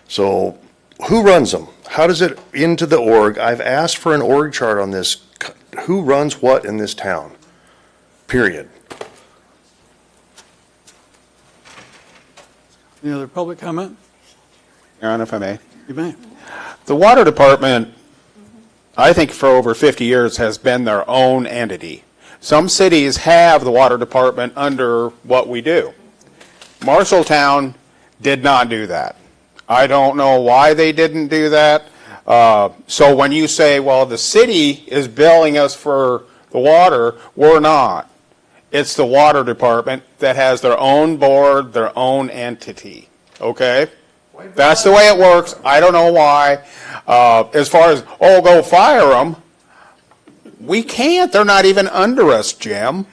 So who runs them? How does it into the org? I've asked for an org chart on this. Who runs what in this town? Period. Any other public comment? Your Honor, if I may. You may. The water department, I think for over 50 years, has been their own entity. Some cities have the water department under what we do. Marshalltown did not do that. I don't know why they didn't do that. So when you say, well, the city is billing us for the water, we're not. It's the water department that has their own board, their own entity, okay? That's the way it works. I don't know why. As far as, go fire them, we can't. They're not even under us, Jim,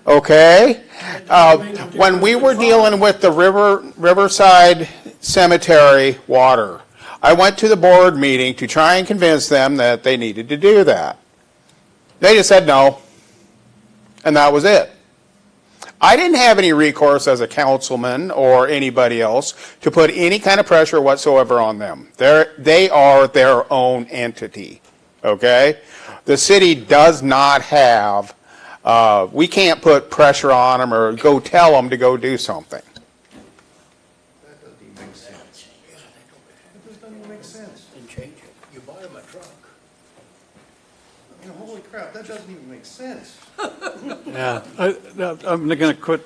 okay? When we were dealing with the Riverside Cemetery water, I went to the board meeting to try and convince them that they needed to do that. They just said no, and that was it. I didn't have any recourse as a councilman or anybody else to put any kind of pressure whatsoever on them. They are their own entity, okay? The city does not have, we can't put pressure on them or go tell them to go do something. That doesn't even make sense. It just doesn't even make sense. And change it. You buy them a truck. Holy crap, that doesn't even make sense. Yeah, I'm going to quit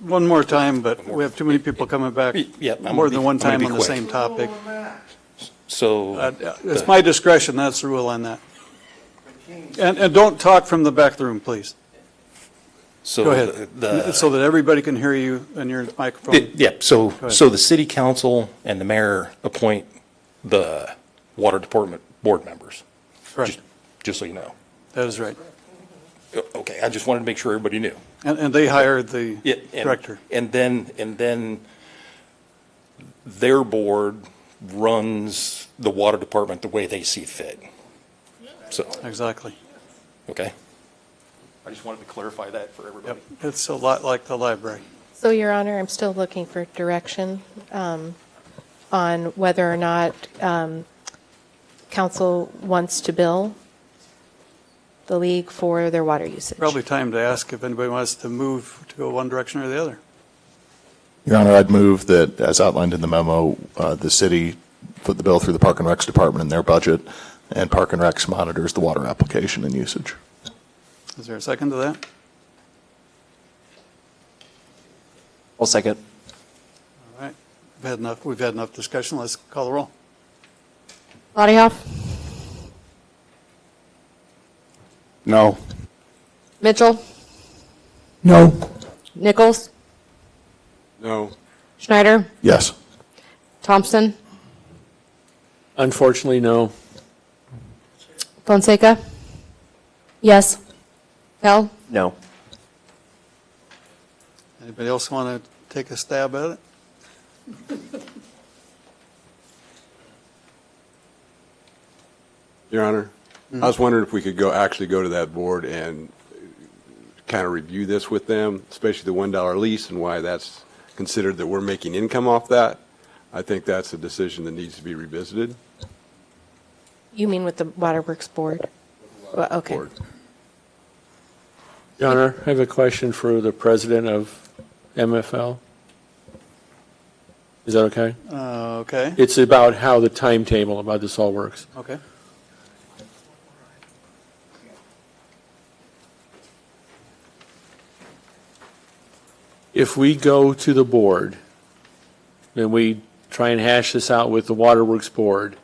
one more time, but we have too many people coming back more than one time on the same topic. So. It's my discretion, that's the rule on that. And don't talk from the back of the room, please. So Go ahead, so that everybody can hear you and your microphone. So the city council and the mayor appoint the water department board members. Correct. Just so you know. That is right. Okay, I just wanted to make sure everybody knew. And they hired the director. And then their board runs the water department the way they see fit. So. Exactly. Okay. I just wanted to clarify that for everybody. Yep. It's a lot like the library. So, Your Honor, I'm still looking for direction on whether or not council wants to bill the league for their water usage. Probably time to ask if anybody wants to move to go one direction or the other. Your Honor, I'd move that, as outlined in the memo, the city put the bill through the Park and Recs Department in their budget, and Park and Recs monitors the water application and usage. Is there a second to that? I'll second. All right. We've had enough discussion. Let's call the roll. Bodyhoff, No. Mitchell, No. Nichols, No. Schneider, Yes. Thompson, Unfortunately, no. Fonseca? Yes. Pell? No. Anybody else want to take a stab at it? Your Honor, I was wondering if we could actually go to that board and kind of review this with them, especially the $1 lease and why that's considered that we're making income off that. I think that's a decision that needs to be revisited. You mean with the Waterworks Board? Well, okay. Board. Your Honor, I have a question for the president of MFL. Is that okay? Okay. It's about how the timetable about this all works. Okay. If we go to the board and we try and hash this out with the Waterworks Board,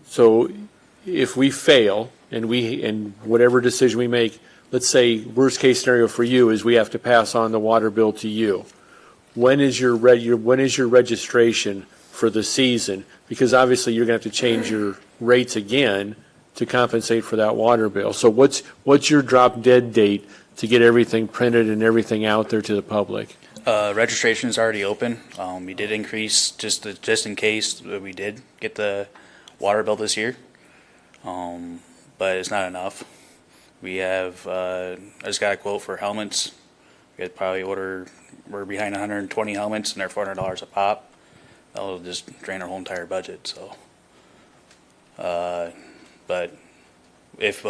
so if we fail and whatever decision we make, let's say worst case scenario for you is we have to pass on the water bill to you. When is your registration for the season? Because obviously you're going to have to change your rates again to compensate for that water bill. So what's your drop dead date to get everything printed and everything out there to the public? Registration is already open. We did increase just in case we did get the water bill this year, but it's not enough. We have I just got a quote for helmets. We could probably we're behind 120 helmets and they're $400 a pop. That'll just drain our whole entire budget. So, but if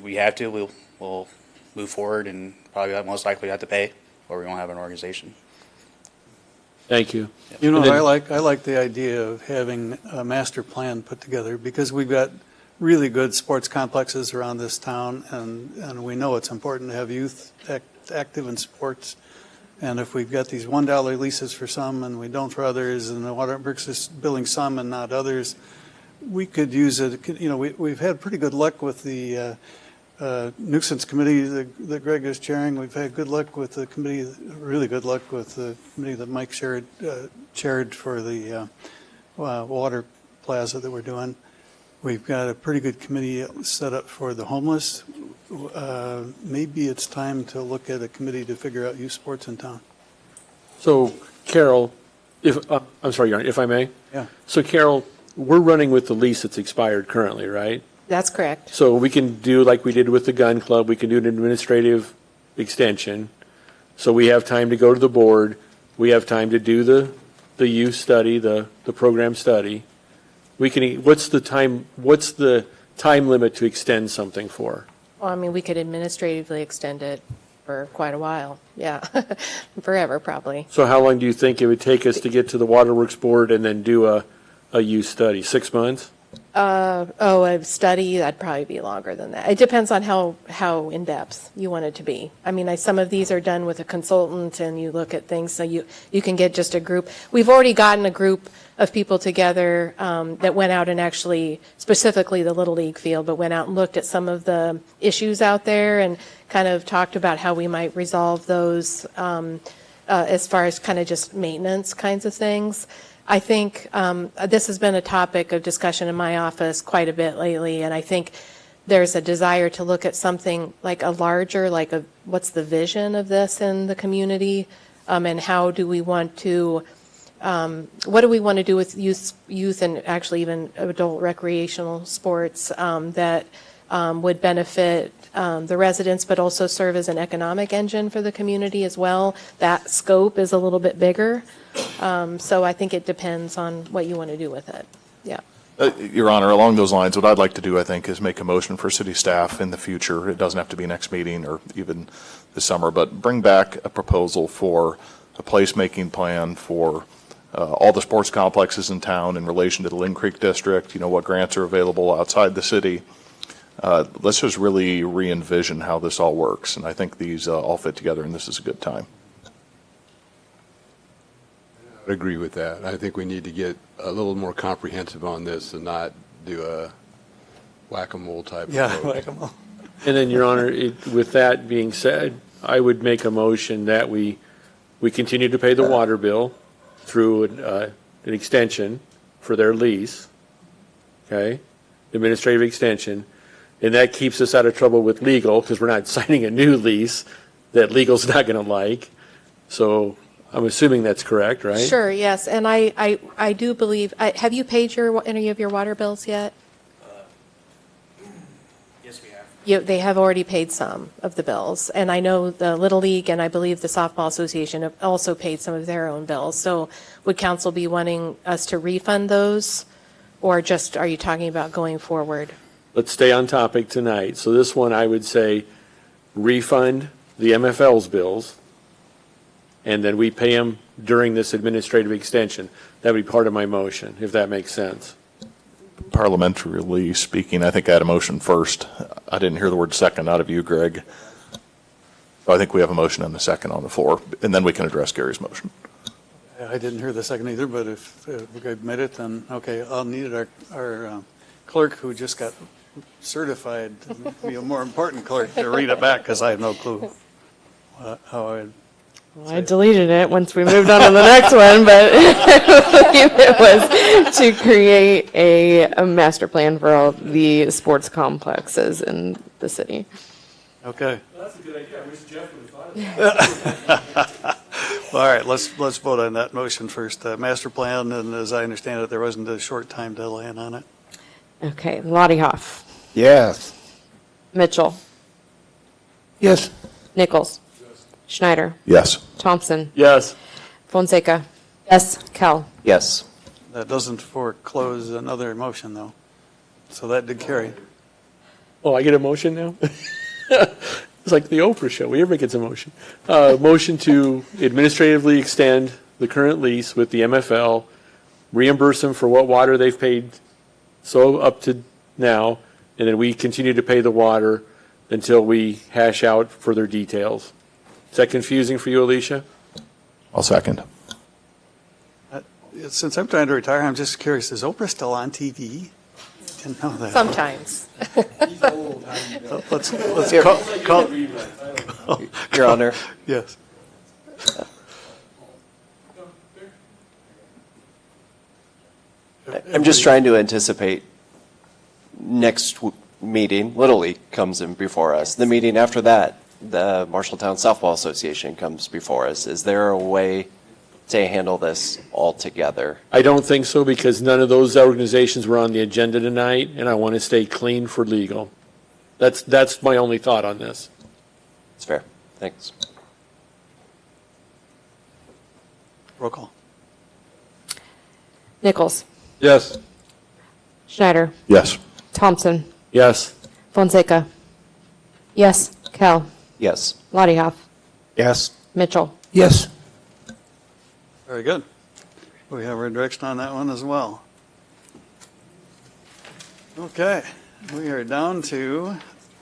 we have to, we'll move forward and probably most likely have to pay, or we won't have an organization. Thank you. You know, And then- I like the idea of having a master plan put together because we've got really good sports complexes around this town, and we know it's important to have youth active in sports. And if we've got these $1 leases for some and we don't for others, and the Waterworks is billing some and not others, we could use it. You know, we've had pretty good luck with the nuisance committee that Greg is chairing. We've had good luck with the committee, really good luck with the committee that Mike chaired for the water plaza that we're doing. We've got a pretty good committee set up for the homeless. Maybe it's time to look at a committee to figure out youth sports in town. So Carol, I'm sorry, Your Honor, if I may? Yeah. So Carol, we're running with the lease that's expired currently, right? That's correct. So we can do like we did with the gun club, we can do an administrative extension. So we have time to go to the board, we have time to do the youth study, the program study. We can, what's the time limit to extend something for? Well, I mean, we could administratively extend it for quite a while. Yeah, forever probably. So how long do you think it would take us to get to the Waterworks Board and then do a youth study? 6 months? A study, that'd probably be longer than that. It depends on how in-depth you want it to be. I mean, some of these are done with a consultant and you look at things, so you can get just a group. We've already gotten a group of people together that went out and actually, specifically the Little League field, but went out and looked at some of the issues out there and kind of talked about how we might resolve those as far as kind of just maintenance kinds of things. I think this has been a topic of discussion in my office quite a bit lately, and I think there's a desire to look at something like a larger, what's the vision of this in the community, and how do we want to, what do we want to do with youth and actually even adult recreational sports that would benefit the residents, but also serve as an economic engine for the community as well. That scope is a little bit bigger. So I think it depends on what you want to do with it. Yeah. Your Honor, along those lines, what I'd like to do, I think, is make a motion for city staff in the future. It doesn't have to be next meeting or even this summer, but bring back a proposal for a placemaking plan for all the sports complexes in town in relation to the Lynn Creek District, what grants are available outside the city. Let's just really re-envision how this all works, and I think these all fit together, and this is a good time. I agree with that. I think we need to get a little more comprehensive on this and not do a whack-a-mole type Yeah, approach. whack-a-mole. And then, Your Honor, with that being said, I would make a motion that we continue to pay the water bill through an extension for their lease, okay? administrative extension, and that keeps us out of trouble with legal, because we're not signing a new lease that legal's not going to like. So I'm assuming that's correct, right? Sure, yes, and I do believe, have you paid any of your water bills yet? Yes, we have. They have already paid some of the bills, and I know the Little League and I believe the Softball Association have also paid some of their own bills. So would council be wanting us to refund those, or just, are you talking about going forward? Let's stay on topic tonight. So this one, I would say refund the MFL's bills, and then we pay them during this administrative extension. That would be part of my motion, if that makes sense. Parliamentarily speaking, I think I had a motion first. I didn't hear the word second out of you, Greg. So I think we have a motion and a second on the floor, and then we can address Gary's motion. I didn't hear the second either, but if we made it, then okay, I'll need our clerk who just got certified to be a more important clerk to read it back, because I have no clue how I. I deleted it once we moved on to the next one, but I believe it was to create a master plan for all the sports complexes in the city. Okay. Well, that's a good idea. I wish Jeff would have thought of that. All right, let's vote on that motion first. Master plan, and as I understand it, there wasn't a short time deadline on it. Okay, Lottie Hoff, Yes. Mitchell, Yes. Nichols, Schneider, Yes. Thompson, Yes. Fonseca. Yes. Cal. Yes. That doesn't foreclose another motion, though. So that did carry. Oh, I get a motion now? It's like the Oprah show. Everybody gets a motion. Motion to administratively extend the current lease with the MFL, reimburse them for what water they've paid so up to now, and then we continue to pay the water until we hash out further details. Is that confusing for you, Alicia? I'll second. Since I'm trying to retire, I'm just curious, is Oprah still on TV? Didn't know that. Sometimes. Let's call. Your Honor. Yes. I'm just trying to anticipate next meeting, Little League comes in before us. The meeting after that, the Marshalltown Softball Association comes before us. Is there a way to handle this all together? I don't think so, because none of those organizations were on the agenda tonight, and I want to stay clean for legal. That's my only thought on this. It's fair. Thanks. Roll call. Nichols, Yes. Schneider, Yes. Thompson, Yes. Fonseca. Yes. Cal. Yes. Lottie Hoff, Yes. Mitchell. Yes. Very good. We have our direction on that one as well. Okay, we are down to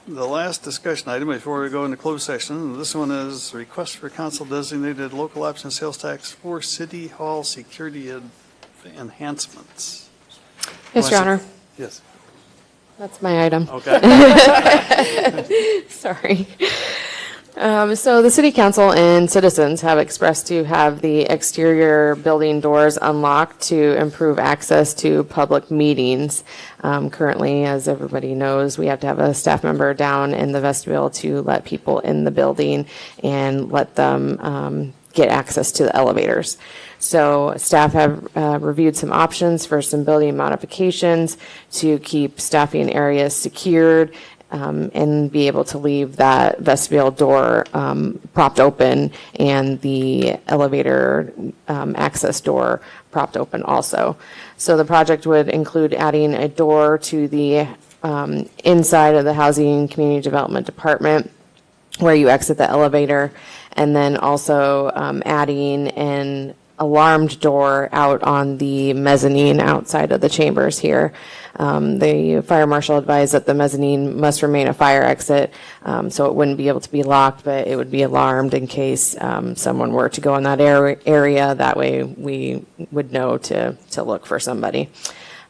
the last discussion item before we go into closed session. This one is request for council designated local option sales tax for city hall security enhancements. Yes, Your Honor. Yes. That's my item. Okay. Sorry. So the city council and citizens have expressed to have the exterior building doors unlocked to improve access to public meetings. Currently, as everybody knows, we have to have a staff member down in the vestibule to let people in the building and let them get access to the elevators. So staff have reviewed some options for some building modifications to keep staffing areas secured and be able to leave that vestibule door propped open and the elevator access door propped open also. So the project would include adding a door to the inside of the Housing and Community Development Department where you exit the elevator, and then also adding an alarmed door out on the mezzanine outside of the chambers here. The fire marshal advised that the mezzanine must remain a fire exit, so it wouldn't be able to be locked, but it would be alarmed in case someone were to go in that area. That way we would know to look for somebody.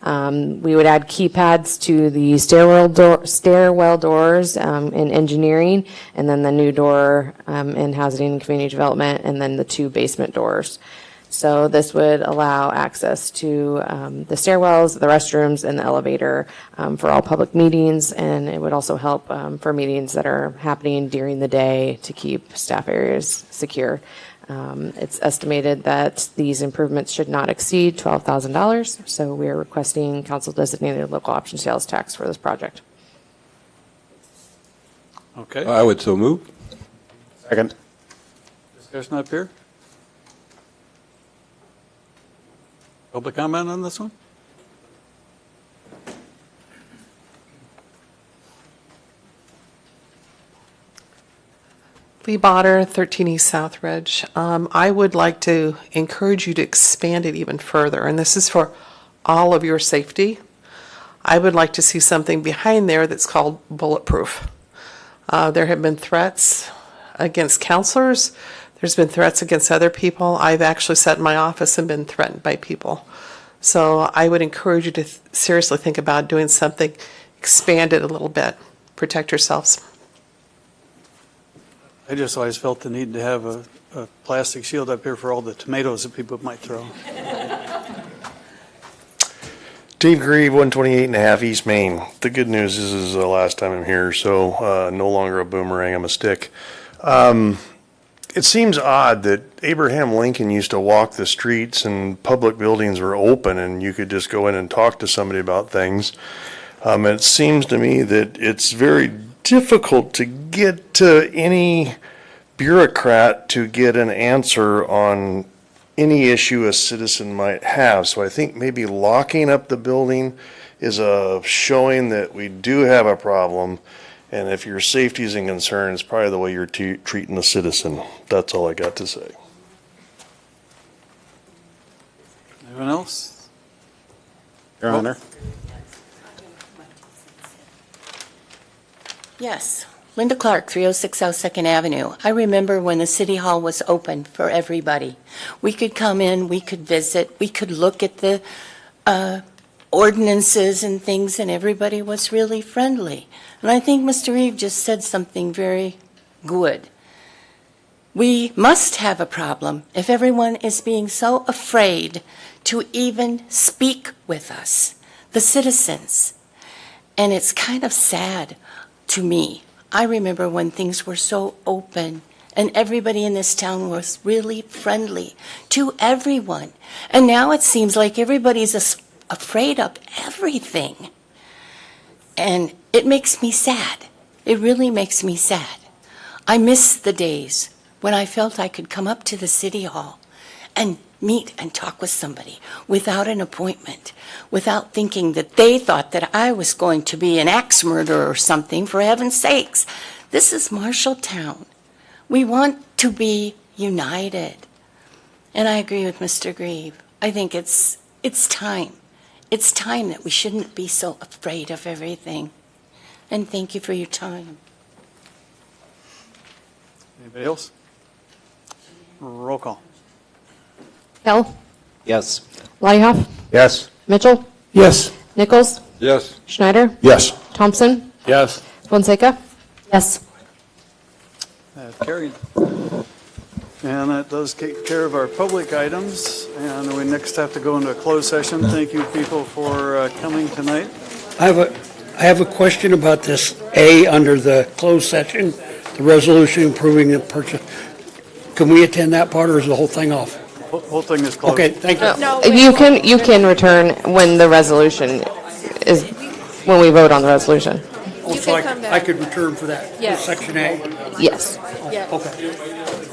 We would add keypads to the stairwell doors in engineering, and then the new door in housing and community development, and then the two basement doors. So this would allow access to the stairwells, the restrooms, and the elevator for all public meetings, and it would also help for meetings that are happening during the day to keep staff areas secure. It's estimated that these improvements should not exceed $12,000, so we are requesting council designated local option sales tax for this project. Okay. I would so move. Second. Discussion up here? Public comment on this one? Lee Botter, 13 East South Ridge. I would like to encourage you to expand it even further, and this is for all of your safety. I would like to see something behind there that's called bulletproof. There have been threats against counselors. There's been threats against other people. I've actually sat in my office and been threatened by people. So I would encourage you to seriously think about doing something, expand it a little bit, protect yourselves. I just always felt the need to have a plastic shield up here for all the tomatoes that people might throw. Dave Grieve, 128 and a half East Main. The good news is this is the last time I'm here, so no longer a boomerang, I'm a stick. It seems odd that Abraham Lincoln used to walk the streets and public buildings were open and you could just go in and talk to somebody about things. It seems to me that it's very difficult to get to any bureaucrat to get an answer on any issue a citizen might have. So I think maybe locking up the building is a showing that we do have a problem. And if your safety is in concern, it's probably the way you're treating the citizen. That's all I got to say. Anyone else? Your Honor. Yes. Linda Clark, 306 South 2nd Avenue. I remember when the City Hall was open for everybody. We could come in, we could visit, we could look at the ordinances and things, and everybody was really friendly. And I think Mr. Reeve just said something very good. We must have a problem if everyone is being so afraid to even speak with us, the citizens. And it's kind of sad to me. I remember when things were so open and everybody in this town was really friendly to everyone. And now it seems like everybody's afraid of everything. And it makes me sad. It really makes me sad. I miss the days when I felt I could come up to the City Hall and meet and talk with somebody without an appointment, without thinking that they thought that I was going to be an axe murderer or something, for heaven's sakes. This is Marshalltown. We want to be united. And I agree with Mr. Grieve. I think it's time. It's time that we shouldn't be so afraid of everything. And thank you for your time. Anybody else? Roll call. Kell? Yes. Lyhoff? Yes. Mitchell? Yes. Nichols? Yes. Schneider? Yes. Thompson? Yes. Fonseca? Yes. Carried. And that does take care of our public items, and we next have to go into a closed session. Thank you, people, for coming tonight. I have a question about this A under the closed session, the resolution approving the purchase. Can we attend that part, or is the whole thing off? Whole thing is closed. Okay, thank you. You can return when the resolution is, when we vote on the resolution. Oh, so I could return for that, for Yes. Section A? Yes. Yeah. Okay.